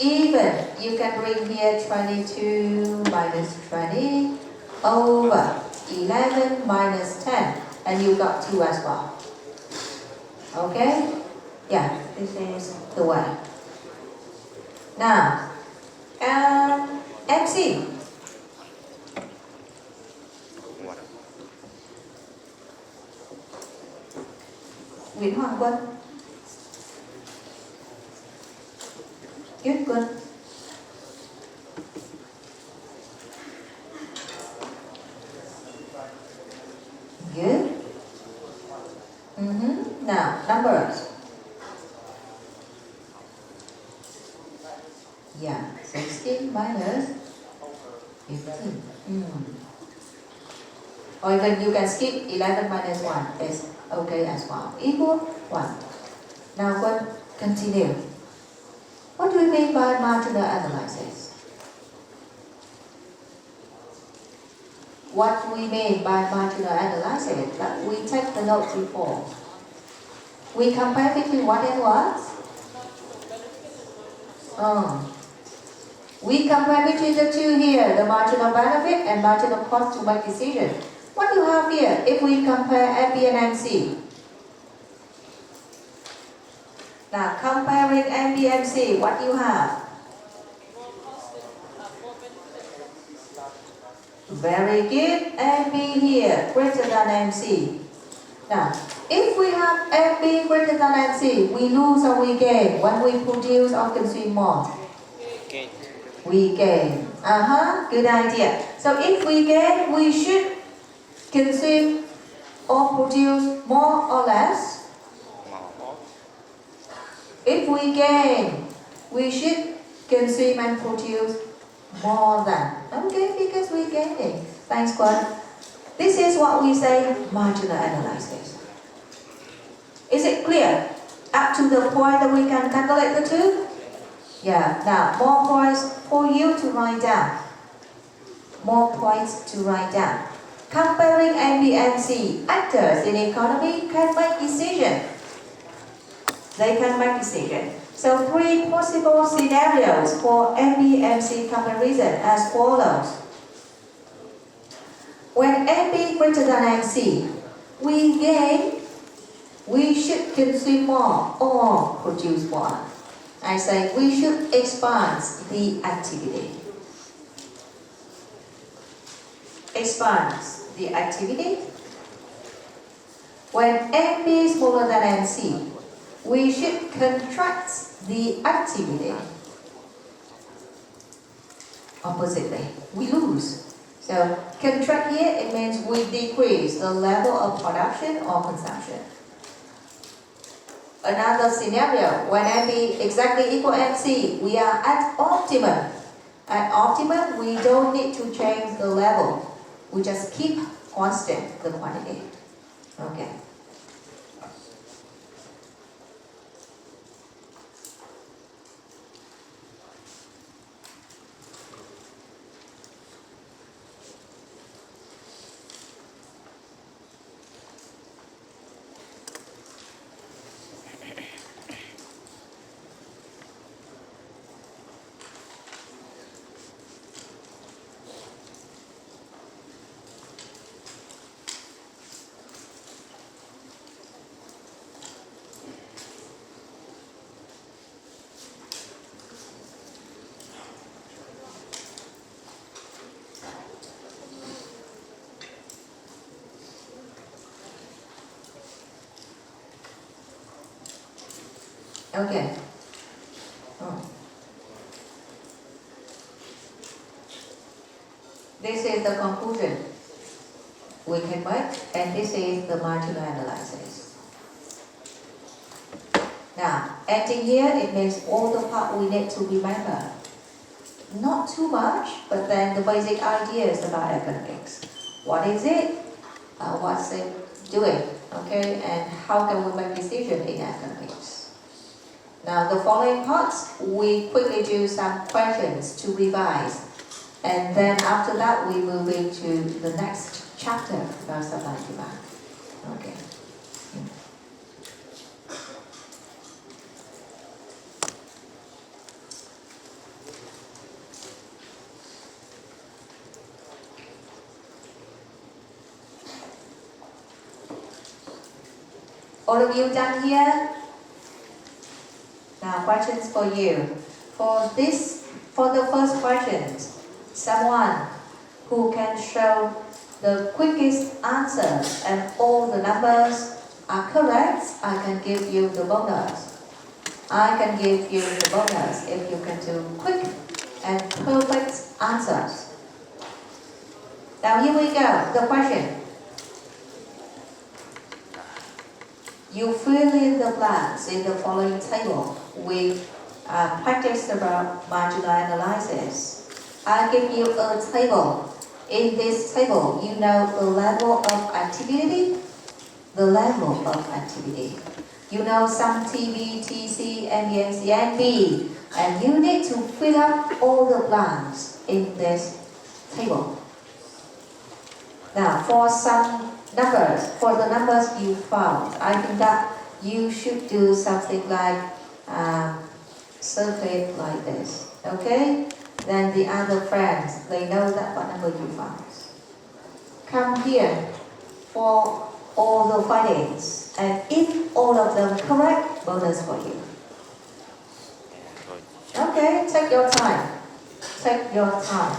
Even you can bring here 22 minus 20 over 11 minus 10, and you got 2 as well. Okay? Yeah, this is the way. Now, MC. Nguyễn Hoàng Quân. Yết Quân. Good. Now, numbers. Yeah, 16 minus 15. Or even you can skip 11 minus 1. It's okay as well. Equal 1. Now, what? Continue. What do we mean by marginal analysis? What we mean by marginal analysis? That we take the notes before. We compare between what and what? We compare between the two here, the marginal benefit and marginal cost to make decision. What do you have here if we compare MB and MC? Now comparing MB and MC, what do you have? Very good. MB here greater than MC. Now, if we have MB greater than MC, we lose or we gain when we produce or consume more? Gain. We gain. Good idea. So if we gain, we should consume or produce more or less? More. If we gain, we should consume and produce more than. Okay, because we're gaining. Thanks, Quan. This is what we say marginal analysis. Is it clear? Up to the point that we can calculate the two? Yeah, now more points for you to write down. More points to write down. Comparing A, B, and C, actors in economy can make decision. They can make decision. So 3 possible scenarios for MB-MC comparison as follows. When MB greater than MC, we should consume more or produce more. I say we should expand the activity. Expand the activity. When MB is smaller than MC, we should contract the activity. Oppositely, we lose. So contract here, it means we decrease the level of production or consumption. Another scenario, when MB exactly equal MC, we are at optimum. At optimum, we don't need to change the level. We just keep constant the quantity. Okay. Okay. This is the conclusion we can make, and this is the marginal analysis. Now, ending here, it means all the part we need to remember. Not too much, but then the basic ideas about economics. What is it? What's it doing? Okay, and how can we make decisions in economics? Now, the following parts, we quickly do some questions to revise. And then after that, we move into the next chapter about supply and demand. Okay. All of you done here? Now, questions for you. For the first questions, someone who can show the quickest answers and all the numbers are correct, I can give you the bonus. I can give you the bonus if you can do quick and perfect answers. Now here we go, the question. You fill in the blanks in the following table. We practice about marginal analysis. I give you a table. In this table, you know the level of activity, You know some TB, TC, MBMC, NB, and you need to fill up all the blanks in this table. Now, for the numbers you found, I think that you should do something like circulate like this, okay? Then the other friends, they know that what number you found. Come here for all the findings, and if all of them correct, bonus for you. Okay, take your time. Take your time.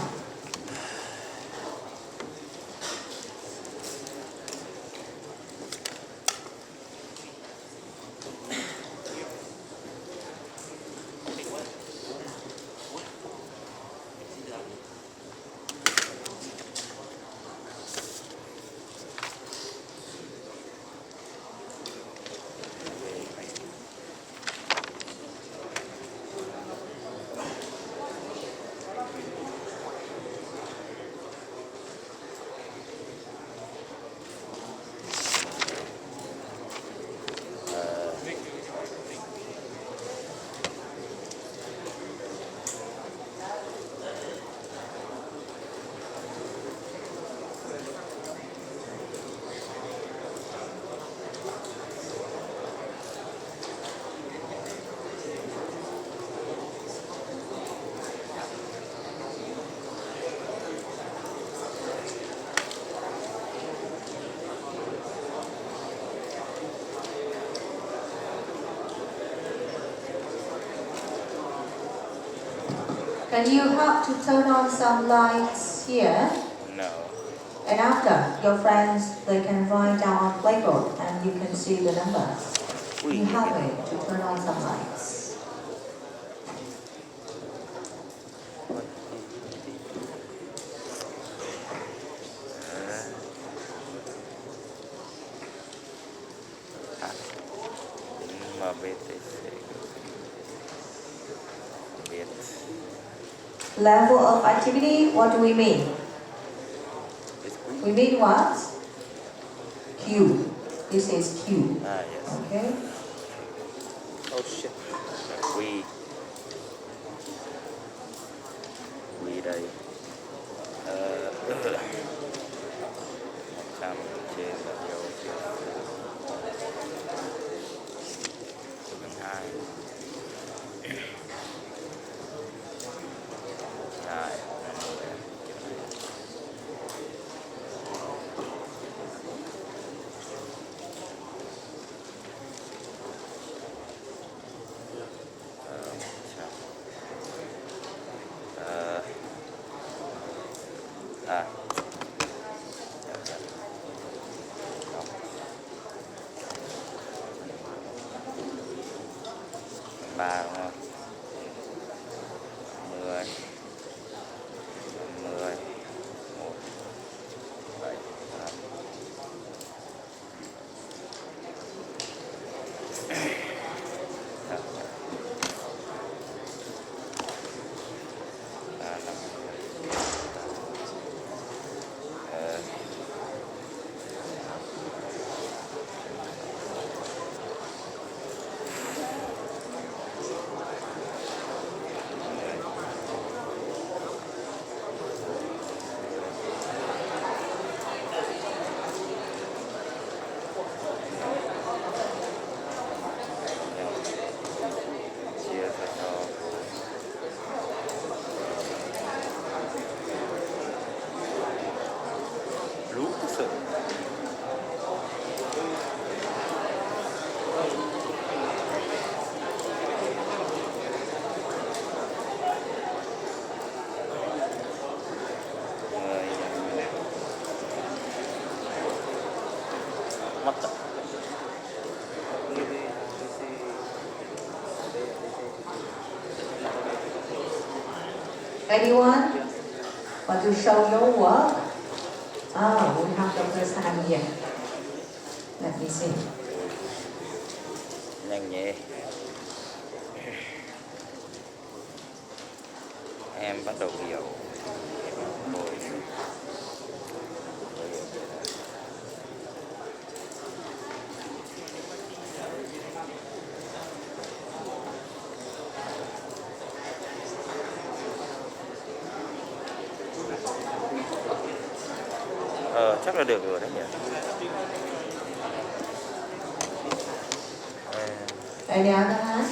Can you help to turn on some lights here? No. And after, your friends, they can write down on blackboard and you can see the numbers. Ui, You help me to turn on some lights. MBTC Việt. Level of activity, what do we mean? We mean what? Q. This is Q. Yes. Okay? Oh shit. Quy đây. 100 trên là dấu chia bằng 2. Ba đúng không? 10 10 1 7 chia ra cho lũ thực sự. Mất rồi. Anyone want to show your work? Oh, we have the first time here. Let me see. Nhanh nhỉ. Em bắt đầu hiểu rồi. Chắc là được rồi đấy nhỉ. Any other hand?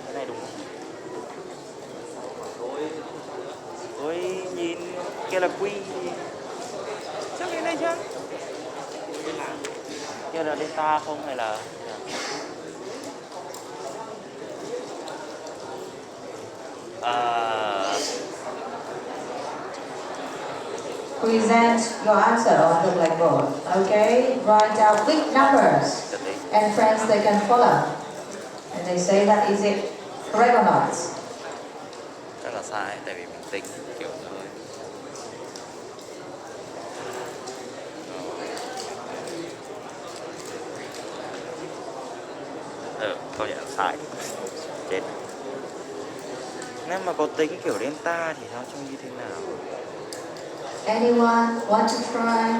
Cái này đúng không? Tôi nhìn kia là quy thì chắc cái này chứ. Kia là delta không hay là Present your answer on the blackboard. Okay? Write down big numbers. And friends, they can follow. And they say that is it correct or not? Chắc là sai tại vì mình tính kiểu thôi. Công nhận là sai. Chết. Nếu mà có tính kiểu delta thì nó trông như thế nào? Anyone want to try?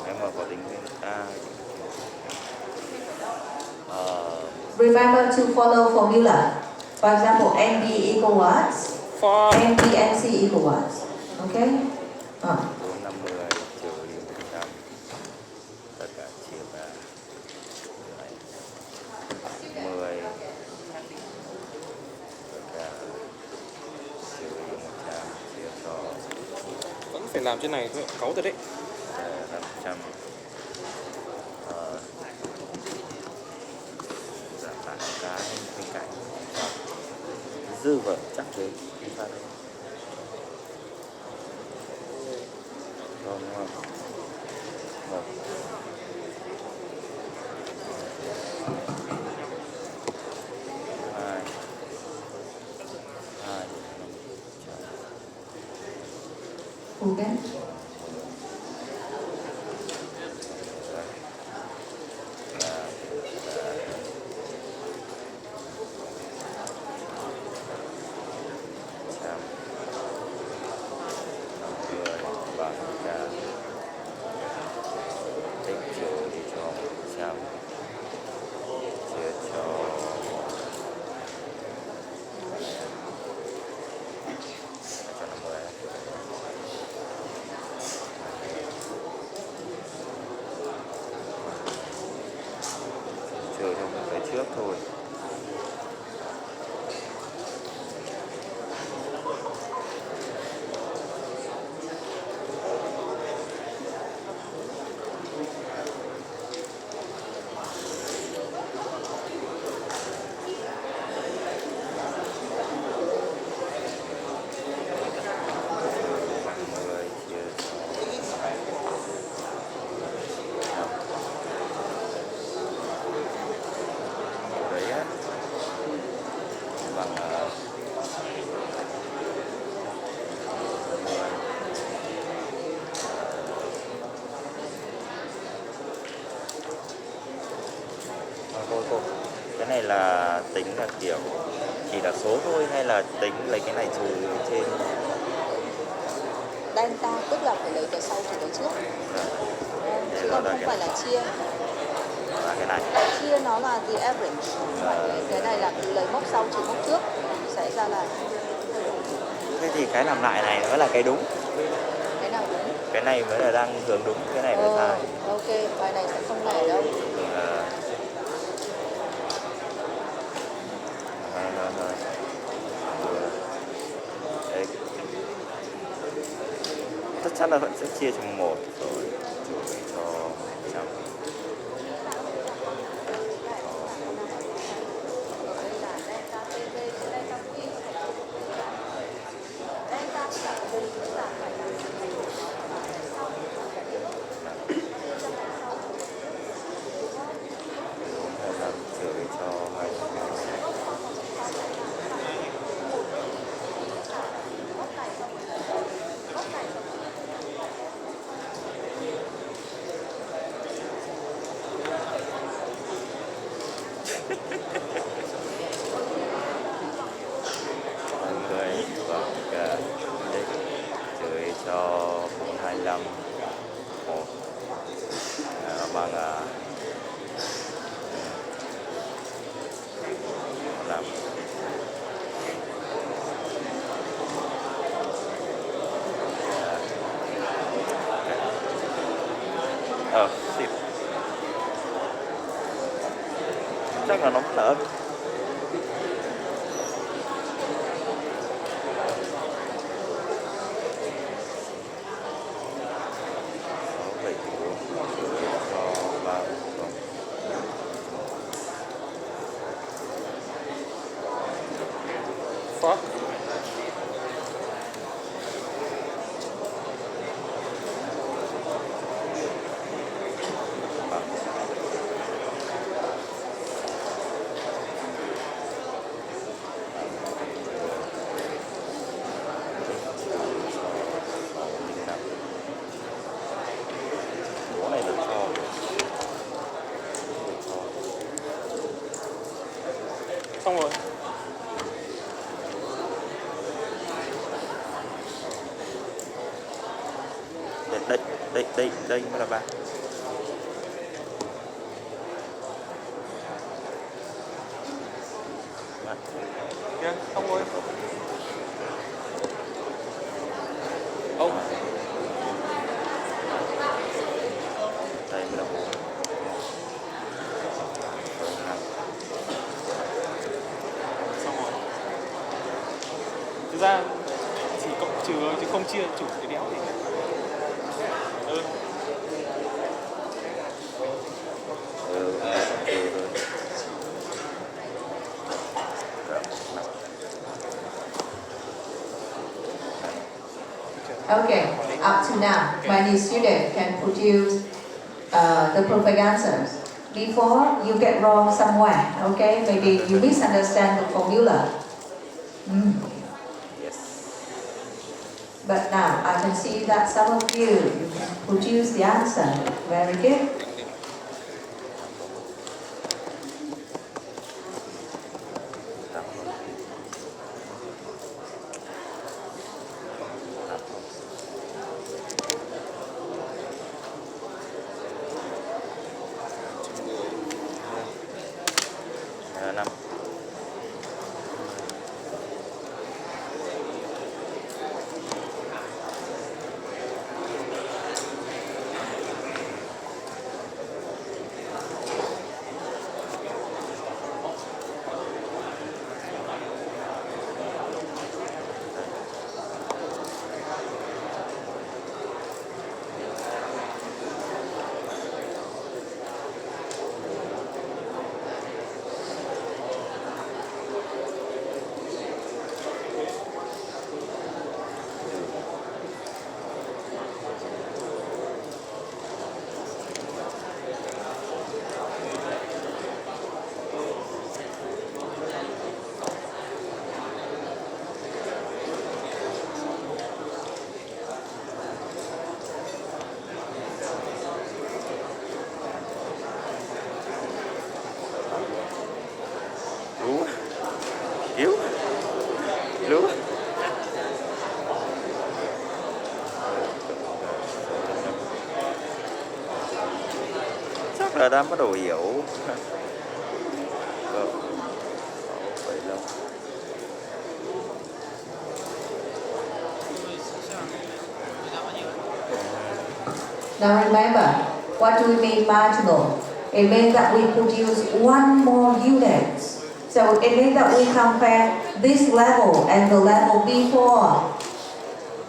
Nếu mà có tính delta Remember to follow formula. For example, NB equal what? NB NC equal what? Okay? 450 trừ đi 100. Tất cả chia ra 10. Tất cả trừ đi 100 chia cho vẫn phải làm trên này thôi, cáu thật đấy. 5 100 giảm lại cái bên cạnh dư vợ chắc thế pha đây rồi đúng không? Một hai hai Okay. trừ trong cái trước thôi. Thôi cô, cái này là tính là kiểu chỉ là số thôi hay là tính lấy cái này trừ trên? Delta tức là phải lấy cái sau trừ cái trước. Chứ còn không phải là chia. Là cái này. Chia nó là the average. Cái này là cứ lấy mốc sau trừ mốc trước sẽ ra là. Thế thì cái làm lại này mới là cái đúng. Cái nào đúng? Cái này mới là đang hướng đúng, cái này mới sai. Ok, bài này sẽ không lẻ đâu. Đấy. Chắc chắn là vẫn sẽ chia cho 1 rồi trừ cho 100. Trừ cho 2. Người và cả trừ cho 425 1 bằng 5. Xịt. Chắc là nó vẫn là âm. Fuck. Đố này được cho. Xong rồi. Đây mới là 3. Kìa, xong rồi. Ông. Đây mới là 4. Xong rồi. Thực ra chỉ cộng trừ chứ không chia chủ cái đéo gì. Okay, up to now, many students can produce the perfect answers. Before you get wrong somewhere, okay? Maybe you misunderstand the formula. Yes. But now I can see that some of you can produce the answer. Very good. Năm. Lúa. Hiếu. Lúa. Chắc là đang bắt đầu hiểu. Vậy đâu. Now remember, what do we mean marginal? It means that we produce one more unit. So it means that we compare this level and the level before,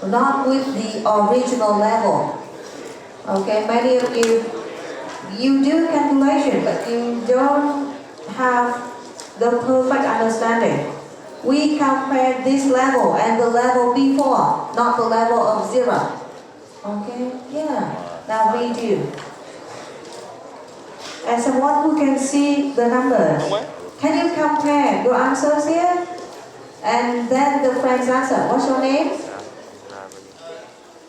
not with the original level. Okay, many of you do calculation, but you don't have the perfect understanding. We compare this level and the level before, not the level of 0. Okay, yeah, now we do. And someone who can see the numbers, can you compare your answers here? And then the friend's answer. What's your name?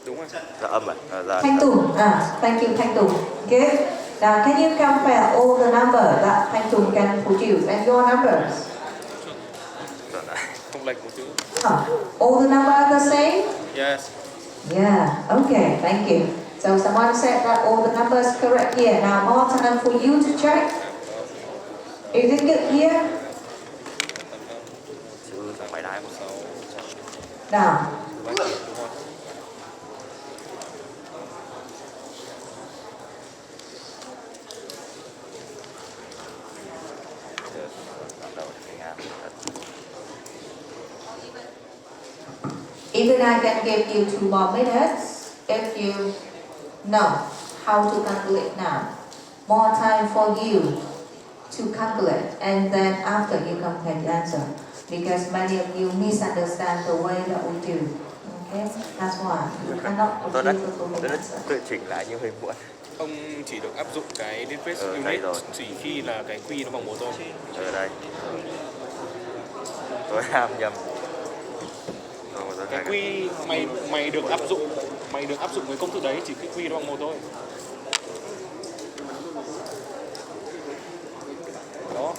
Đúng rồi. Dạ âm à? Dạ. Thanh Tùng. Thank you, Thanh Tùng. Good. Now, can you compare all the numbers that Thanh Tùng can produce and your numbers? Không lệch một chữ. All the numbers are the same? Yes. Yeah, okay, thank you. So someone said that all the numbers correct here. Now more time for you to check. Is it good here? Chữ thằng mày đái một sáu. Now, Đúng rồi. even I can give you 2 more minutes if you know how to calculate now. More time for you to calculate, and then after you compare the answer, because many of you misunderstand the way that we do. Okay, that's why you cannot Tôi produce the full đã answer. tự chỉnh lại như hơi muộn. Không chỉ được áp dụng cái Inverse Đây Unit rồi. chỉ khi là cái Q nó bằng 1 thôi. Ở đây. Tôi làm nhầm. Cái Q mày được áp dụng cái công thức đấy chỉ cái Q nó bằng 1 thôi. Đó.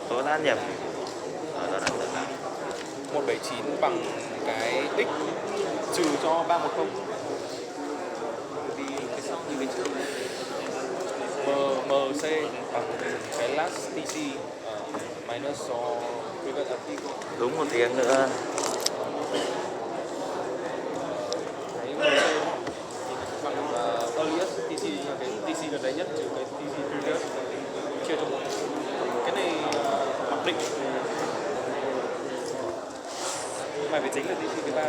Tôi đã nhầm. Tôi đã nhầm. 179 bằng cái x trừ cho 310. Vì cái sau như cái trước MC bằng cái last TC minus cho previous article. Đúng một tiếng nữa. Cái MC bằng earliest TC là cái TC gần đây nhất trừ cái TC previous chia cho 1. Cái này mặc định mày phải tính là TC thứ 3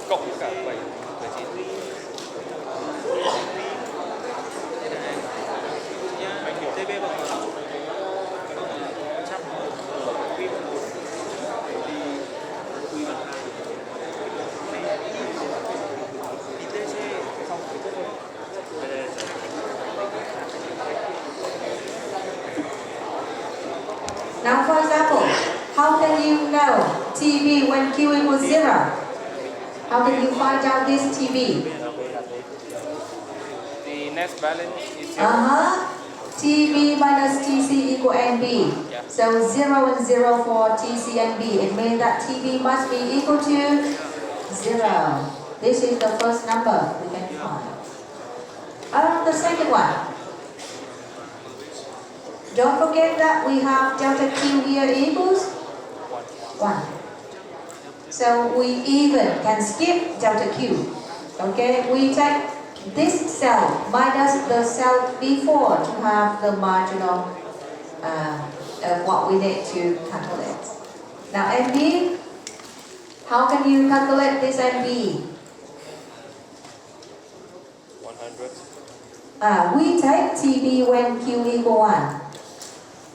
cộng với cả 7 9. Anh hiểu TB bằng 100 Q Now, for example, how can you know TB when Q equals 0? How can you find out this TB? The net balance is 0. TB minus TC equal NB. So 0 and 0 for TC and B. It means that TB must be equal to 0. This is the first number we can find. The second one. Don't forget that we have delta Q here equals 1. So we even can skip delta Q. Okay, we take this cell minus the cell before to have the marginal of what we need to calculate. Now NB, how can you calculate this NB? 100 We take TB when Q equal 1.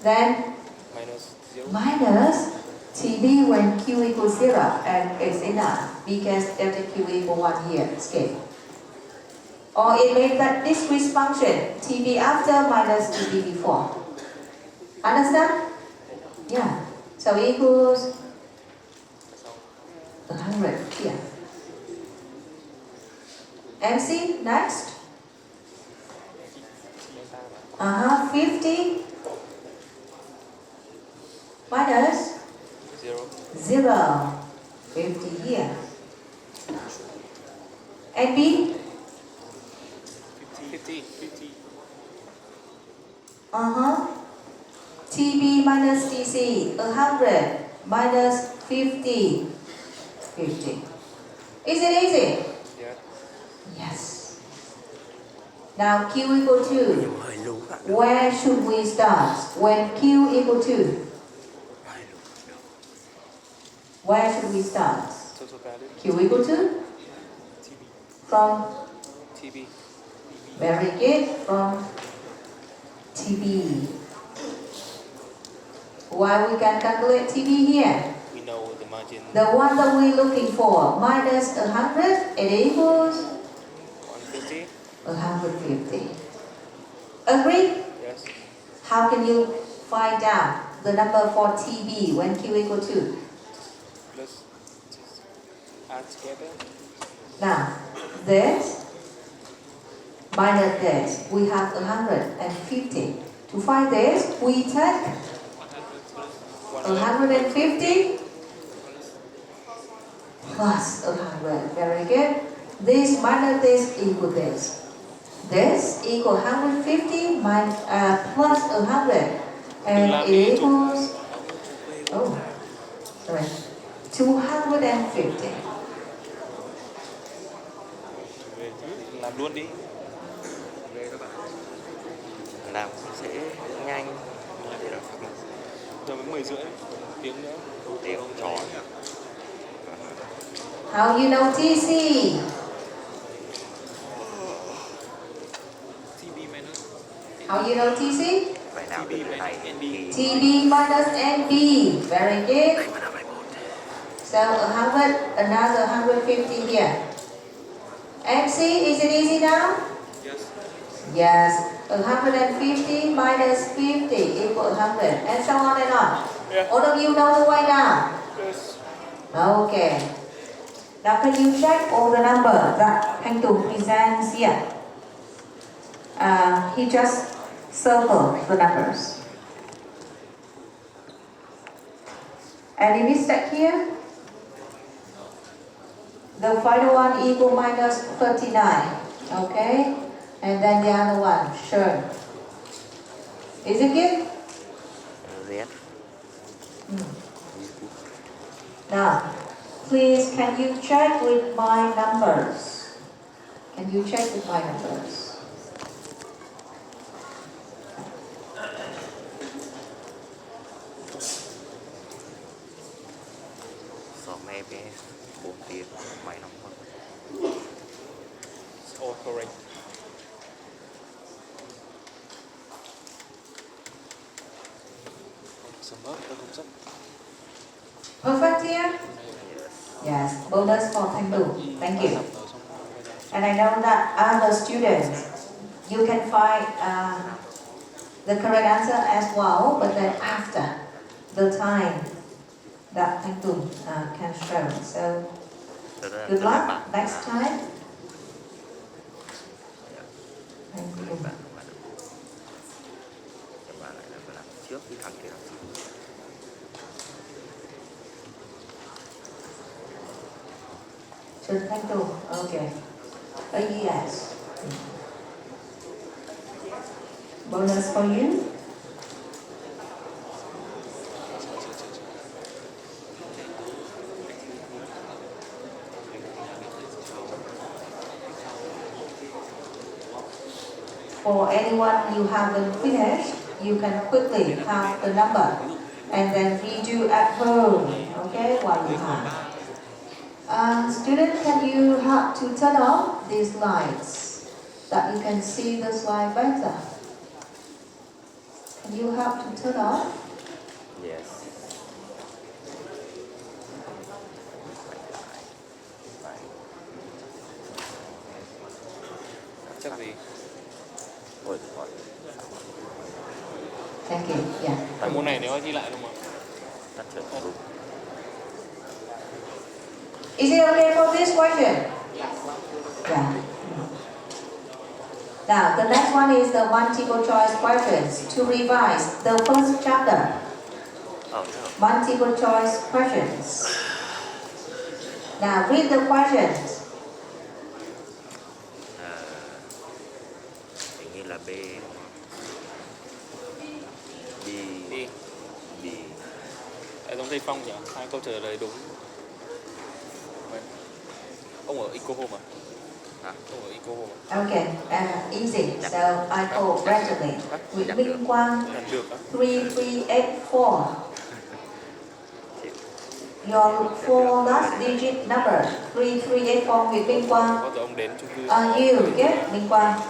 Then minus 0. minus TB when Q equals 0, and it's enough because delta Q equal 1 here, skip. Or it means that discrete function, TB after minus TB before. Understand? Yeah. So equals 100 here. MC, next. 50 minus 0. 50 here. And B? 50. TB minus TC, 100 minus 50. 50. Is it easy? Yeah. Yes. Now Q equal 2. Where should we start? When Q equal 2. Where should we start? Total value. Q equal 2? TB. From? TB. Very good. From TB. Why we can calculate TB here? We know the margin. The one that we're looking for, minus 100, it equals 150. 150. Agree? Yes. How can you find out the number for TB when Q equal 2? Plus just add together. Now, this minus this, we have 150. To find this, we take 150 plus 100. Very good. This minus this equal this. This equal 150 plus 100. And it equals, 250. Làm luôn đi. Làm sẽ nhanh để được Giờ mới 10 rưỡi. Tiếng nữa. tiếng tròn. How you know TC? TB minus. How you know TC? Vậy nào từ này thì TB minus NB. Very good. So 100, another 150 here. MC, is it easy now? Yes. Yes. 150 minus 50 equal 100, and so on and on. Yeah. All of you know the way now? Yes. Okay. Now can you check all the number that Thanh Tùng presents here? He just circled the numbers. Any mistake here? The final one equal minus 39. Okay? And then the other one, sure. Is it good? Z. Now, please, can you check with my numbers? Can you check with my numbers? So maybe 4 tiếng mấy năm hơn. It's all correct. Sum up the concept. Perfect here? Yes, bonus for Thanh Tùng. Thank you. And I know that other students, you can find the correct answer as well, but then after the time that Thanh Tùng can show. So Tôi đã good tôi làm luck bạn. next time. Thank Tôi you. làm bạn. Các bạn lại là phải làm trước cái thằng kia làm sau. Trần Thanh Tùng, okay. A yes. Bonus for you. For anyone you haven't finished, you can quickly count the number and then redo at home, okay, while you have. Student, can you help to turn off these lights that you can see the slide better? Can you help to turn off? Yes. Chắc gì? Ôi trời ơi. Thank you. Yeah. Tại môn này nếu anh thi lại không mà. Tắt trở đúng. Is it okay for this question? Yeah. Now, the next one is the multiple choice questions. To revise the first chapter, No. multiple choice questions. Now, read the questions. Hình như là B. B. B. B. Tại giống thầy Phong nhỉ? Hai câu trả lời đúng. Ông ở Eco Home à? Hả? Ông ở Eco Home à? Okay, easy. So I congratulate Nguyễn Minh Quang Làm được á. 3384. Your four last digit number 3384 Nguyễn Minh Quang. Bao giờ ông đến chung cư? You get Minh Quang.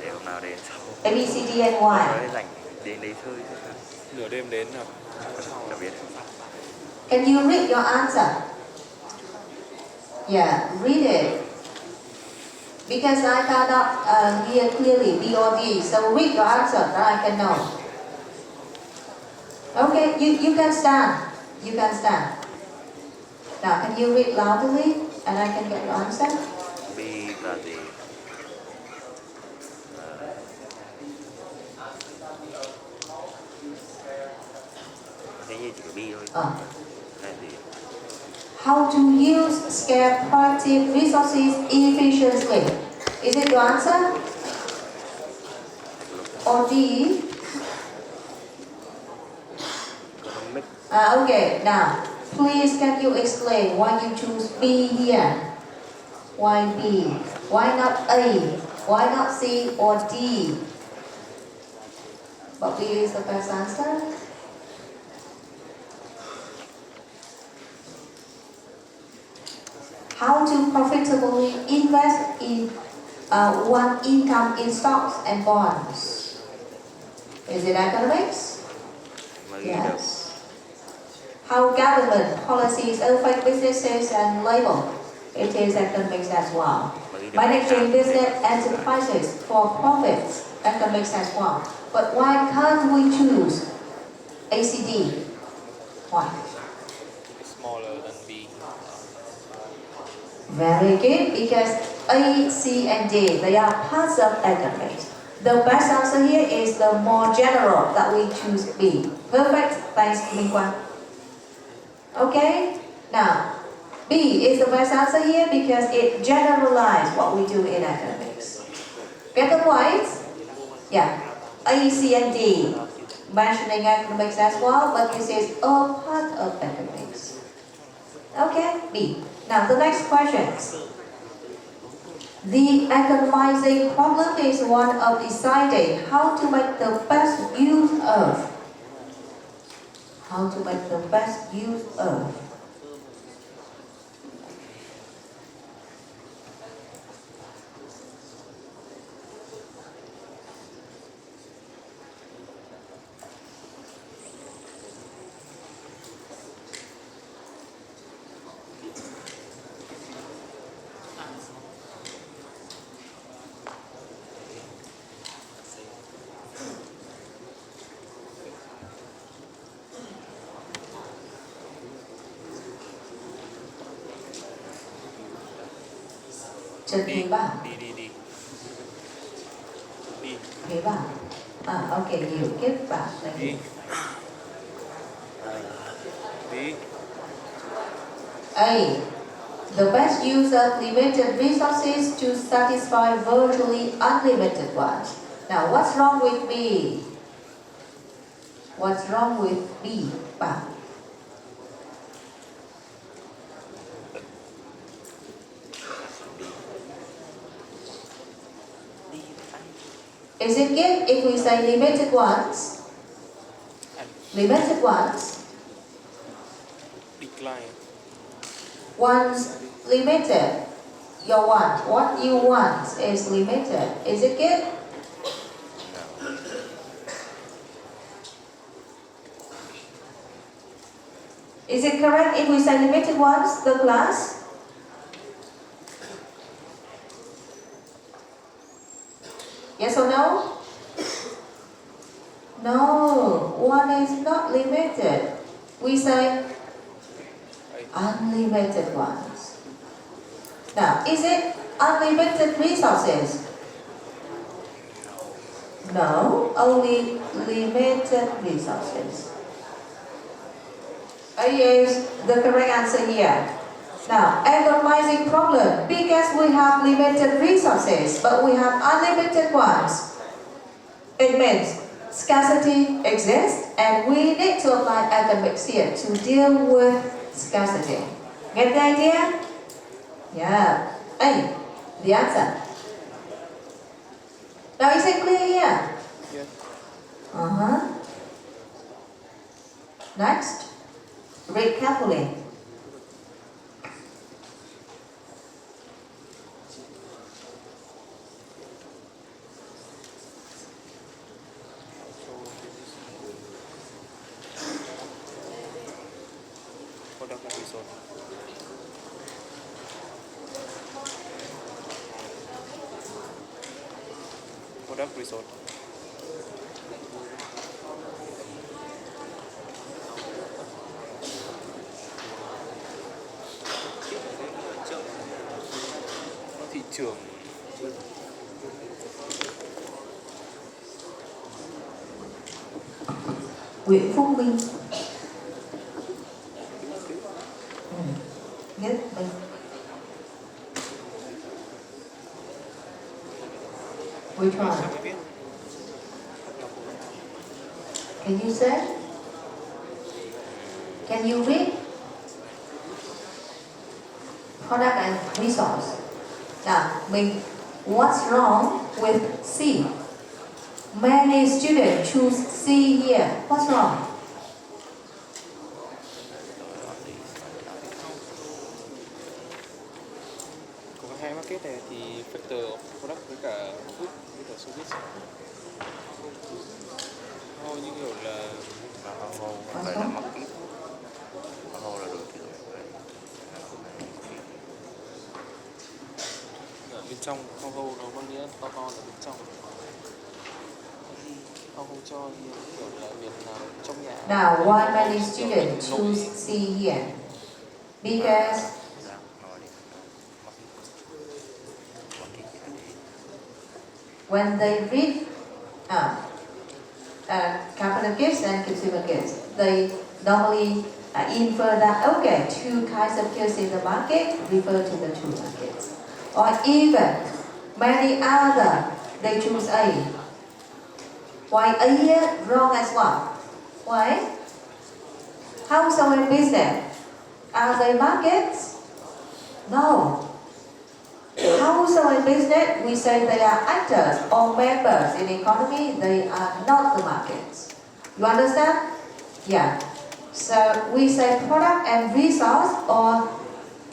Để hôm nào đến sau. A, B, C, D, and Y. Nói rảnh đến đấy chơi. Nửa đêm đến à? Chả biết. Can you read your answer? Yeah, read it. Because I cannot hear clearly B or D, so read your answer that I can know. Okay, you can stand. You can stand. Now, can you read loudly and I can get your answer? B là gì? Thế như chỉ có B thôi. Là gì? How to use scarce productive resources efficiently. Is it your answer? Or D? Economic. Okay, now, please can you explain why you choose B here? Why B? Why not A? Why not C or D? But B is the best answer. How to profitably invest in one income in stocks and bonds? Is it economics? Mà ghi được. Yes. How government policies affect businesses and labor? It is economics as well. Managing business enterprises for profits, economics as well. But why can't we choose ACD? Why? Smaller than B. Very good, because A, C, and D, they are parts of economics. The best answer here is the more general that we choose B. Perfect, thanks Minh Quang. Okay, now B is the best answer here because it generalizes what we do in academics. Get the points? Yeah, A, C, and D, mentioning academics as well, but this is a part of academics. Okay, B. Now the next question. The economizing problem is one of deciding how to make the best use of. How to make the best use of. Chữ đi đi ba. đi đi đi đi Đi ba. Okay, you give back. Thank you. đi đi A. The best use of limited resources to satisfy virtually unlimited ones. Now, what's wrong with B? What's wrong with B? Ba. Is it good if we say limited ones? Limited ones. decline One's limited. Your want. What you want is limited. Is it good? Is it correct if we say limited ones, the class? Yes or no? No, one is not limited. We say unlimited ones. Now, is it unlimited resources? No, only limited resources. A is the correct answer here. Now, economizing problem, because we have limited resources, but we have unlimited ones. It means scarcity exists, and we need to apply economics here to deal with scarcity. Get the idea? Yeah. A, the answer. Now, is it clear here? Yes. Next, read carefully. product and result product result thị trường Nguyễn Phúc Minh. Nhất Minh. Which one? Can you say? Can you read? Product and resource. Now, what's wrong with C? Many students choose C here. What's wrong? Có hai market này thì factor of product với cả food với cả service thôi như kiểu là không phải là market, là đối tượng ở bên trong kho hô nó có nghĩa to là bên trong kho hô cho thì kiểu là miền trong nhà. Now, why many students choose C here? Because when they read capital goods and consumer goods, they normally infer that, okay, two kinds of goods in the market refer to the two markets. Or even many other, they choose A. Why A here? Wrong as well. Why? Household and business, are they markets? No. Household and business, we say they are actors or members in the economy, they are not the markets. You understand? Yeah. So we say product and resource or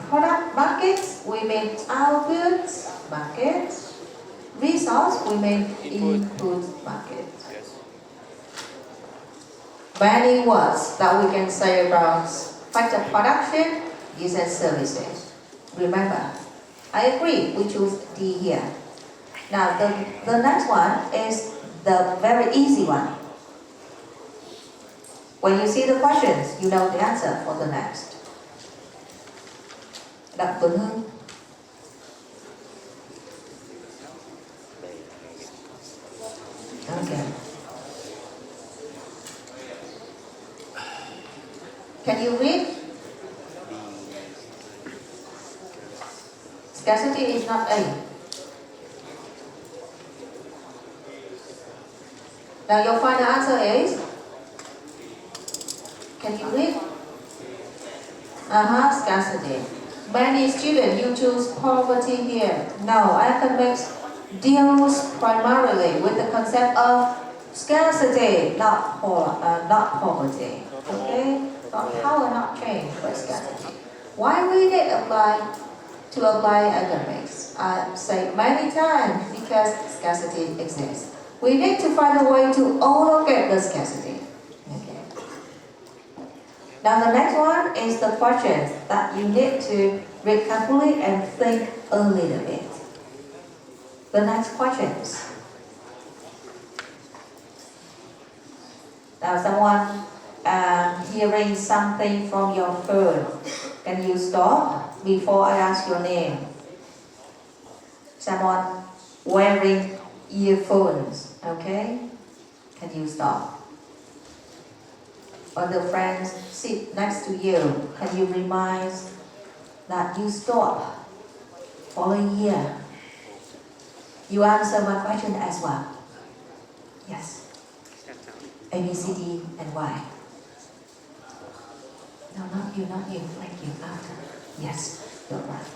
product markets, we mean outputs markets. Resource, we mean input markets. yes. Many words that we can say about factor production, goods and services. Remember, I agree, we choose D here. Now, the next one is the very easy one. When you see the questions, you know the answer for the next. Đặng Tuấn Hưng. Okay. Can you read? Scarcity is not A. Now your final answer is? Can you read? Scarcity. Many students, you choose poverty here. No, academics deals primarily with the concept of scarcity, not poverty. Okay? Not power, not change, but scarcity. Why we need to apply academics? I say many times because scarcity exists. We need to find a way to allocate the scarcity. Okay. Now the next one is the questions that you need to read carefully and think a little bit. The next questions. Now someone hearing something from your phone. Can you stop before I ask your name? Someone wearing earphones, okay? Can you stop? Or the friends sit next to you, can you remind that you stop for a year? You answer my question as well. Yes. A, B, C, D, and Y. No, not you, not you. Thank you. After. Yes, you're right.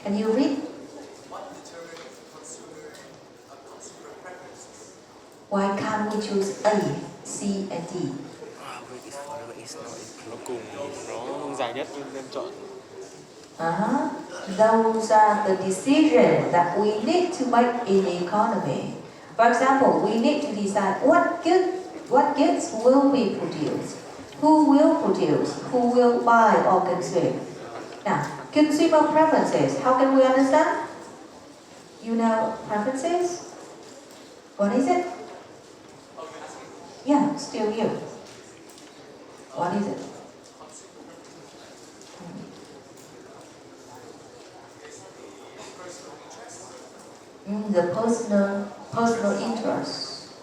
Can you read? Why can't we choose A, C, and D? Nó cùng nó dài nhất nên chọn. Those are the decisions that we need to make in the economy. For example, we need to decide what goods will be produced, who will produce, who will buy or consume. Now, consumer preferences, how can we understand? You know preferences? What is it? Yeah, still you. What is it? The personal interest.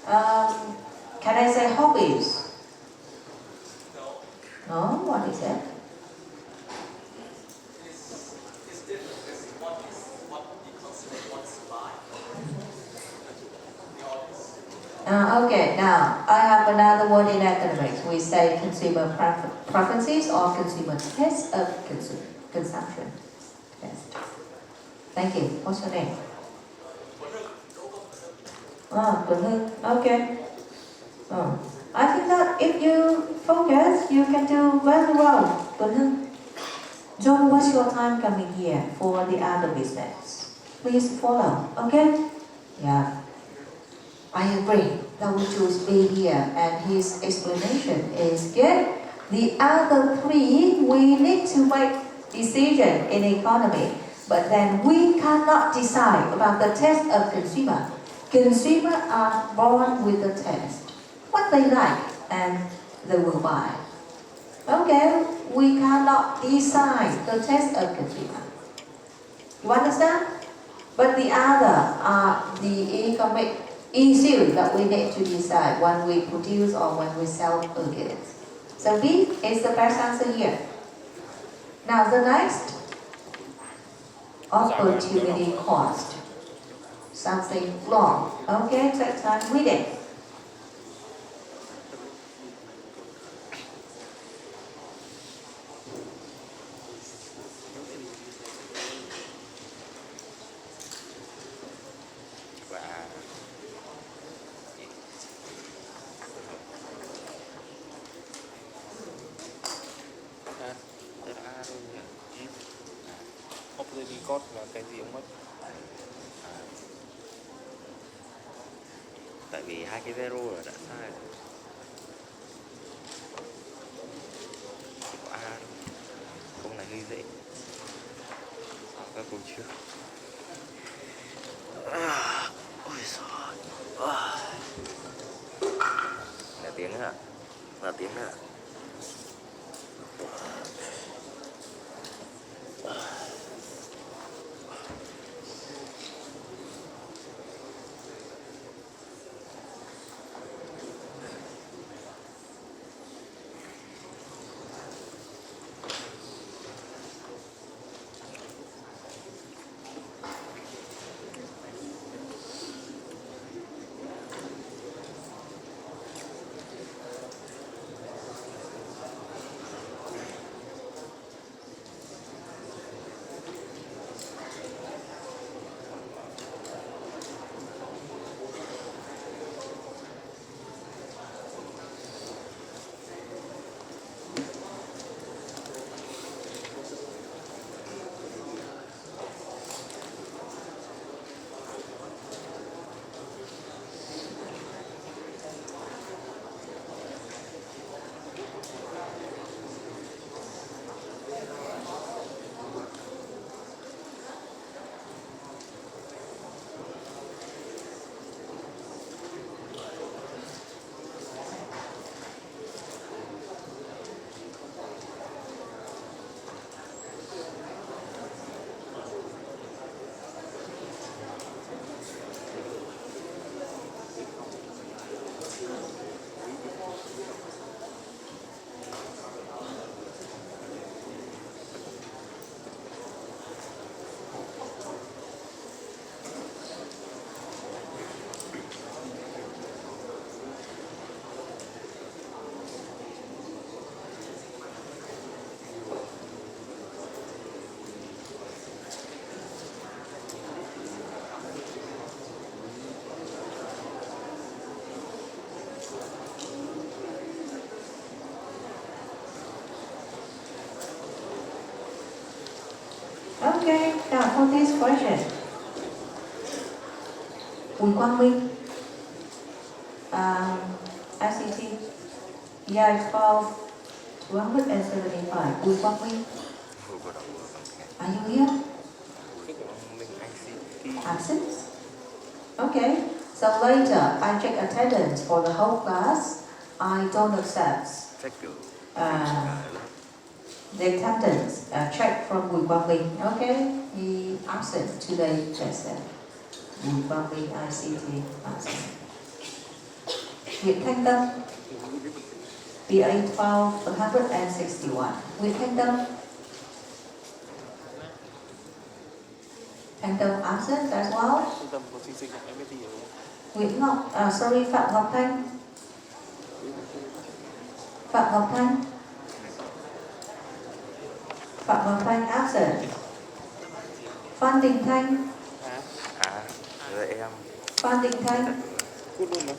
Can I say hobbies? No, what is it? Okay, now I have another word in academics. We say consumer preferences or consumer taste of consumption. Test. Thank you. What's your name? Okay. I think that if you focus, you can do very well. Don't waste your time coming here for the other business. Please follow, okay? Yeah. I agree that we choose B here, and his explanation is good. The other three, we need to make decision in economy, but then we cannot decide about the taste of consumer. Consumers are born with the taste, what they like, and they will buy. Okay, we cannot decide the taste of consumer. You understand? But the other are the economic issues that we need to decide when we produce or when we sell a goods. So B is the best answer here. Now the next, opportunity cost. Something long. Okay, take time, read it. Opportunity cost là cái gì ông mất? Tại vì hai cái zero là đã sai rồi. Chỉ có A thôi. Câu này hơi dễ. Các câu trước. Ôi giời. Là tiếng hả? Là tiếng hả? Okay, now for this question. Bùi Quang Minh, ICT, year 12, 275. Bùi Quang Minh, are you here? Absent? Okay, so later I check attendance for the whole class. I don't accept Check kiểu the attendance check from Bùi Quang Minh. Okay, he absent today. Just Bùi Quang Minh, ICT, absent. Nguyễn Thanh Tâm, BA 12, 161. Nguyễn Thanh Tâm. Thanh Tâm absent as well. Trung tâm của sinh học MIT đúng không? Nguyễn Ngọc, sorry, Phạm Ngọc Thanh. Phạm Ngọc Thanh. Phạm Ngọc Thanh absent. Phan Đình Thanh. rồi em Phan Đình Thanh Cút luôn mà.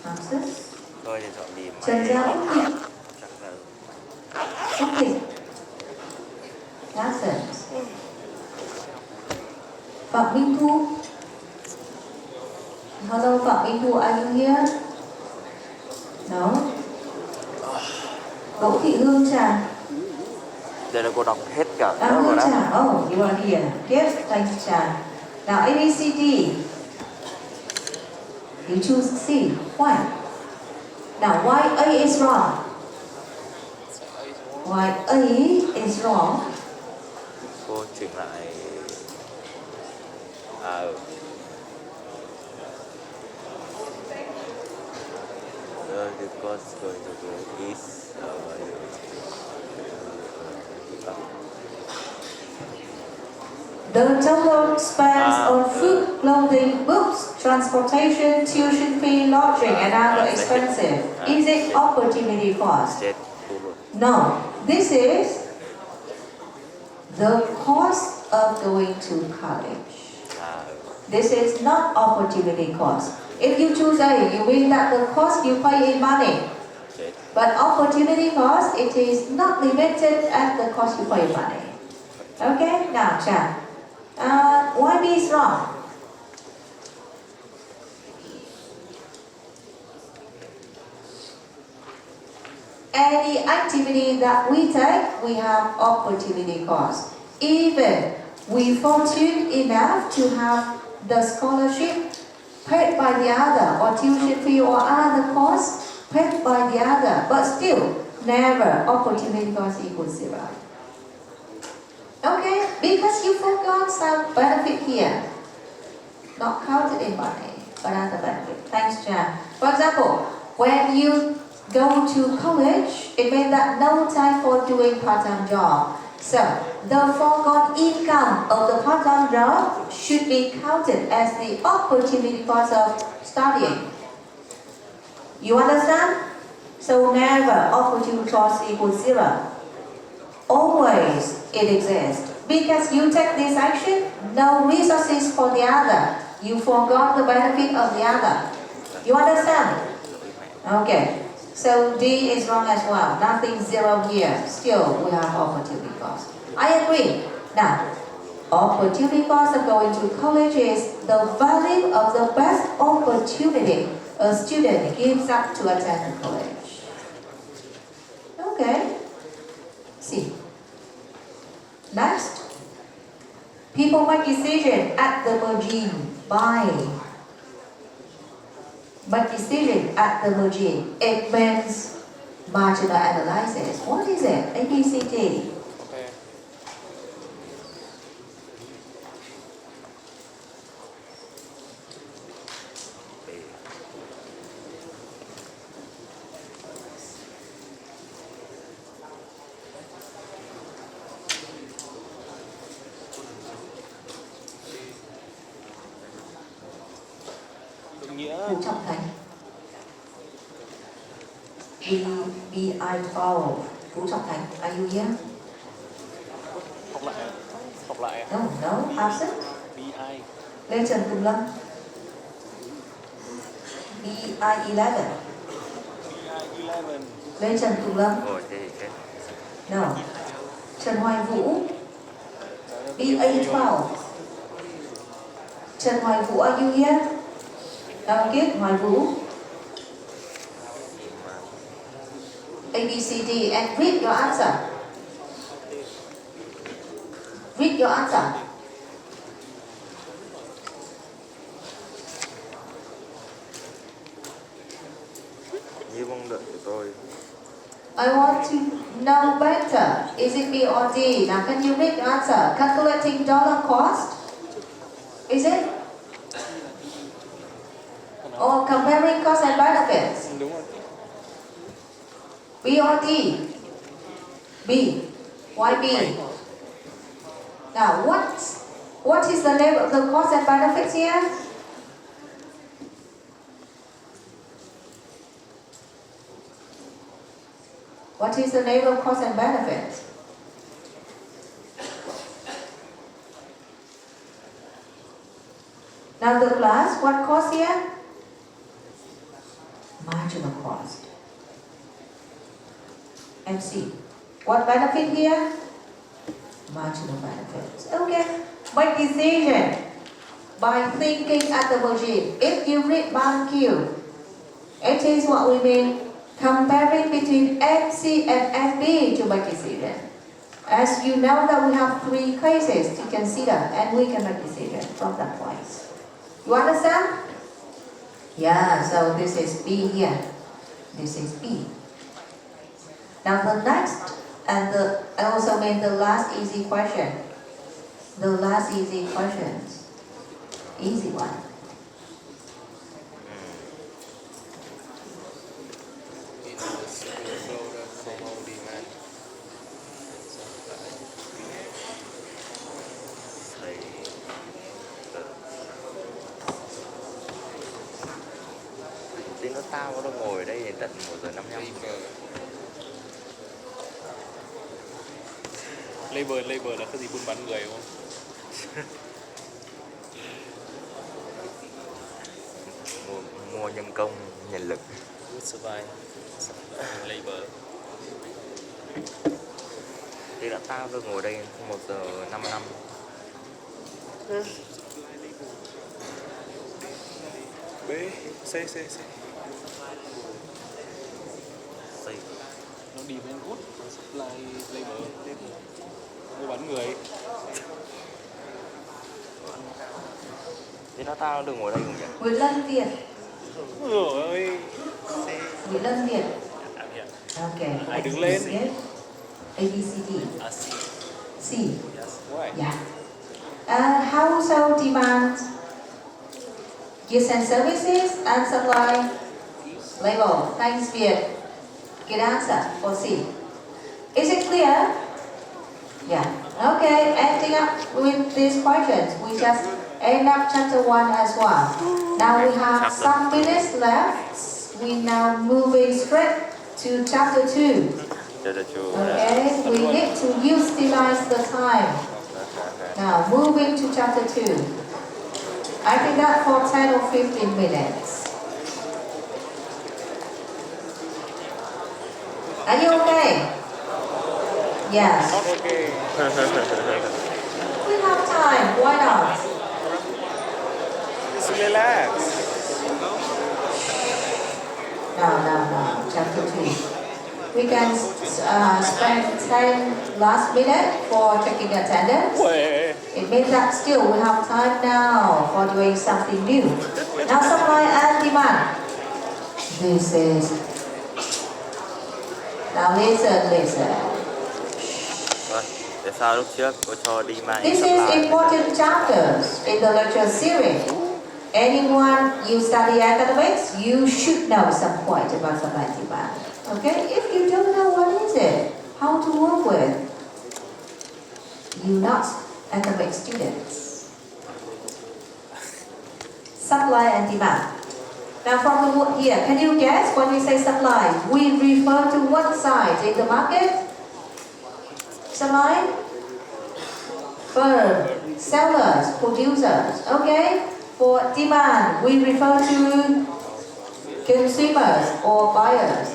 absent. thôi thì chọn đi Trần Gia Úc Thịnh. chắc là Úc Thịnh absent. Phạm Minh Thu. Hello, Phạm Minh Thu, are you here? No. Đỗ Thị Hương Trà. đây là cô đọc hết cả À, nữa rồi Hương đó. Trà. Oh, you are here. Yes, thanks, Trà. Now, ABCD. You choose C. Why? Now, why A is wrong? Why A is wrong? Cô chỉnh lại because going to go is The total spends on food, clothing, books, transportation, tuition fee, lodging, and other expenses. Is it opportunity cost? chết cô luôn. No. This is the cost of going to college. This is not opportunity cost. If you choose A, you mean that the cost you pay in money. Chết. But opportunity cost, it is not limited at the cost you pay in money. Okay, now Chan. Why B is wrong? Any activity that we take, we have opportunity cost. Even we fortunate enough to have the scholarship paid by the other, or tuition fee or other costs paid by the other, but still never opportunity cost equals 0. Okay, because you forgot some benefit here, not counted in money, but other benefit. Thanks, Jan. For example, when you go to college, it means that no time for doing part-time job. So, the foregone income of the part-time job should be counted as the opportunity cost of studying. You understand? So, never opportunity cost equals 0. Always it exists. Because you take this action, no resources for the other. You forgot the benefit of the other. You understand? Okay. So D is wrong as well. Nothing 0 here. Still, we have opportunity cost. I agree. Now, opportunity cost of going to college is the value of the best opportunity a student gives up to attend college. Okay. See. Next. People make decision at the margin by. Make decision at the margin. It means marginal analysis. What is it? A, B, C, D. Okay. Định nghĩa Vũ Trọng Thành. BI12. Vũ Trọng Thành. Are you here? học lại à? Học lại à? No, no. Absent. BI Lê Trần Tùng Lâm. BI11. BI11 Lê Trần Tùng Lâm. Ôi thế thì chết. No. Trần Hoài Vũ. BA12. Trần Hoài Vũ, are you here? Đăng Kiết Hoài Vũ. A, B, C, D, and read your answer. Read your answer. Như mong đợi của tôi. I want to know better. Is it B or D? Now, can you read your answer? Calculating dollar cost? Is it? Or comparing cost and benefits? Đúng rồi. B or D? B. Why B? Now, what is the name of the cost and benefits here? What is the name of cost and benefits? Now the class, what cost here? Marginal cost. MC. What benefit here? Marginal benefits. Okay. Make decision by thinking at the machine. If you read bound Q, it is what we mean comparing between MC and MB to make decision. As you know that we have 3 cases to consider and we can make decision from that place. You understand? Yeah, so this is B here. This is B. Now the next, and I also made the last easy question. The last easy questions. Easy one. Tí nữa tao có ngồi ở đây tận 1:55. Labor là cái gì, buôn bán người đúng không? Mua nhân công, nhân lực. Good survive. Labor. Tí nữa tao được ngồi đây 1:55. B, C. Nó đi với good, supply labor, mua bán người. Tí nữa tao được ngồi đây cùng nhỉ? Nguyễn Lân Việt. Ôi ơi. Nguyễn Lân Việt. Okay. Ai đứng lên? A, B, C, D. C. C. Why? Yeah. Household demand, goods and services, and supply label. Thanks, Việt. Good answer for C. Is it clear? Yeah. Okay, ending up with these questions, we just end up chapter 1 as well. Now we have some minutes left. We now moving straight to chapter 2. Okay, we need to utilize the time. Now, moving to chapter 2. I think that for 10 or 15 minutes. Are you okay? Yes. Not okay. We have time, why not? Just relax. No. Chapter 2. We can spend 10 last minute for checking attendance. Uầy. It means that still we have time now for doing something new. Now supply and demand. This is... Now listen. Tại sao lúc trước cô cho đi mang This is important chapters in the lecture series. Anyone you study academics, you should know some point about supply and demand. Okay? If you don't know what is it, how to work with, you're not academic students. Supply and demand. Now from the word here, can you guess when we say supply, we refer to what side in the market? Supply? Firm, sellers, producers. Okay? For demand, we refer to consumers or buyers.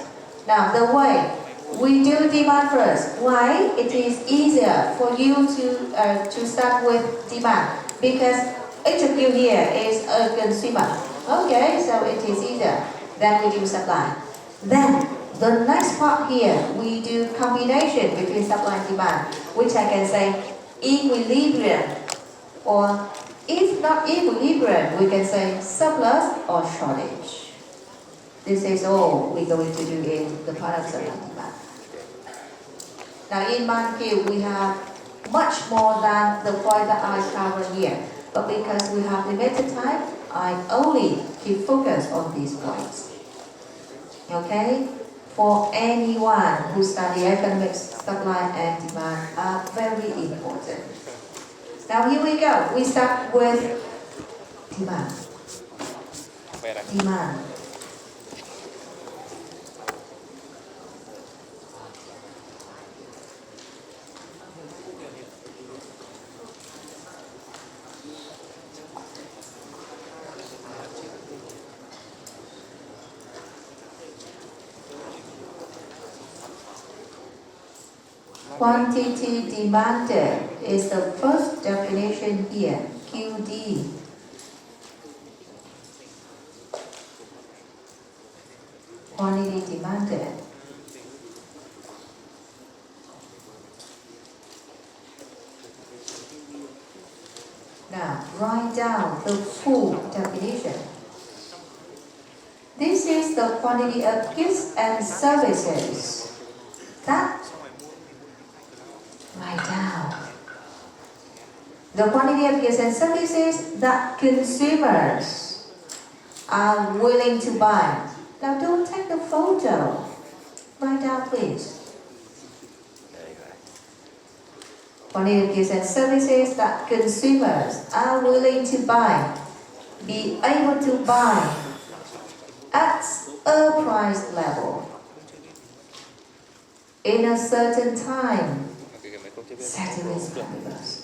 Now the way We do demand first. Why? It is easier for you to start with demand because each of you here is a consumer. Okay, so it is easier. Then we do supply. Then the next part here, we do combination between supply and demand, which I can say equilibrium, or if not equilibrium, we can say surplus or shortage. This is all we're going to do in the part of supply and demand. Now in ManQ, we have much more than the point that I covered here. But because we have limited time, I only keep focus on these points. Okay? For anyone who study economics, supply and demand are very important. Now here we go. We start with demand. Demand. Quantity demanded is the first definition here, QD. Quantity demanded. Now, write down the full definition. This is the quantity of goods and services that write down. The quantity of goods and services that consumers are willing to buy. Now don't take the photo. Write down please. Quantity of goods and services that consumers are willing to buy. Be able to buy at a price level in a certain time. Setting is fabulous.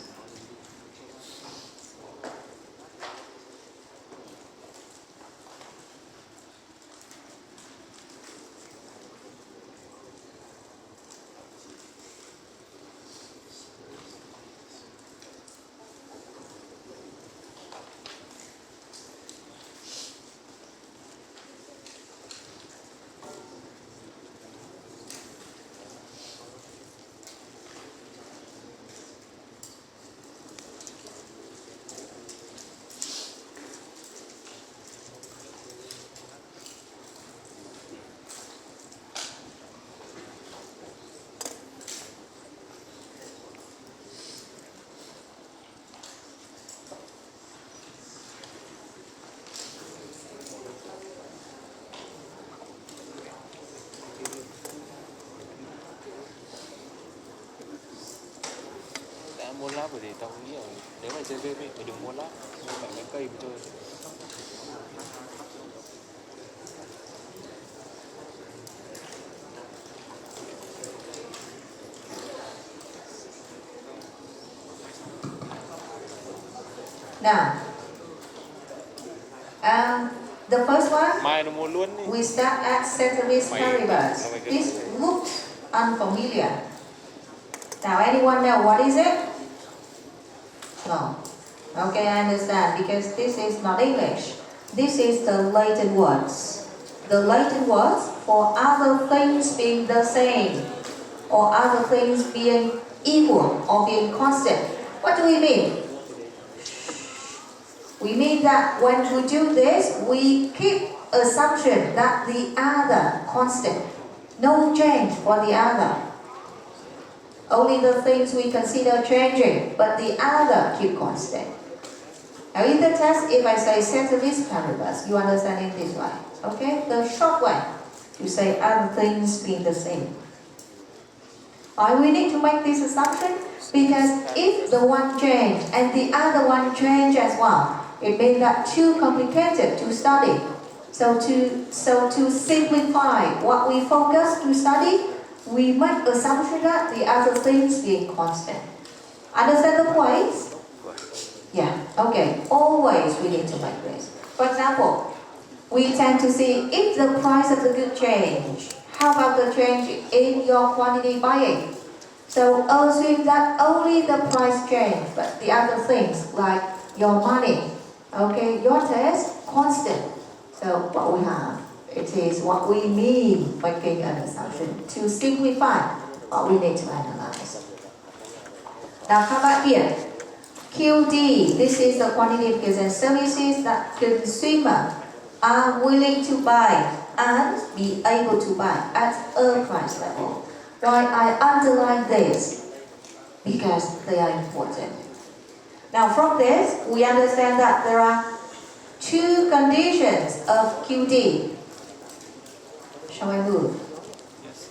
Mua láp bởi vì tao nghĩ là nếu mà chơi game ấy thì đừng mua láp, mua phải mấy cây mà chơi. Now, the first one, Mai nó mua luôn đi. we start at ceteris paribus. This looked unfamiliar. Now, anyone know what is it? No. Okay, I understand, because this is not English. This is the Latin words. The Latin words for other things being the same, or other things being equal or being constant. What do we mean? We mean that when we do this, we keep assumption that the other constant. No change for the other. Only the things we consider changing, but the other keep constant. Now in the test, if I say ceteris paribus, you understand it this way. Okay? The short way, you say other things being the same. Why we need to make this assumption? Because if the one change and the other one change as well, it means that too complicated to study. So to simplify what we focus to study, we make assumption that the other things being constant. Understand the point? Yeah, okay. Always we need to make this. For example, we tend to see if the price of the good change, How about the change in your quantity buying? So assume that only the price change, but the other things like your money, okay, your taste, constant. So what we have, it is what we mean making an assumption to simplify what we need to analyze. Now come back here. QD, this is the quantity of goods and services that consumers are willing to buy and be able to buy at a price level. Why I underline this? Because they are important. Now from this, we understand that there are two conditions of QD. Shall I move? Yes.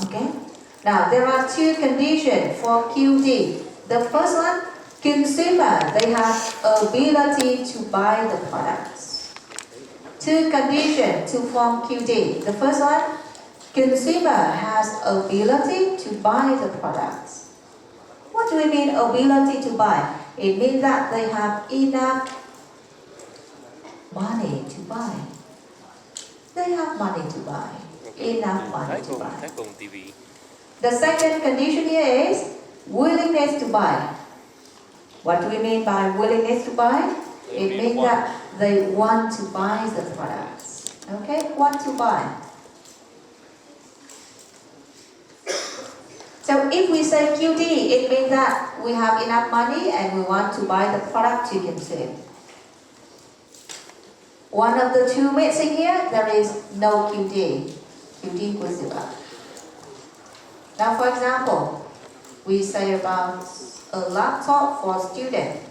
Okay. Now there are two conditions for QD. The first one, consumer, they have ability to buy the products. Two conditions to form QD. The first one, consumer has ability to buy the products. What do we mean ability to buy? It means that they have enough money to buy. They have money to buy. Enough money to buy. Thấy cùng TV. The second condition here is willingness to buy. What do we mean by willingness to buy? It means that they want to buy the products. Okay, want to buy. So if we say QD, it means that we have enough money and we want to buy the product to consume. One of the two missing here, there is no QD. QD equals 0. Now for example, we say about a laptop for student.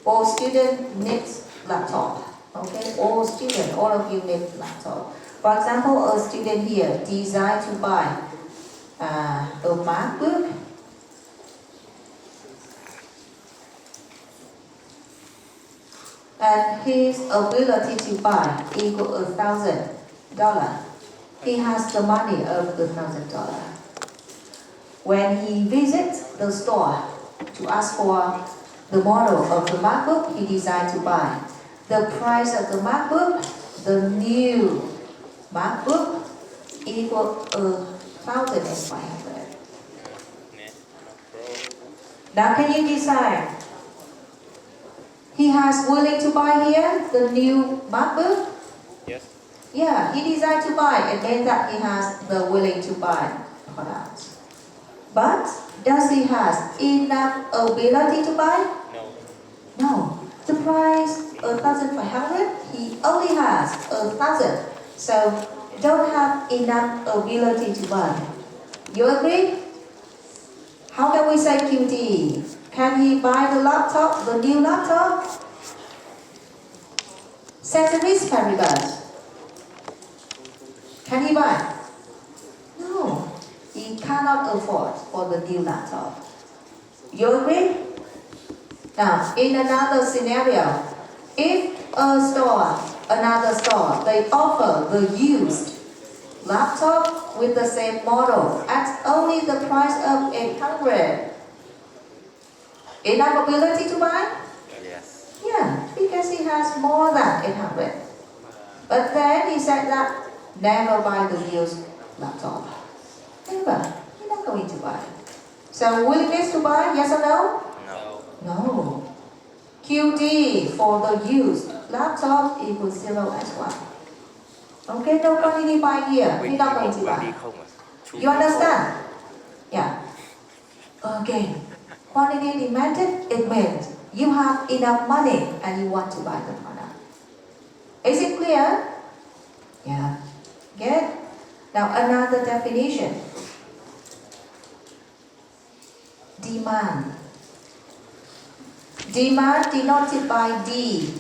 All students need laptop. Okay, all students, all of you need laptop. For example, a student here decides to buy a MacBook. And his ability to buy equals $1,000. He has the money of $1,000. When he visits the store to ask for the model of the MacBook, he decides to buy. The price of the MacBook, the new MacBook, equals $1,500. Now can you decide? He has willing to buy here the new MacBook? Yes. Yeah, he decided to buy. It means that he has the willing to buy product. But does he has enough ability to buy? No. No. The price $1,500. He only has $1,000. So don't have enough ability to buy. You agree? How can we say QD? Can he buy the laptop, the new laptop? Ceteris paribus. Can he buy? No. He cannot afford for the new laptop. You agree? Now, in another scenario, if another store, they offer the used laptop with the same model at only the price of $800, enough ability to buy? Yes. Yeah, because he has more than 800. But then he said that never buy the used laptop. Never. You're not going to buy. So willingness to buy, yes or no? No. No. QD for the used laptop equals 0 as well. Okay, no quantity buy here. You're not going to đi buy. không à? You understand? Yeah. Again, quantity demanded, it means you have enough money and you want to buy the product. Is it clear? Yeah. Good. Now another definition. Demand. Demand denoted by D.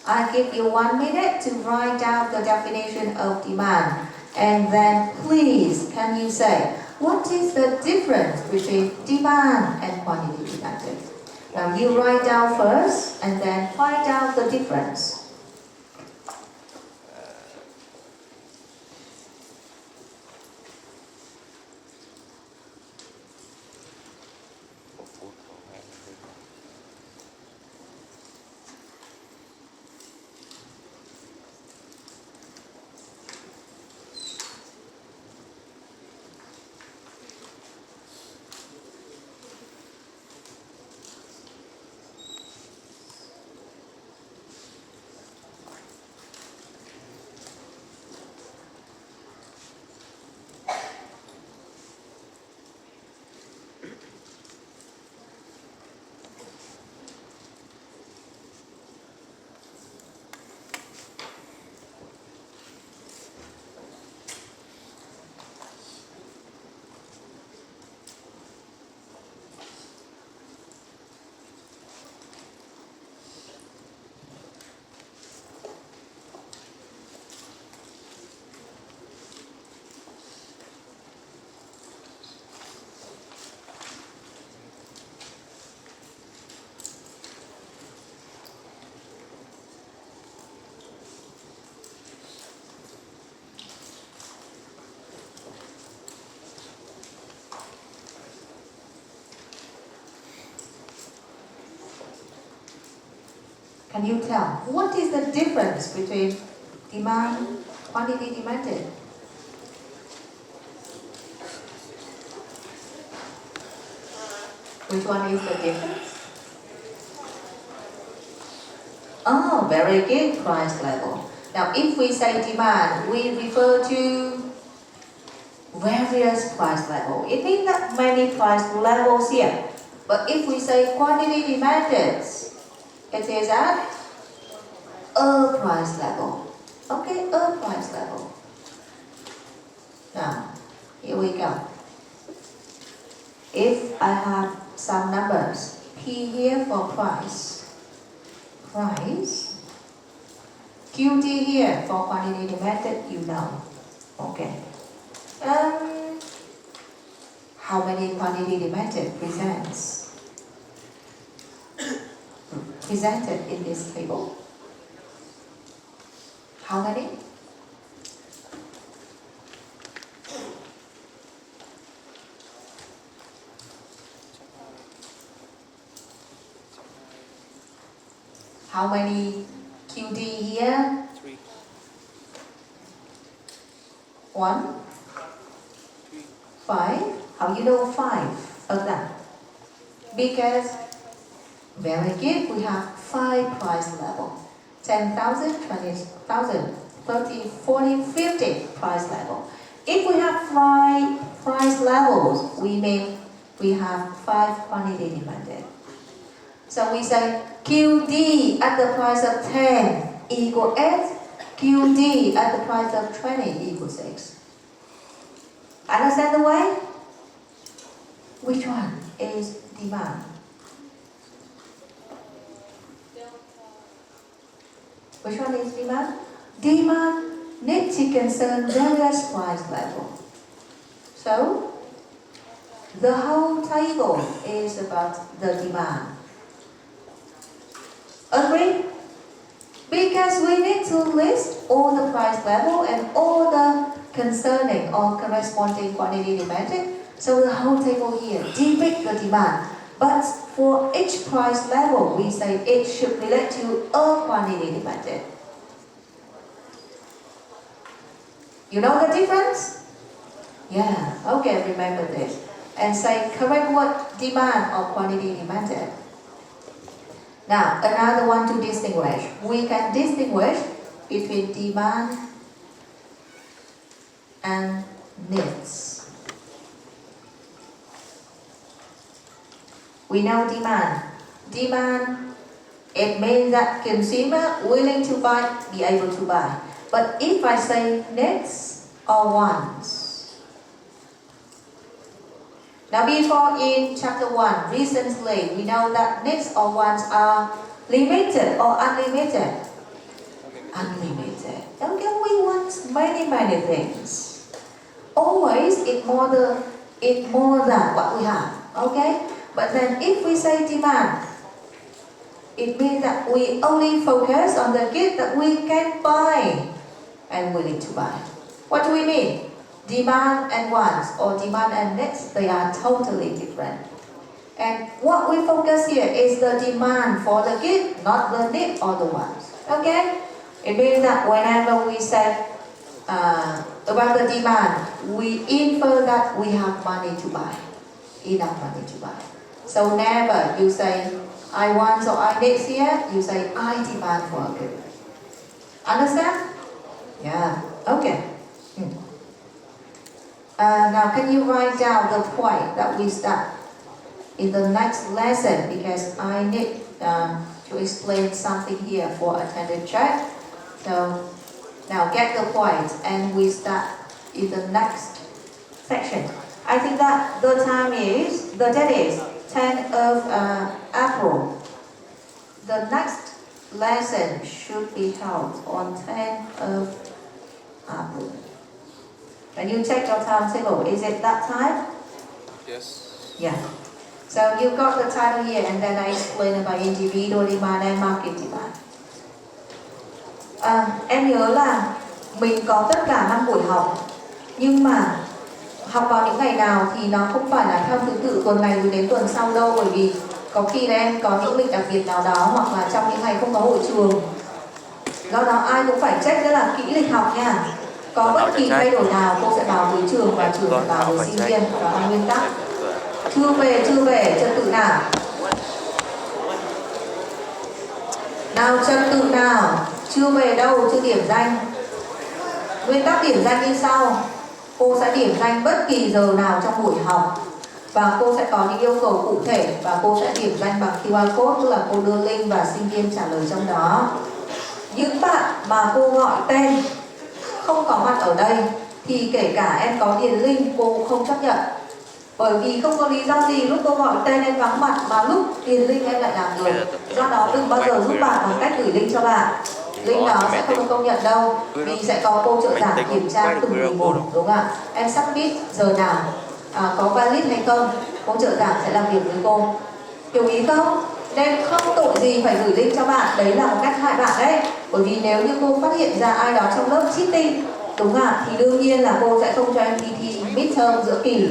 I give you 1 minute to write down the definition of demand. And then please, can you say, what is the difference between demand and quantity demanded? Now you write down first and then find out the difference. Can you tell what is the difference between demand, quantity demanded? Which one is the difference? Oh, very good, price level. Now, if we say demand, we refer to various price level. It means that many price levels here. But if we say quantity demanded, it is at a price level. Okay, a price level. Now, here we go. If I have some numbers, P here for price, QT here for quantity demanded, you know. Okay. How many quantity demanded presented in this table? How many? How many QD here? 3. 1, 5. How you know 5 of that? Because very good, we have 5 price level. 10,000, 20,000, 30, 40, 50 price level. If we have 5 price levels, we mean we have 5 quantity demanded. So we say QD at the price of 10 equal 8, QD at the price of 20 equals 6. Understand the way? Which one is demand? Which one is demand? Demand needs to concern various price level. So, the whole table is about the demand. Agree? Because we need to list all the price level and all the concerning or corresponding quantity demanded. So the whole table here depict the demand. But for each price level, we say it should relate to a quantity demanded. You know the difference? Yeah, okay, remember this. And say correct word demand or quantity demanded. Now, another one to distinguish. We can distinguish between demand and needs. We know demand. Demand, it means that consumer willing to buy, be able to buy. But if I say needs or wants. Now before in chapter 1, recently we know that needs or wants are limited or unlimited. Unlimited. Okay, we want many things. Always it's more than what we have. Okay? But then if we say demand, it means that we only focus on the goods that we can buy and willing to buy. What do we mean? Demand and wants or demand and needs, they are totally different. And what we focus here is the demand for the good, not the need or the wants. Okay? It means that whenever we say about the demand, we infer that we have money to buy, enough money to buy. So never you say, I want or I need here, you say, I demand for a good. Understand? Yeah, okay. Now can you write down the point that we start in the next lesson, because I need to explain something here for attendance check. So now get the point and we start in the next section. I think that the date is 10th of April. The next lesson should be held on 10th of April. When you check your timetable, is it that time? Yes. Yeah. So you got the title here, and then I explain about individual demand and market demand. Em nhớ là mình có tất cả 5 buổi học, nhưng mà học vào những ngày nào thì nó không phải là theo thứ tự tuần này rồi đến tuần sau đâu, bởi vì Có khi là em có những lịch đặc biệt nào đó hoặc là trong những ngày không có hội trường. Do đó ai cũng phải check rất là kỹ lịch học nha. Có bất kỳ thay đổi nào cô sẽ báo với trường và trường sẽ báo với sinh viên và theo nguyên tắc. Chưa về, trật tự nào. Nào trật tự nào, chưa về đâu, chưa điểm danh. Nguyên tắc điểm danh như sau. Cô sẽ điểm danh bất kỳ giờ nào trong buổi học. Và cô sẽ có những yêu cầu cụ thể và cô sẽ điểm danh bằng QR code, tức là cô đưa link và sinh viên trả lời trong đó. Những bạn mà cô gọi tên không có mặt ở đây thì kể cả em có điền link cô cũng không chấp nhận. Bởi vì không có lý do gì lúc cô gọi tên em vắng mặt mà lúc điền link em lại làm được. Do đó đừng bao giờ giúp bạn bằng cách gửi link cho bạn. Link đó sẽ không được công nhận đâu. Vì sẽ có cô trợ giảng kiểm tra từng người một, đúng không ạ? Em submit giờ nào, có valid hay không, cô trợ giảng sẽ làm việc với cô. Hiểu ý không? Nên không tội gì phải gửi link cho bạn. Đấy là một cách hại bạn đấy. Bởi vì nếu như cô phát hiện ra ai đó trong lớp cheating, đúng không ạ? Thì đương nhiên là cô sẽ không cho em đi thi midterm giữa kỳ.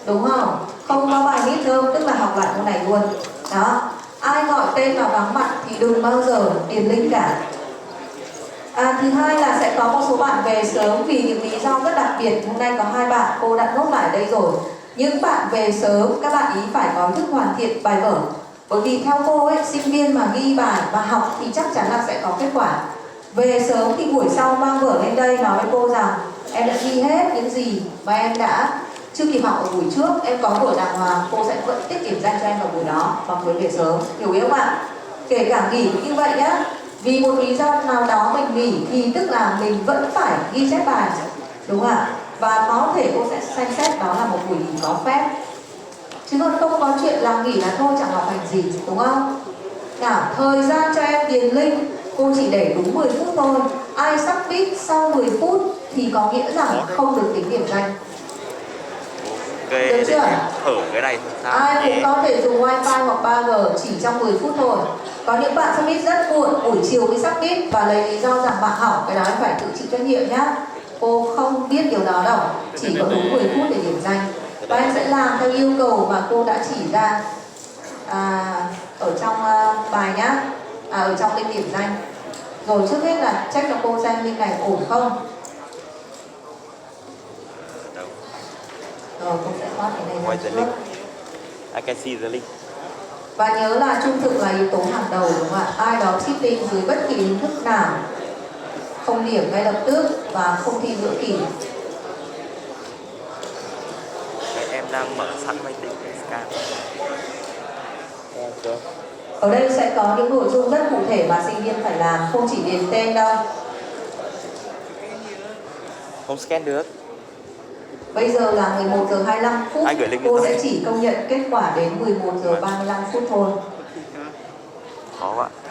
Đúng không? Không có bài midterm tức là học lại môn này luôn. Đó. Ai gọi tên vào vắng mặt thì đừng bao giờ điền link cả. Thứ hai là sẽ có một số bạn về sớm vì những lý do rất đặc biệt. Hôm nay có 2 bạn cô đã nốt lại đây rồi. Những bạn về sớm các bạn ý phải có thức hoàn thiện bài vở. Bởi vì theo cô ấy, sinh viên mà ghi bài và học thì chắc chắn là sẽ có kết quả. Về sớm thì buổi sau mang vở lên đây nói với cô rằng em đã ghi hết những gì mà em đã chưa kịp học ở buổi trước, em có vở đàng hoàng, cô sẽ vẫn tiếp điểm danh cho em vào buổi đó bằng với về sớm. Hiểu không ạ? Kể cả nghỉ cũng như vậy nhá. Vì một lý do nào đó mình nghỉ thì tức là mình vẫn phải ghi chép bài, đúng không ạ? Và có thể cô sẽ xem xét đó là một buổi nghỉ có phép. Chứ còn không có chuyện là nghỉ là thôi chẳng học hành gì, đúng không? Nào, thời gian cho em điền link cô chỉ để đúng 10 phút thôi. Ai submit sau 10 phút thì có nghĩa rằng không được tính điểm danh. Ok, được chưa? thử cái này sao Ai cũng nhé. có thể dùng wifi hoặc 3G chỉ trong 10 phút thôi. Có những bạn submit rất muộn, buổi chiều mới submit và lấy lý do rằng bạn hỏng, cái đó em phải tự chịu trách nhiệm nhá. Cô không biết điều đó đâu, chỉ có đúng 10 phút để điểm danh. Và em sẽ làm theo yêu cầu mà cô đã chỉ ra ở trong bài nhá, ở trong link điểm danh. Rồi trước hết là check cho cô xem link này ổn không. Rồi cô sẽ thoát cái này Ngoài ra the trước. link. I can see the link. Và nhớ là trung thực là yếu tố hàng đầu, đúng không ạ? Ai đó cheating dưới bất kỳ hình thức nào không điểm ngay lập tức và không thi giữa kỳ. Em đang mở sẵn máy tính để scan. Ở đây sẽ có những nội dung rất cụ thể mà sinh viên phải làm, không chỉ điền tên đâu. Không scan được. Bây giờ là 11 giờ 25 phút, Anh gửi link cô nữa. sẽ chỉ công nhận kết quả đến 11 giờ 35 phút thôi. Khó ạ.